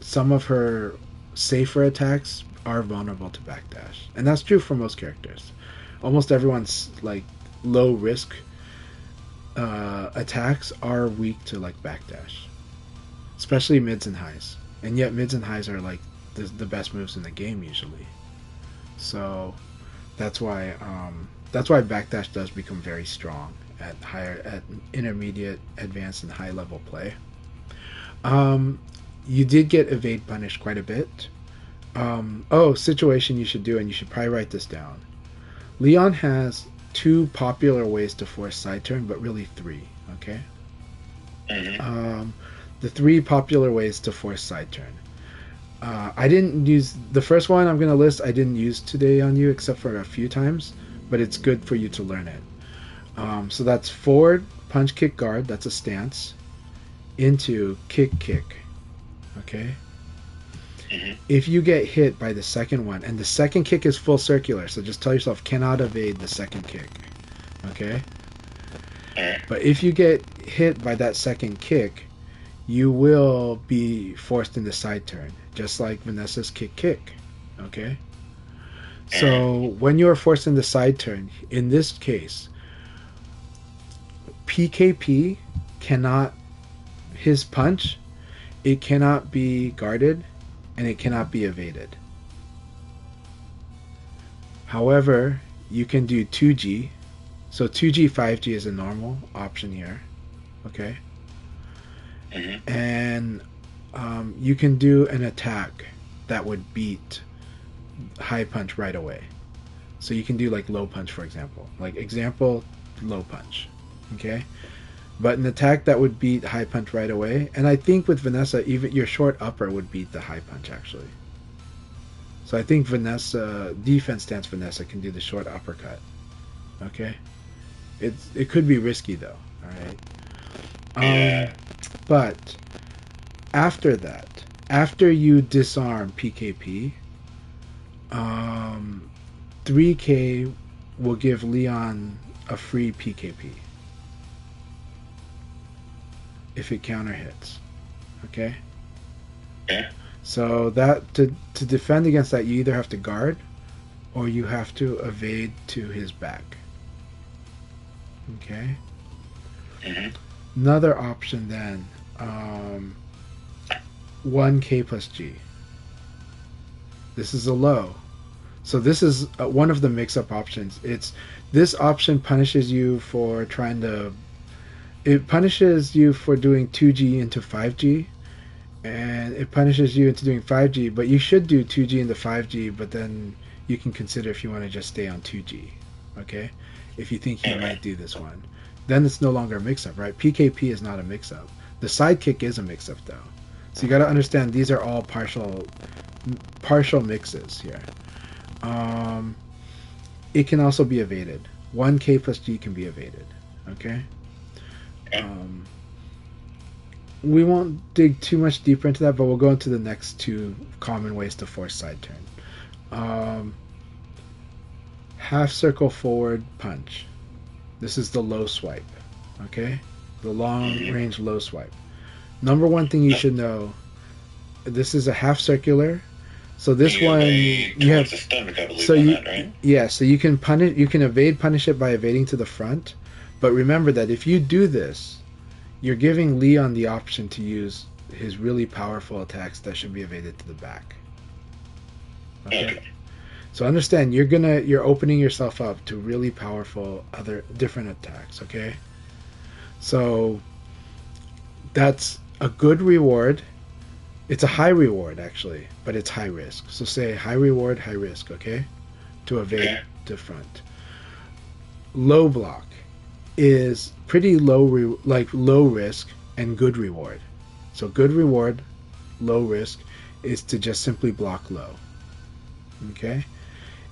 some of her safer attacks are vulnerable to backdash, and that's true for most characters. Almost everyone's low risk attacks are weak to backdash, especially mids and highs, and yet mids and highs are the best moves in the game usually. So that's why backdash does become very strong at intermediate, advanced, and high level play. You did get evade punished quite a bit. Situation you should do, and you should probably write this down. Leon has 2 popular ways to force side turn, but really 3. Okay. The 3 popular ways to force side turn. I didn't use the first one I'm going to list. I didn't use today on you except for a few times, but it's good for you to learn it. So that's forward, punch, kick, guard. That's a stance. Into kick, kick. Okay. If you get hit by the second one, and the second kick is full circular, so just tell yourself cannot evade the second kick. Okay. But if you get hit by that second kick, you will be forced into side turn, just like Vanessa's kick kick. Okay? So when you are forced into side turn, in this case, PKP cannot, his punch, it cannot be guarded and it cannot be evaded. However, you can do 2G. So 2G, 5G is a normal option here. Okay? And you can do an attack that would beat high punch right away. So you can do like low punch, for example. Like example, low punch. Okay? But an attack that would beat high punch right away. And I think with Vanessa, even your short upper would beat the high punch actually. So I think Vanessa, defense stance Vanessa can do the short uppercut. Okay? It could be risky though. Alright? But after that, after you disarm PKP, 3K will give Leon a free PKP if it counter hits. Okay? Yeah. So that to defend against that, you either have to guard or you have to evade to his back. Okay? Another option then, 1K plus G. This is a low. So this is one of the mix-up options. This option punishes you for it punishes you for doing 2G into 5G, and it punishes you into doing 5G, but you should do 2G into 5G, but then you can consider if you want to just stay on 2G, okay? If you think you might do this one. Then it's no longer a mix-up, right? PKP is not a mix-up. The side kick is a mix-up, though. So you got to understand these are all partial mixes here. It can also be evaded. 1K plus G can be evaded, okay? We won't dig too much deeper into that, but we'll go into the next 2 common ways to force side turn. Half circle forward punch. This is the low swipe, okay? The long range low swipe. Number one thing you should know, this is a half circular. So this one you have the stomach, I believe, so on you that, right? yeah, so you can punish it by evading to the front. But remember that if you do this, you're giving Leon the option to use his really powerful attacks that should be evaded to the back. Okay. So understand you're opening yourself up to really powerful other different attacks, okay? So that's a good reward. It's a high reward actually, but it's high risk. So say high reward, high risk, okay? To evade to front. Low block is pretty low risk and good reward. So good reward, low risk is to just simply block low. Okay?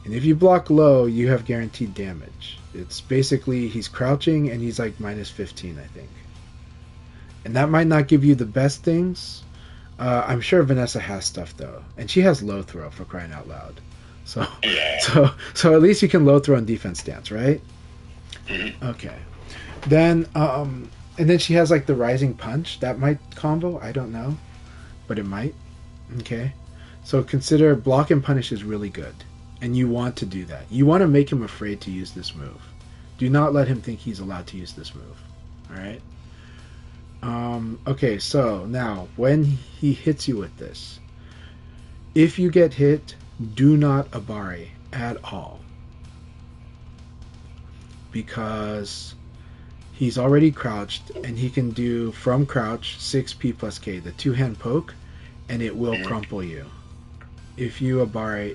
And if you block low, you have guaranteed damage. It's basically he's crouching and he's like minus 15, I think. And that might not give you the best things. I'm sure Vanessa has stuff though, and she has low throw for crying out loud. So at least you can low throw in defense stance, right? Okay. Then and then she has like the rising punch that might combo. I don't know, but it might. Okay. So consider block and punish is really good. And you want to do that. You want to make him afraid to use this move. Do not let him think he's allowed to use this move. Alright? Okay, so now, when he hits you with this, if you get hit, do not abari at all. Because he's already crouched, and he can do, from crouch, 6P plus K, the two-hand poke, and it will crumple you. if you abare,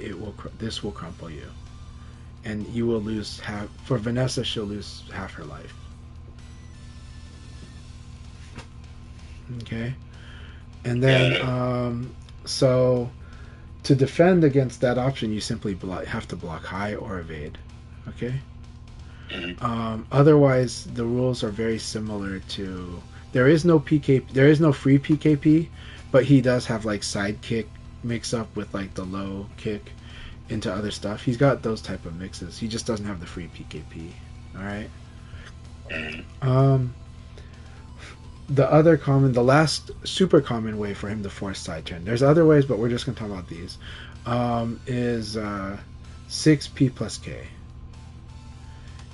this will crumple you, and you will lose half. For Vanessa, she'll lose half her life. Okay, and then so to defend against that option, you simply have to block high or evade. Okay. Otherwise, the rules are very similar to. There is no PK. There is no free PKP, but he does have like side kick mix up with like the low kick into other stuff. He's got those type of mixes. He just doesn't have the free PKP. All right. The last super common way for him to force side turn. There's other ways, but we're just gonna talk about these. Is 6P plus K.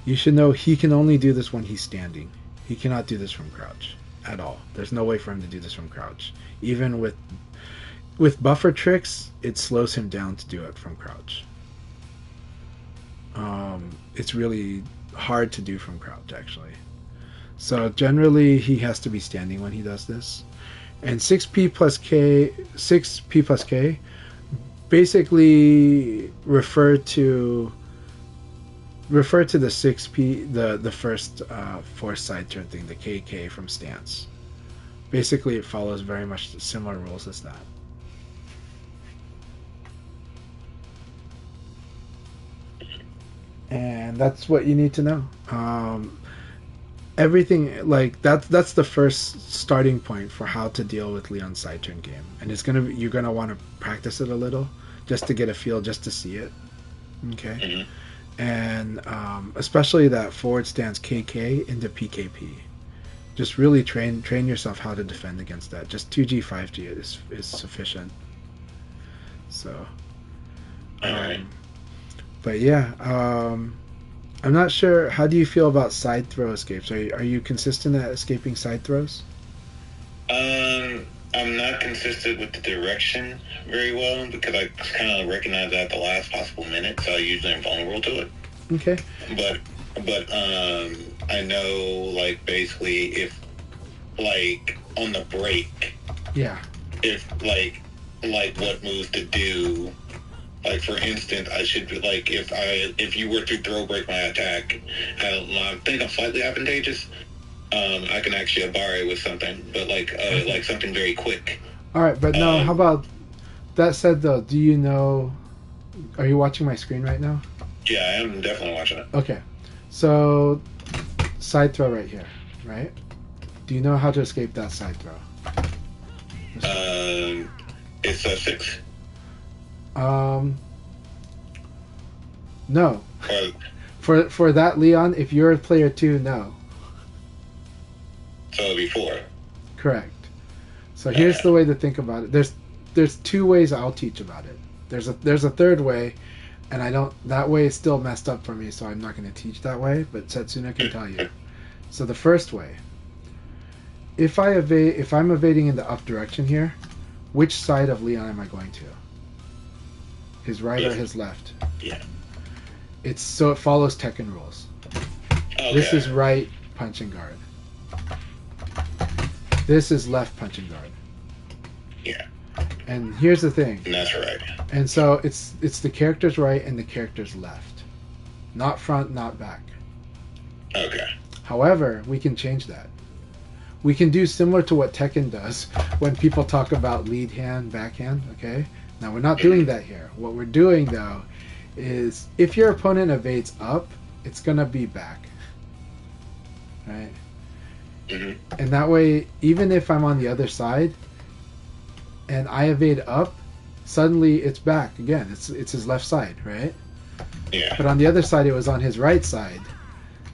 You should know he can only do this when he's standing. He cannot do this from crouch at all. There's no way for him to do this from crouch. Even with buffer tricks, it slows him down to do it from crouch. It's really hard to do from crouch, actually. So generally, he has to be standing when he does this. And 6P plus K basically refer to the 6P, the first force side turn thing, the KK from stance. Basically, it follows very much similar rules as that. And that's what you need to know. Everything like that's the first starting point for how to deal with Leon's side turn game, and you're gonna want to practice it a little just to get a feel, just to see it. Okay. And especially that forward stance KK into PKP. Just really train yourself how to defend against that. Just 2G, 5G is sufficient. So, but yeah, I'm not sure. How do you feel about side throw escapes? Are you consistent at escaping side throws? I'm not consistent with the direction very well because I kind of recognize that at the last possible minute, so I usually am vulnerable to it. Okay. But I know like basically if like on the break. Yeah. If like what moves to do. Like for instance, I should be like if you were to throw break my attack, I think I'm slightly advantageous. I can actually abare with something, but like something very quick. All right, but no. How about that said though? Do you know? Are you watching my screen right now? Yeah, I am definitely watching it. Okay, so side throw right here, right? Do you know how to escape that side throw? It's a 6. No. For that Leon, if you're a player 2, no. So it'll be 4. Correct. So here's the way to think about it. There's 2 ways I'll teach about it. There's a third way, and that way is still messed up for me, so I'm not going to teach that way, but Setsuna can tell you. So the first way, if I'm evading in the up direction here, which side of Leon am I going to? His right or his left? Yeah. It follows Tekken rules. Okay. This is right punch and guard. This is left punch and guard. Yeah. And here's the thing. That's right. And so it's the character's right and the character's left. Not front, not back. Okay. However, we can change that. We can do similar to what Tekken does when people talk about lead hand, backhand, okay? Now, we're not doing that here. What we're doing, though, is if your opponent evades up, it's going to be back. Right? Mm-hmm. And that way, even if I'm on the other side and I evade up, suddenly it's back again. It's his left side, right? Yeah. But on the other side, it was on his right side.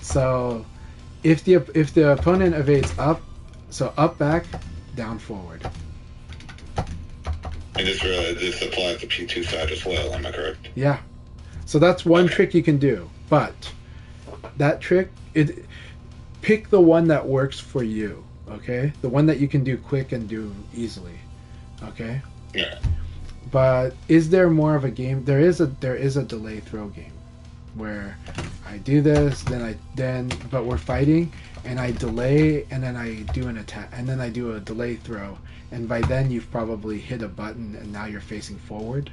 So if the opponent evades up, so up, back, down, forward. I just realized this applies to P2 side as well, am I correct? Yeah. So that's one trick you can do. But that trick, pick the one that works for you, okay? The one that you can do quick and do easily, okay? Yeah. But is there more of a game? There is a delay throw game where I do this, but we're fighting, and I delay, and then I do an attack, and then I do a delay throw, and by then you've probably hit a button, and now you're facing forward,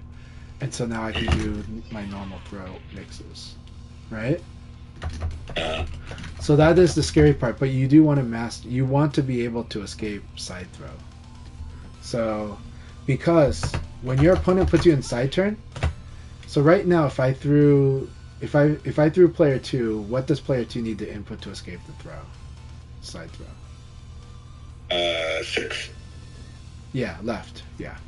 And so now I can do my normal throw mixes, right? Uh, So that is the scary part, but you do want to master. You want to be able to escape side throw. So, because when your opponent puts you in side turn, so right now if I threw player 2, what does player 2 need to input to escape the throw? Side throw. 6. Yeah, left. Yeah.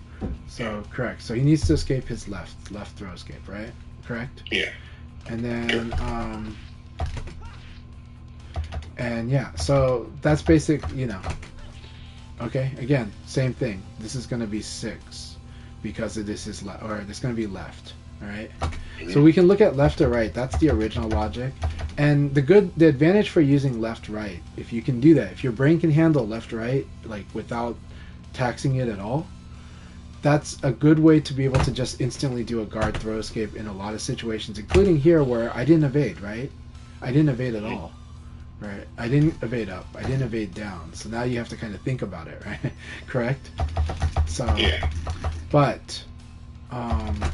So correct. So he needs to escape his left throw escape, right? Correct. Yeah. And then and yeah, so that's basic, Okay, again, same thing. This is going to be 6 because this is left, or it's going to be left. All right. So we can look at left or right. That's the original logic. And the advantage for using left right, if you can do that, if your brain can handle left right like without taxing it at all, that's a good way to be able to just instantly do a guard throw escape in a lot of situations, including here where I didn't evade, right? I didn't evade at all. Right, I didn't evade up. I didn't evade down. So now you have to kind of think about it, right? Correct. So, Yeah. but, and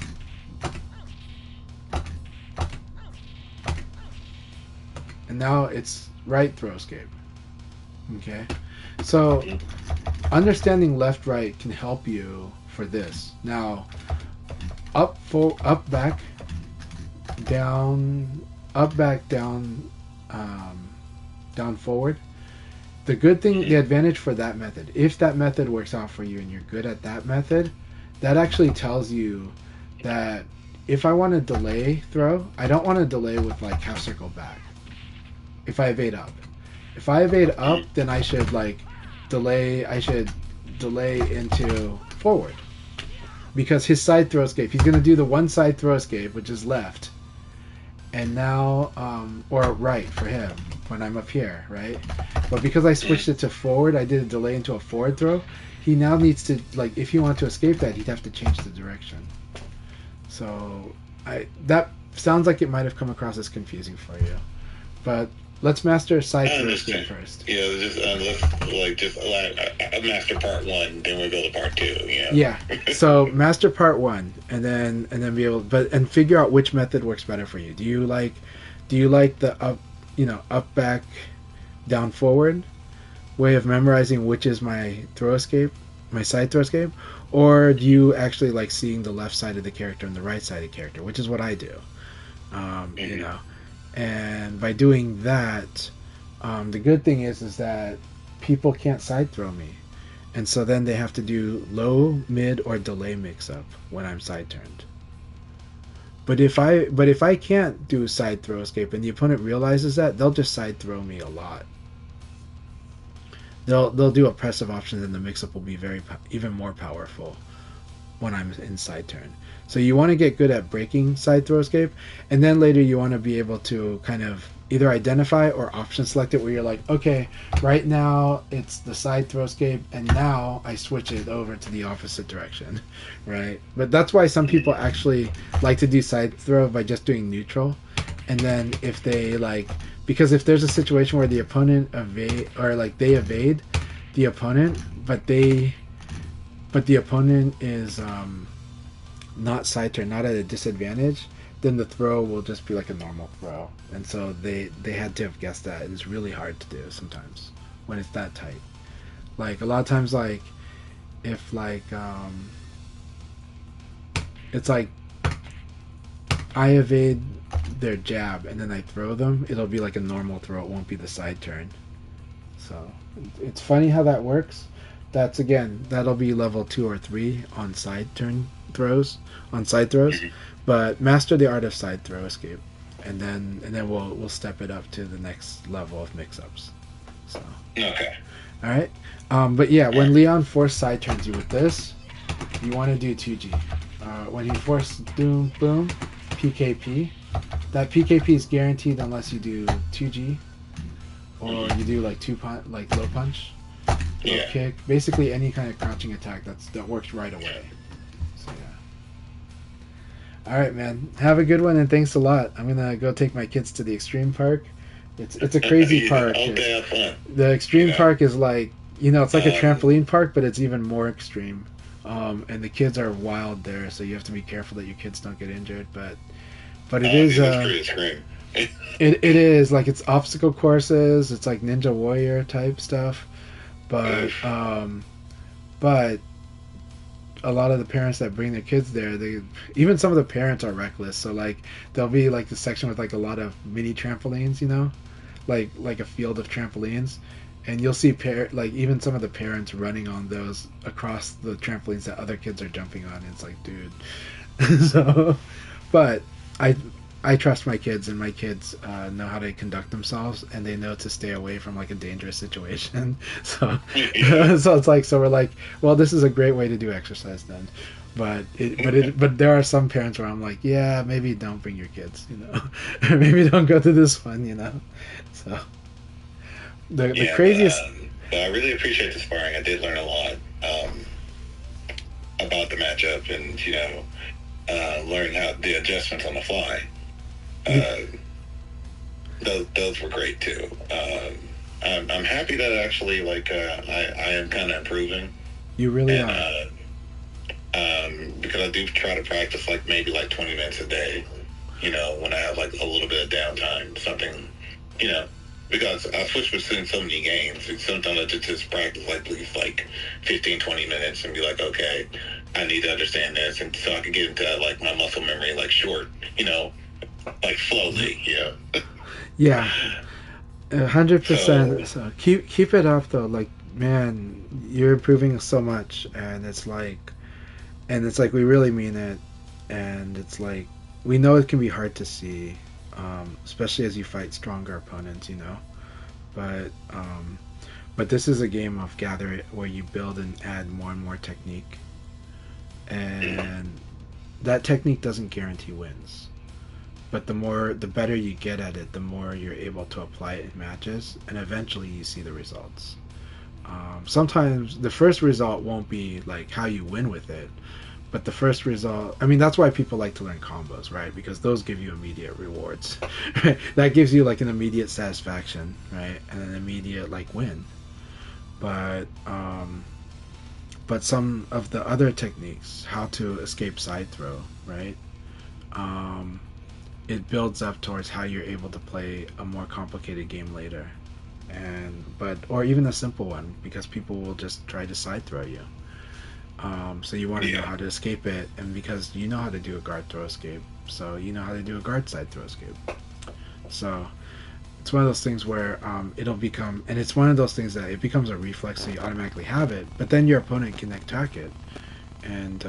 now it's right throw escape. Okay, so understanding left right can help you for this. Now, up back, down, up back down. Down forward. The good thing, the advantage for that method, if that method works out for you and you're good at that method, that actually tells you that if I want to delay throw, I don't want to delay with like half circle back. If I evade up. If I evade up, then I should delay into forward. Because his side throw escape, he's going to do the one side throw escape, which is left. And now, or right for him when I'm up here, right? But because I switched it to forward, I did a delay into a forward throw. He now needs to, if he wanted to escape that, he'd have to change the direction. So that sounds like it might have come across as confusing for you. But let's master side throw escape first. Yeah, let's master part 1, then we go to part 2. Yeah. Yeah. So master part 1, and then be able, and figure out which method works better for you. Do you like the up back down forward way of memorizing which is my throw escape, my side throw escape, or do you actually like seeing the left side of the character and the right side of the character, which is what I do. And by doing that, the good thing is that people can't side throw me, and so then they have to do low, mid, or delay mix up when I'm side turned. But if I can't do side throw escape and the opponent realizes that, they'll just side throw me a lot. They'll do oppressive options, and the mix up will be even more powerful when I'm in side turn. So you want to get good at breaking side throw escape, and then later you want to be able to kind of either identify or option select it where you're like, okay, right now it's the side throw escape, and now I switch it over to the opposite direction, right? But that's why some people actually like to do side throw by just doing neutral, and then if they because if there's a situation where the opponent they evade the opponent, but the opponent is not side turn, not at a disadvantage, then the throw will just be like a normal throw. And so they had to have guessed that. It's really hard to do sometimes when it's that tight. Like a lot of times, if it's like I evade their jab and then I throw them, it'll be like a normal throw. It won't be the side turn. So it's funny how that works. That'll be level 2 or 3 on side throws. But master the art of side throw escape, and then we'll step it up to the next level of mix-ups. So Okay. all right, but yeah, when Leon force side turns you with this, you want to do 2G. When he force boom PKP, that PKP is guaranteed unless you do 2G or you do like low punch, low kick, basically any kind of crouching attack that works right away. So yeah. All right, man. Have a good one, and thanks a lot. I'm gonna go take my kids to the extreme park. It's a crazy park. Okay, have fun. The extreme park is it's like a trampoline park, but it's even more extreme And the kids are wild there, so you have to be careful that your kids don't get injured. But it Dude, is that's pretty scream. it is like it's obstacle courses. It's like Ninja Warrior type stuff, but but a lot of the parents that bring their kids there, they even some of the parents are reckless. So like there'll be like the section with like a lot of mini trampolines, you know, like a field of trampolines, and you'll see like even some of the parents running on those across the trampolines that other kids are jumping on. It's like, dude. So, but I trust my kids, and my kids know how to conduct themselves, and they know to stay away from like a dangerous situation. So, so it's like, so we're like, well, this is a great way to do exercise then. But there are some parents where I'm like, yeah, maybe don't bring your kids, you know, or maybe don't go to this one, you know. So the craziest. But I really appreciate the sparring. I did learn a lot about the matchup, and learn how the adjustments on the fly. Those were great too. I'm happy that actually, like, I am kind of improving. You really and, are. Because I do try to practice like maybe like 20 minutes a day. When I have like a little bit of downtime, something, because I switch between so many games. And sometimes I just practice like at least like 15, 20 minutes and be like, okay, I need to understand this, and so I can get into like my muscle memory like short, like slowly, Yeah, 100%. So keep it up though. Like, man, you're improving so much, and it's like we really mean it, and it's like we know it can be hard to see, especially as you fight stronger opponents, But this is a game of gather it where you build and add more and more technique, and that technique doesn't guarantee wins. But the better you get at it, the more you're able to apply it in matches, and eventually you see the results. Sometimes the first result won't be like how you win with it, but the first result, I mean, that's why people like to learn combos, right? Because those give you immediate rewards. Right? That gives you like an immediate satisfaction, right? And an immediate like win. But some of the other techniques, how to escape side throw, right? It builds up towards how you're able to play a more complicated game later, or even a simple one, because people will just try to side throw you. So you want to know how to escape it, and because you know how to do a guard throw escape, so you know how to do a guard side throw escape. So it's one of those things where it'll become, and it's one of those things that it becomes a reflex, so you automatically have it, but then your opponent can attack it, and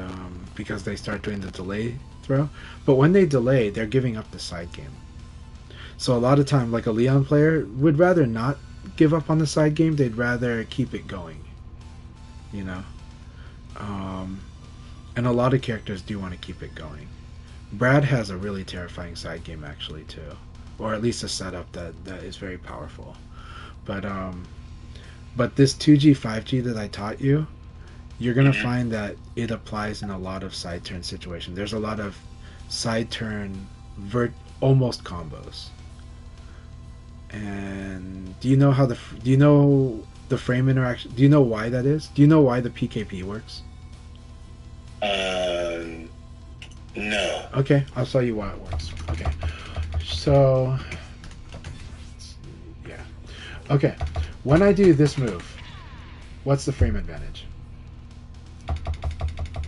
because they start doing the delay throw. But when they delay, they're giving up the side game. So a lot of time, like a Leon player would rather not give up on the side game. They'd rather keep it going, and a lot of characters do want to keep it going. Brad has a really terrifying side game actually too, or at least a setup that is very powerful. But this 2G 5G that I taught you, you're going to find that it applies in a lot of side turn situations. There's a lot of side turn almost combos. And do you know the frame interaction? Do you know why that is? Do you know why the PKP works? No. Okay, I'll tell you why it works. Okay. So, yeah. Okay. When I do this move, what's the frame advantage?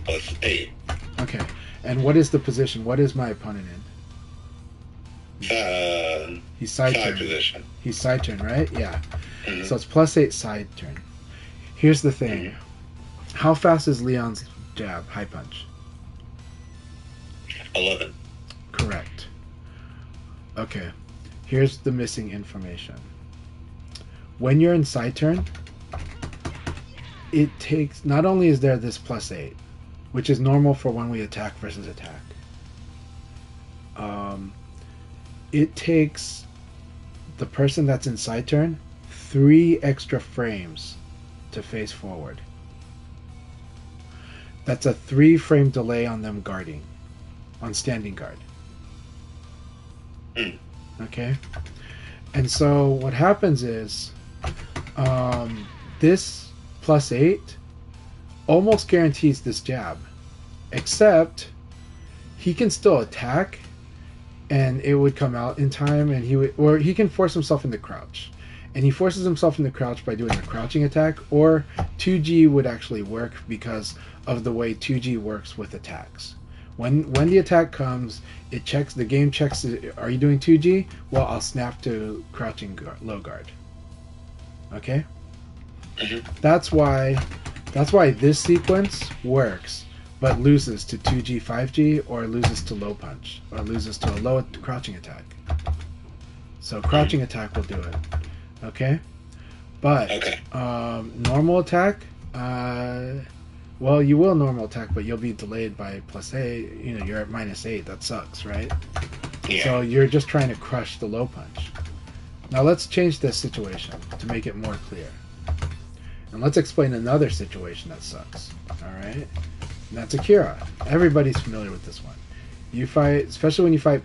Plus 8. Okay. And what is the position? What is my opponent in? He's side turn. Position. He's side turn, right? Yeah. Mm-hmm. So it's plus 8 side turn. Here's the thing. Mm-hmm. How fast is Leon's jab, high punch? 11. Correct. Okay. Here's the missing information. When you're in side turn, it takes, not only is there this plus 8, which is normal for when we attack versus attack, it takes the person that's in side turn 3 extra frames to face forward. That's a 3-frame delay on them guarding, on standing guard. Okay? And so what happens is, this plus 8 almost guarantees this jab, except he can still attack, and it would come out in time, and he can force himself into crouch, and he forces himself into crouch by doing a crouching attack, or 2G would actually work because of the way 2G works with attacks. When the attack comes, the game checks. Are you doing 2G? Well, I'll snap to crouching low guard. Okay. Mhm. That's why this sequence works, but loses to 2G, 5G, or loses to low punch, or loses to a low crouching attack. So crouching attack will do it. Okay. But Okay. normal attack. Well, you will normal attack, but you'll be delayed by +8. You know, you're at -8. That sucks, right? Yeah. So you're just trying to crush the low punch. Now let's change this situation to make it more clear. And let's explain another situation that sucks. Alright? And that's Akira. Everybody's familiar with this one. You fight, especially when you fight.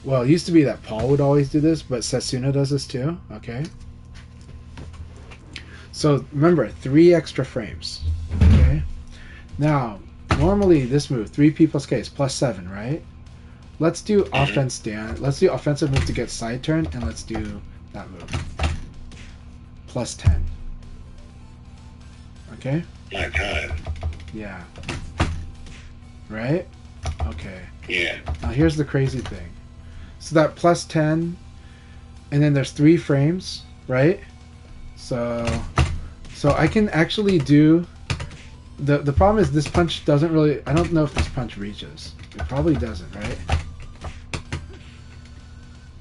Well, it used to be that Paul would always do this, but Setsuna does this too. Okay? So remember, 3 extra frames. Okay? Now, normally this move, 3P plus K is +7, right? Let's do offense down. Let's do offensive move to get side turn, and let's do that move. +10. Okay? My God. Yeah. Right? Okay. Yeah. Now here's the crazy thing. So that +10, and then there's 3 frames, right? So I can actually do. The problem is this punch doesn't really. I don't know if this punch reaches. It probably doesn't, right?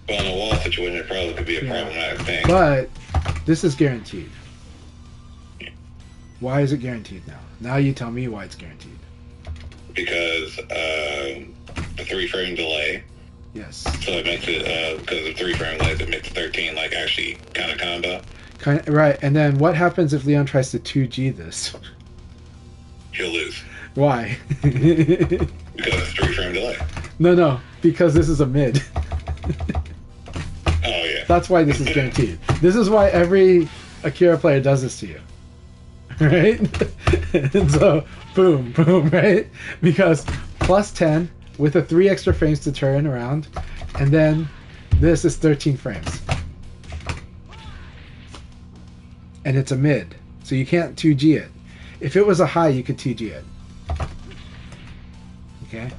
Well, in a wall situation, it probably could be a problematic thing. But this is guaranteed. Why is it guaranteed now? Now you tell me why it's guaranteed. Because the 3-frame delay. Yes. So it makes it, because of 3-frame delays, it makes 13 like actually kind of combo. Right, and then what happens if Leon tries to 2G this? He'll lose. Why? Because it's 3-frame delay. No, because this is a mid. Oh, yeah. That's why this is guaranteed. This is why every Akira player does this to you. Right? And so, boom, right? Because +10 with the 3 extra frames to turn around, and then this is 13 frames. And it's a mid, so you can't 2G it. If it was a high, you could 2G it. Okay?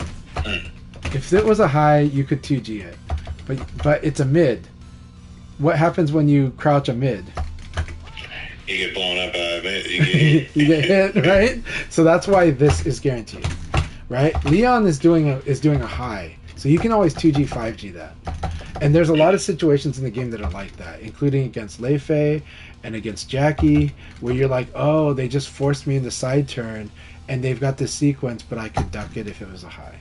If it was a high, you could 2G it. But it's a mid. What happens when you crouch a mid? You get blown up you You get hit, right? So that's why this is guaranteed. Right? Leon is doing a high. So you can always 2G, 5G that. And there's a lot of situations in the game that are like that, including against Lei Fei and against Jackie, where you're like, oh, they just forced me in the side turn, and they've got this sequence, but I could duck it if it was a high.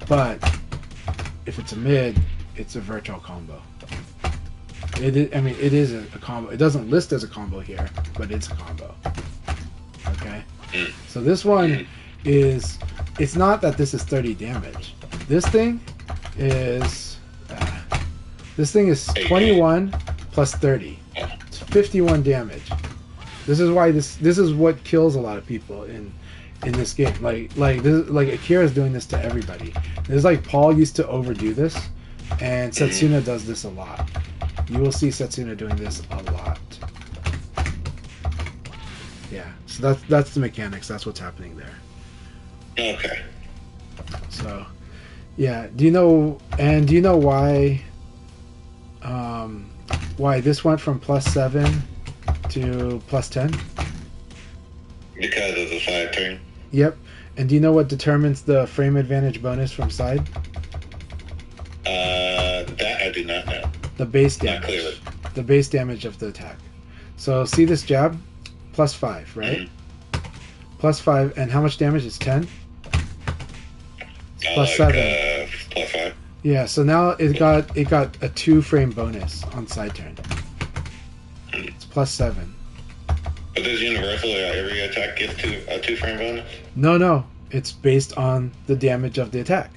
But if it's a mid, it's a virtual combo. It is a combo. It doesn't list as a combo here, but it's a combo. Okay? So this one is... It's not that this is 30 damage. This thing is... 21 plus 30. It's 51 damage. This is why this is what kills a lot of people in this game. Like Akira's doing this to everybody. It's like Paul used to overdo this, and Setsuna does this a lot. You will see Setsuna doing this a lot. Yeah. So that's the mechanics. That's what's happening there. Okay. So, yeah. Do you know why this went from +7 to +10? Because of the side turn. Yep. And do you know what determines the frame advantage bonus from side? That I do not know. The base Not damage. clearly. The base damage of the attack. So see this jab? +5, right? +5, and how much damage is 10? +7. +5. Yeah, so now it got a 2-frame bonus on side turn. It's +7. But does universally every attack gets a 2-frame bonus? No, it's based on the damage of the attack.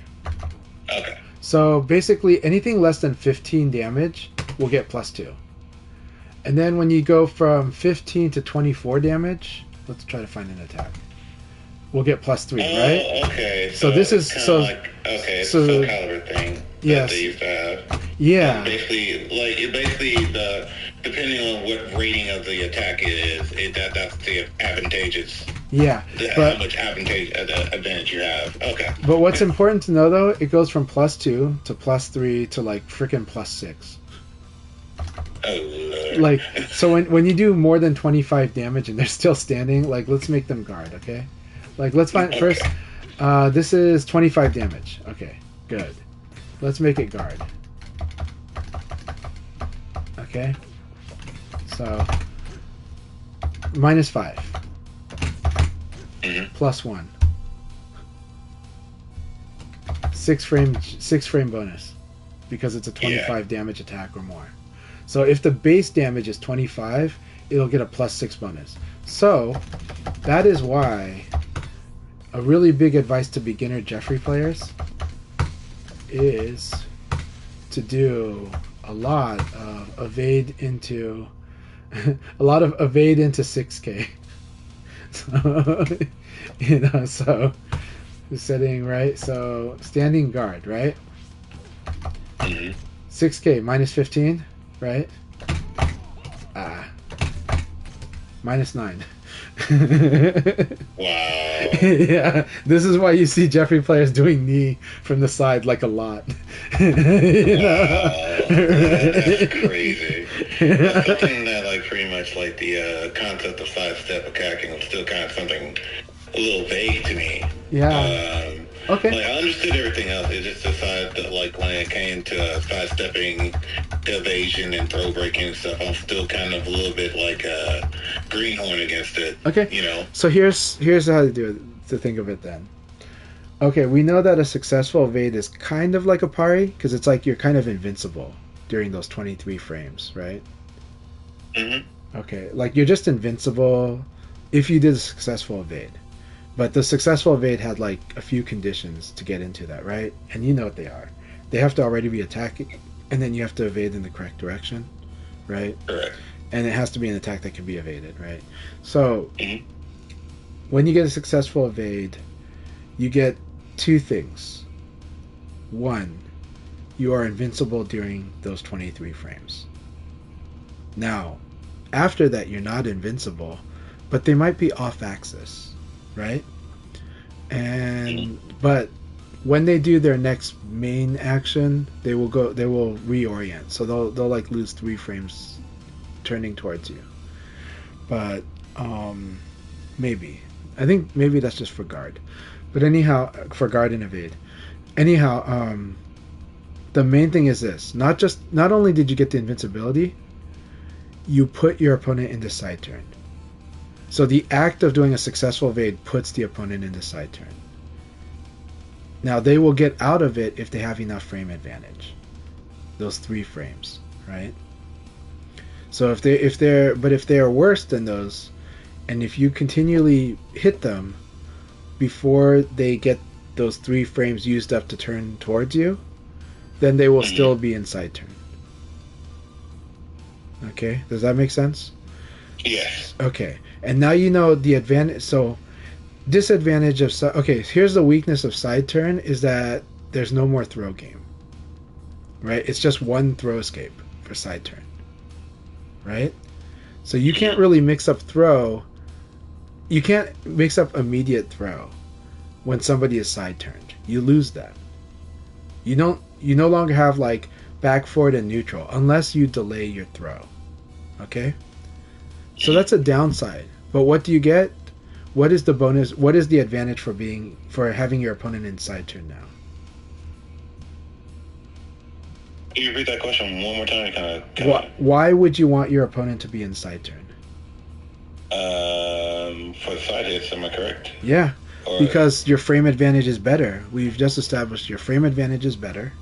Okay. So basically, anything less than 15 damage will get +2. And then when you go from 15 to 24 damage, Let's try to find an attack. We'll get +3, Oh, right? okay. So this is kinda so like, okay, it's so- a Soul Calibur thing Yes. that they used to have. yeah. Basically the depending on what rating of the attack it is, that's the advantageous. Yeah, How but much advantage you have. Okay. but what's important to know though, it goes from +2 to +3 to like freaking +6. Oh Lord. Like, so when you do more than 25 damage and they're still standing, like, let's make them guard, okay? Like, let's find Okay. first. This is 25 damage. Okay, good. Let's make it guard. Okay. So -5 Mhm. +1. 6 frame bonus because it's a 25 damage attack or more. So if the base damage is 25, it'll get a +6 bonus. So that is why a really big advice to beginner Jeffrey players is to do a lot of evade into 6K. So so setting right. So standing guard, right? Mhm. 6K -15, right? -9. Wow. Yeah, this is why you see Jeffrey players doing knee from the side like a lot. You know? Wow. That's crazy. That's something that, like, pretty much, like, the concept of sidestep attacking was still kind of something a little vague to me. Yeah. Okay. Like, I understood everything else. It just decided that, like, when it came to sidestepping, evasion, and throw breaking and stuff, I'm still kind of a little bit like a greenhorn against it. Okay. You know? So here's how to do it. To think of it then. Okay, we know that a successful evade is kind of like a parry because it's like you're kind of invincible during those 23 frames, right? Mm-hmm. Okay, like you're just invincible if you did a successful evade. But the successful evade had like a few conditions to get into that, right? And you know what they are. They have to already be attacking, and then you have to evade in the correct direction, right? Correct. And it has to be an attack that can be evaded, right? So Mhm. when you get a successful evade, you get two things. One, you are invincible during those 23 frames. Now, after that, you're not invincible, but they might be off axis, right? And but when they do their next main action, they will reorient. So they'll like lose 3 frames turning towards you. But maybe. I think maybe that's just for guard. But anyhow, for guard and evade. Anyhow, the main thing is this. Not only did you get the invincibility, you put your opponent into side turn. So the act of doing a successful evade puts the opponent into side turn. Now they will get out of it if they have enough frame advantage. Those 3 frames, right? So if they're worse than those, and if you continually hit them before they get those 3 frames used up to turn towards you, then they will still be in side turn. Okay, does that make sense? Yes. Okay, and now you know the advantage. So, disadvantage of okay. Here's the weakness of side turn is that there's no more throw game. Right? It's just one throw escape for side turn. Right? So you can't really mix up throw. You can't mix up immediate throw when somebody is side turned. You lose that. You no longer have like back, forward, and neutral unless you delay your throw. Okay? So that's a downside. But what do you get? What is the bonus? What is the advantage for having your opponent in side turn now? Can you repeat that question one more time? Why would you want your opponent to be in side turn? For the side hits, am I correct? Yeah, Or, because your frame advantage is better. We've just established your frame advantage is better,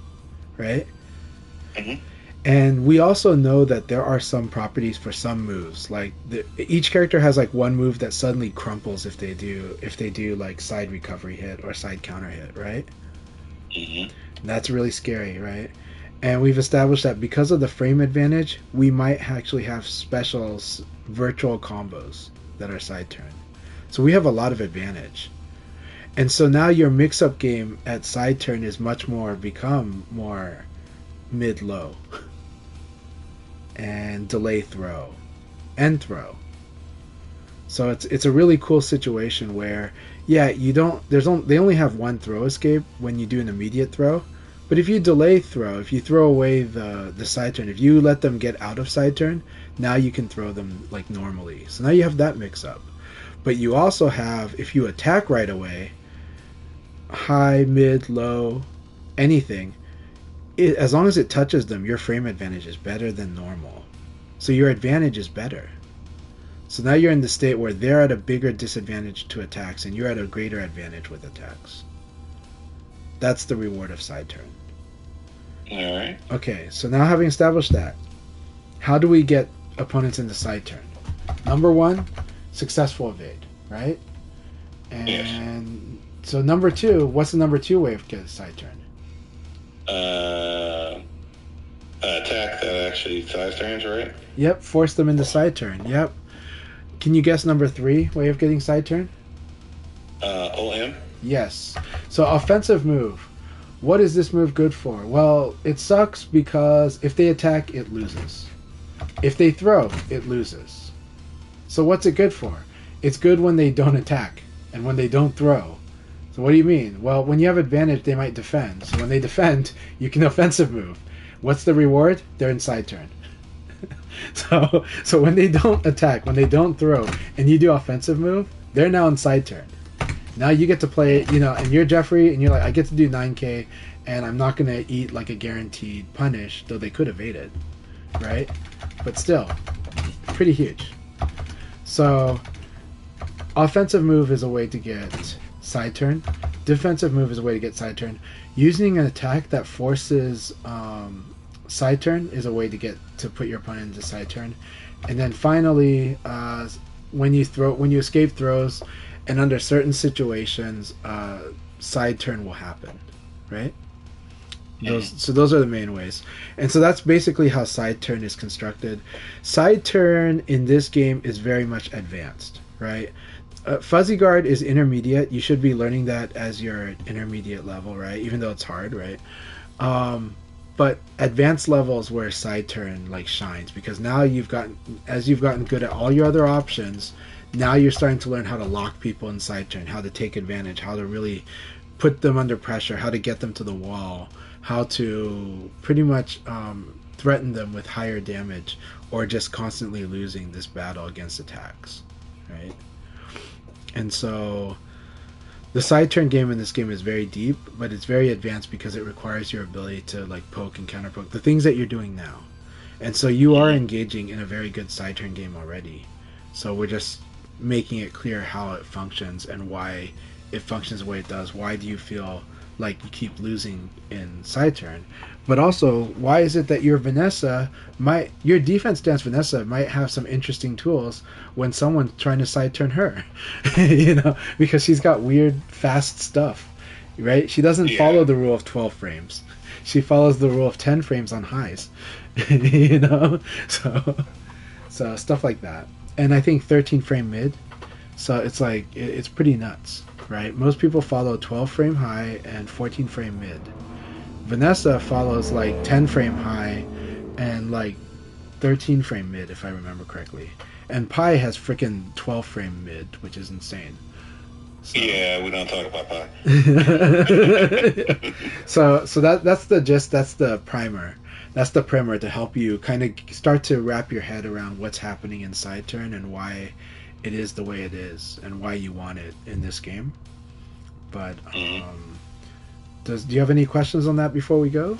right? Mhm. And we also know that there are some properties for some moves. Like each character has like one move that suddenly crumples if they do like side recovery hit or side counter hit, right? Mhm. That's really scary, right? And we've established that because of the frame advantage, we might actually have special virtual combos that are side turn. So we have a lot of advantage. And so now your mix-up game at side turn is become more mid-low. And delay throw. And throw. So it's a really cool situation where, yeah, they only have one throw escape when you do an immediate throw. But if you delay throw, if you throw away the side turn, if you let them get out of side turn, now you can throw them like normally. So now you have that mix-up. But you also have, if you attack right away, high, mid, low, anything, as long as it touches them, your frame advantage is better than normal. So your advantage is better. So now you're in the state where they're at a bigger disadvantage to attacks and you're at a greater advantage with attacks. That's the reward of side turn. Alright. Okay, so now having established that, how do we get opponents into side turn? Number one, successful evade, right? And yes. So number two, what's the number two way of getting side turn? Attack that actually side turns, right? Yep, force them into side turn. Yep. Can you guess number three way of getting side turn? OM? Yes. So offensive move. What is this move good for? Well, it sucks because if they attack, it loses. If they throw, it loses. So what's it good for? It's good when they don't attack and when they don't throw. So what do you mean? Well, when you have advantage, they might defend. So when they defend, you can offensive move. What's the reward? They're in side turn. So when they don't attack, when they don't throw, and you do offensive move, they're now in side turn. Now you get to play, and you're Jeffrey, and you're like, I get to do 9K, and I'm not going to eat like a guaranteed punish, though they could evade it, right? But still, pretty huge. So offensive move is a way to get side turn. Defensive move is a way to get side turn. Using an attack that forces side turn is a way to put your opponent into side turn. And then finally, when you escape throws, and under certain situations, side turn will happen, right? Those are the main ways. And so that's basically how side turn is constructed. Side turn in this game is very much advanced, right? Fuzzy guard is intermediate. You should be learning that as your intermediate level, right? Even though it's hard, right? But advanced levels where side turn like shines, because now you've gotten good at all your other options. Now you're starting to learn how to lock people in side turn, how to take advantage, how to really put them under pressure, how to get them to the wall, how to pretty much threaten them with higher damage or just constantly losing this battle against attacks, right? And so the side turn game in this game is very deep, but it's very advanced because it requires your ability to like poke and counter poke, the things that you're doing now. And so you are engaging in a very good side turn game already. So we're just making it clear how it functions and why it functions the way it does. Why do you feel like you keep losing in side turn? But also, why is it that your defense stance Vanessa might have some interesting tools when someone's trying to side turn her? Because she's got weird fast stuff, right? She doesn't follow the rule of 12 frames. She follows the rule of 10 frames on highs. So stuff like that. And I think 13 frame mid, so it's like it's pretty nuts, right? Most people follow 12 frame high and 14 frame mid. Vanessa follows like 10 frame high and like 13 frame mid, if I remember correctly. And Pi has freaking 12 frame mid, which is insane. So. Yeah, we don't talk about Pi. So that's the gist. That's the primer. That's the primer to help you kind of start to wrap your head around what's happening in side turn and why it is the way it is and why you want it in this game. But do you have any questions on that before we go?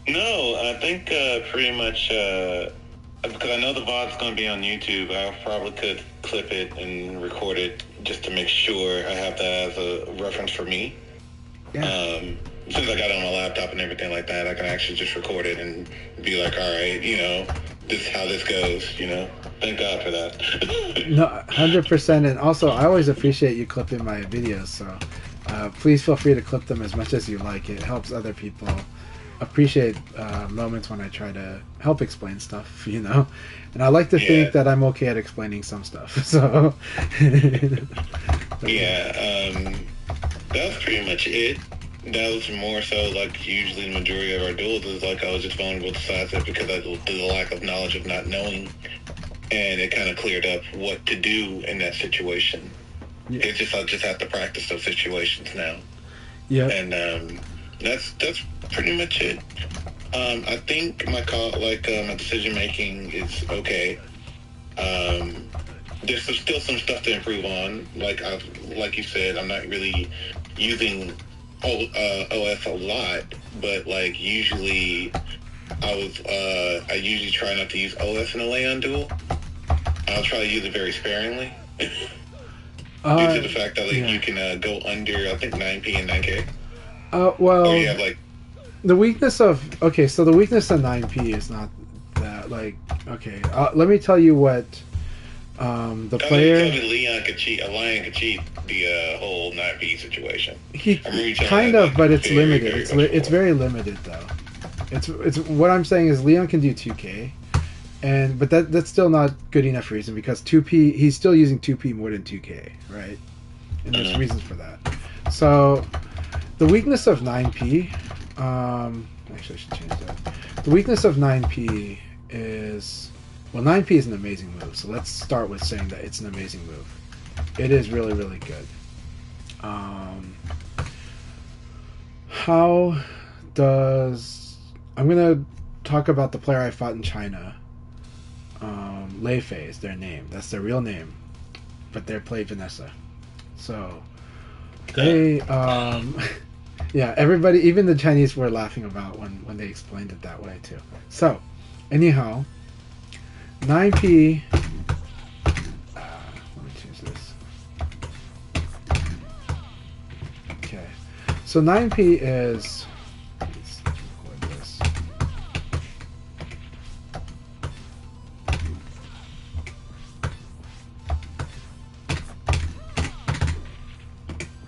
No, I think pretty much because I know the VOD's going to be on YouTube. I probably could clip it and record it just to make sure I have that as a reference for me. Yeah. Since I got it on my laptop and everything like that, I can actually just record it and be like, all right, this is how this goes, Thank God for that. No, 100%. And also, I always appreciate you clipping my videos, so please feel free to clip them as much as you like. It helps other people appreciate moments when I try to help explain stuff, you know. And I like to Yeah. think that I'm okay at explaining some stuff. So Yeah, that was pretty much it. That was more so like usually the majority of our duels is like I was just vulnerable to sidestep because of the lack of knowledge of not knowing, and it kind of cleared up what to do in that situation. Yeah. It's just I just have to practice those situations now, yeah, and that's pretty much it. I think my call, my decision making is okay. There's still some stuff to improve on. Like you said, I'm not really using OS a lot, but like usually I usually try not to use OS in a lay-on duel. I'll try to use it very sparingly. Due to the fact that you can go under, I think 9p and 9k. well, Or you have like the weakness of 9p is not that okay. Let me tell you what the player. Tell me Leon could cheat. A lion could cheat the whole 9p situation. He I remember you telling kind me of, that but it's very, limited. very It's very limited though. It's what I'm saying is Leon can do 2k, but that's still not good enough reason because 2p he's still using 2p more than 2k, right? And there's reasons for that. So the weakness of 9p, actually I should change that. The weakness of 9p is 9p is an amazing move. So let's start with saying that it's an amazing move. It is really really good. How does I'm gonna talk about the player I fought in China. Lei Fei is their name. That's their real name, but they play Vanessa. So they, yeah, everybody, even the Chinese were laughing about when they explained it that way too. So, anyhow, 9p. Let me change this. Okay, so 9p is. Let's record this.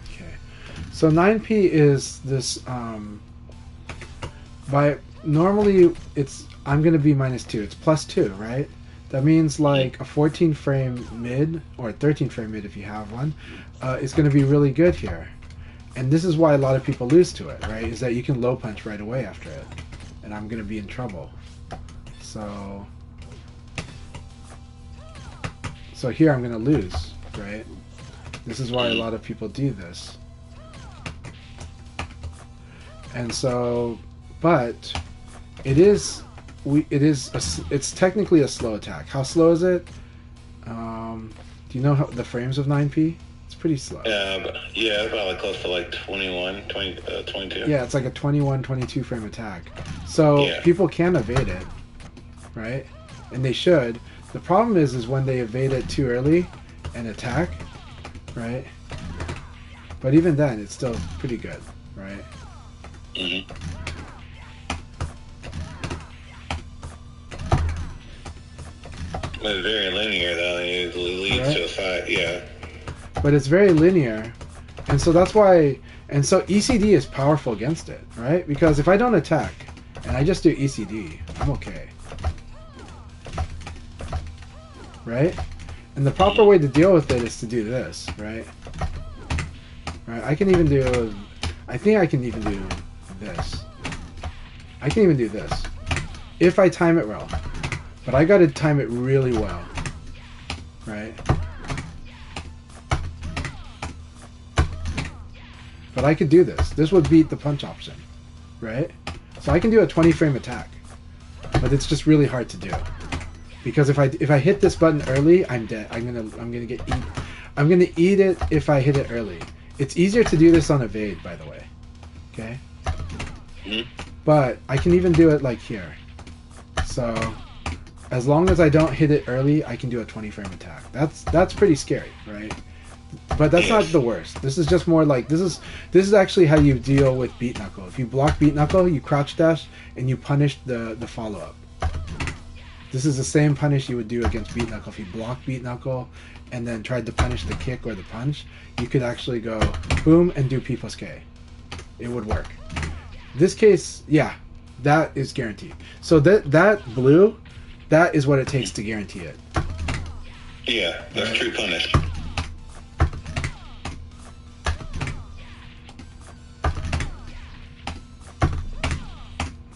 Okay, so 9p is this. Normally it's I'm gonna be -2. It's +2, right? That means like a 14 frame mid or a 13 frame mid if you have one is gonna be really good here. And this is why a lot of people lose to it, right? Is that you can low punch right away after it, and I'm gonna be in trouble. So here I'm gonna lose, right? This is why a lot of people do this. And so, but it's technically a slow attack. How slow is it? Do you know the frames of 9p? It's pretty slow. Yeah, probably close to like 21, 22. Yeah, it's like a 21, 22 frame attack. So people can evade it, right? And they should. The problem is when they evade it too early and attack, right? But even then, it's still pretty good, right? Mm-hmm. But it's very linear, though. It leads to a side, yeah. But it's very linear, and so that's why. And so ECD is powerful against it, right? Because if I don't attack and I just do ECD, I'm okay, right? And the proper way to deal with it is to do this, right? Right. I can even do. I think I can even do this. I can even do this if I time it well. But I gotta time it really well, right? But I could do this. This would beat the punch option, right? So I can do a 20 frame attack, but it's just really hard to do because if I hit this button early, I'm dead. I'm gonna eat it if I hit it early. It's easier to do this on evade, by the way. Okay. Mm-hmm. But I can even do it like here. So as long as I don't hit it early, I can do a 20 frame attack. That's pretty scary, right? But that's not the worst. This is just more like this is actually how you deal with beat knuckle. If you block beat knuckle, you crouch dash and you punish the follow up. This is the same punish you would do against beat knuckle. If you block beat knuckle and then tried to punish the kick or the punch, you could actually go boom and do P plus K. It would work. This case, yeah, That is guaranteed. So that blue, that is what it takes to guarantee it. Yeah, that's true punish.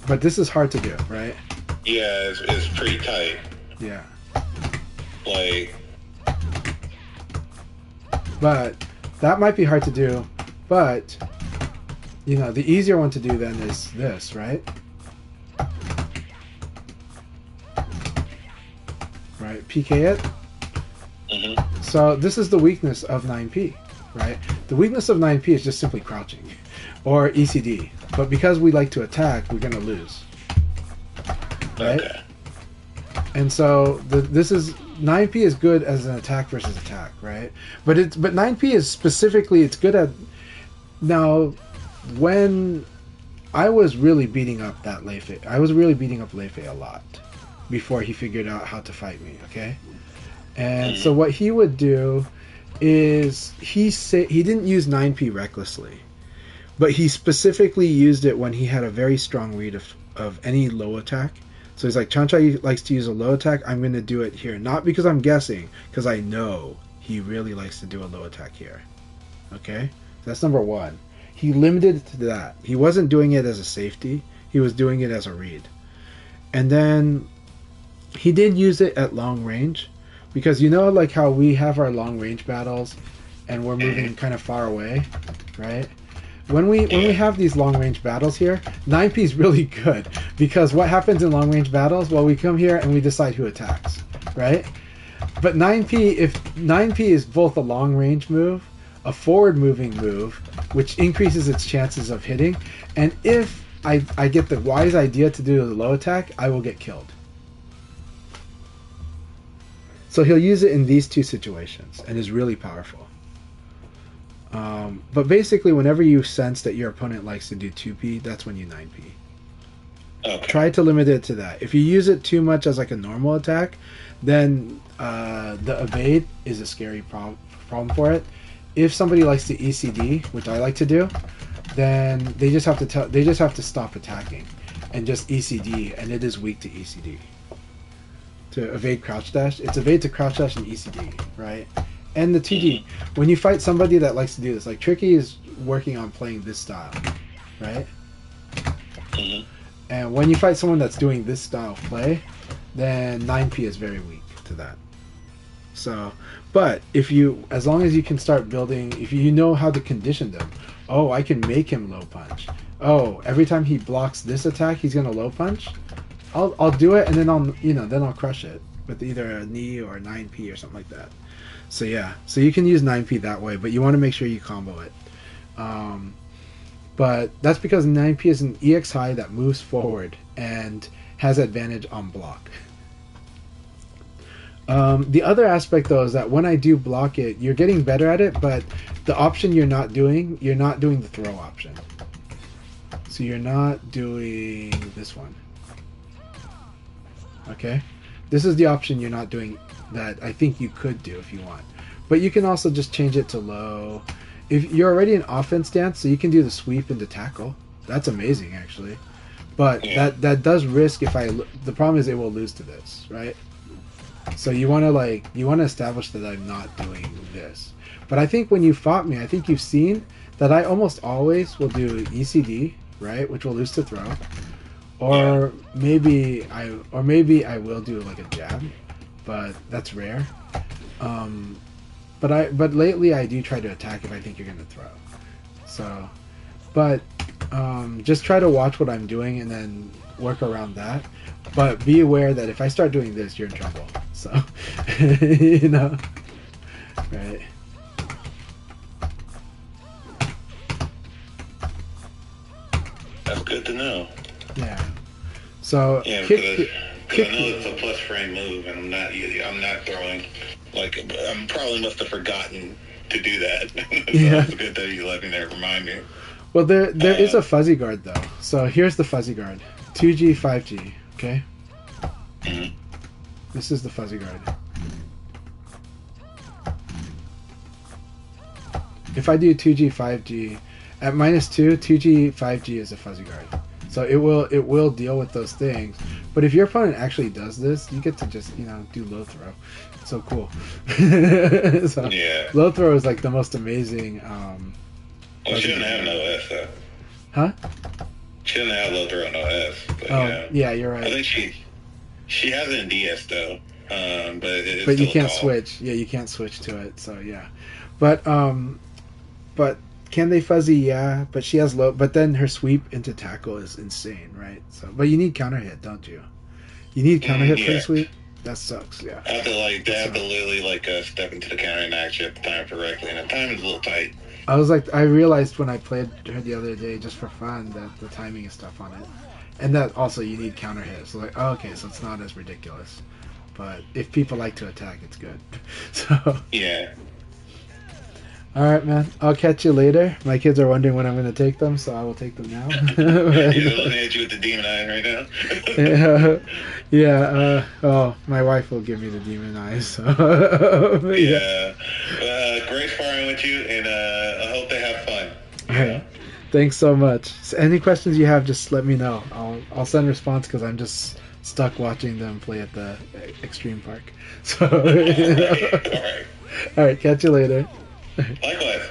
But this is hard to do, right? Yeah, it's pretty tight. Yeah. Like, But that might be hard to do. But, you know, the easier one to do then is this, right? Right, PK it. So this is the weakness of 9P, right? The weakness of 9P is just simply crouching or ECD. But because we like to attack, we're going to lose. Right? okay. And so this is 9P is good as an attack versus attack, right? But 9P is specifically it's good at now when I was really beating up that Leifei. I was really beating up Leifei a lot before he figured out how to fight me, okay? And so what he would do is he didn't use 9P recklessly. But he specifically used it when he had a very strong read of any low attack. So he's like, Chanchai likes to use a low attack. I'm going to do it here. Not because I'm guessing, because I know he really likes to do a low attack here. Okay? That's number one. He limited it to that. He wasn't doing it as a safety. He was doing it as a read. And then he did use it at long range. Because you know like how we have our long range battles and we're moving kind of far away, right? When we have these long range battles here, 9P is really good because what happens in long range battles? Well, we come here and we decide who attacks, right? But 9P, if 9P is both a long range move, a forward moving move, which increases its chances of hitting, and if I get the wise idea to do the low attack, I will get killed. So he'll use it in these two situations and is really powerful. But basically, whenever you sense that your opponent likes to do 2P, that's when you 9P. Okay. Try to limit it to that. If you use it too much as like a normal attack, then the evade is a scary problem for it. If somebody likes to ECD, which I like to do, then they just have to stop attacking and just ECD, and it is weak to ECD. To evade crouch dash, it's evade to crouch dash and ECD, right? And the 2D, when you fight somebody that likes to do this, like Tricky is working on playing this style, right? And when you fight someone that's doing this style of play, then 9P is very weak to that. So, but as long as you can start building, if you know how to condition them, oh, I can make him low punch. Oh, every time he blocks this attack, he's gonna low punch. I'll do it, and then I'll crush it with either a knee or a 9P or something like that. So yeah, so you can use 9P that way, but you want to make sure you combo it. But that's because 9P is an EX high that moves forward and has advantage on block. The other aspect though is that when I do block it, you're getting better at it, but the option you're not doing the throw option. So you're not doing this one. Okay? This is the option you're not doing that I think you could do if you want. But you can also just change it to low. If you're already in offense stance, so you can do the sweep into tackle. That's amazing, actually. But that does risk the problem is it will lose to this, right? So you want to establish that I'm not doing this. But I think when you fought me, I think you've seen that I almost always will do ECD, right, which will lose to throw. Or maybe I will do like a jab, but that's rare. But lately I do try to attack if I think you're gonna throw. So, but just try to watch what I'm doing and then work around that. But be aware that if I start doing this, you're in trouble. So, you know, right? That's good to know. Yeah. So yeah, because I know it's a plus frame move, and I'm not throwing. Like, I probably must have forgotten to do that. So yeah. It's good that you let me there. Remind me. Well, there is a fuzzy guard though. So here's the fuzzy guard. 2G, 5G. Okay. Mm-hmm. This is the fuzzy guard. If I do 2G, 5G, at -2, 2G, 5G is a fuzzy guard. So it will deal with those things. But if your opponent actually does this, you get to just do low throw. It's so cool. So Yeah. low throw is like the most amazing. Well, she doesn't have no S though. Huh? She doesn't have low throw no S. But, Oh yeah, you're I right. think she has it in DS though. But it's But you still a can't call. switch. Yeah, you can't switch to it. So yeah, but can they fuzzy? Yeah, but she has low. But then her sweep into tackle is insane, right? So, but you need counter hit, don't you? You need counter hit for the Yeah. sweep. That sucks. Yeah. I have to literally step into the counter and actually have to time correctly, and the timing's a little tight. I realized when I played her the other day just for fun that the timing is tough on it, and that also you need counter hit. So like, oh, okay, so it's not as ridiculous. But if people like to attack, it's good. So. Yeah. All right, man. I'll catch you later. My kids are wondering when I'm going to take them, so I will take them now. He's looking at you with the demon eye right now. Oh, my wife will give me the demon eyes. So. Yeah. Great sparring with you, and I hope they have fun. All right. Thanks so much. So any questions you have, just let me know. I'll send response because I'm just stuck watching them play at the extreme park. So. All right. All right. Catch you later. Likewise.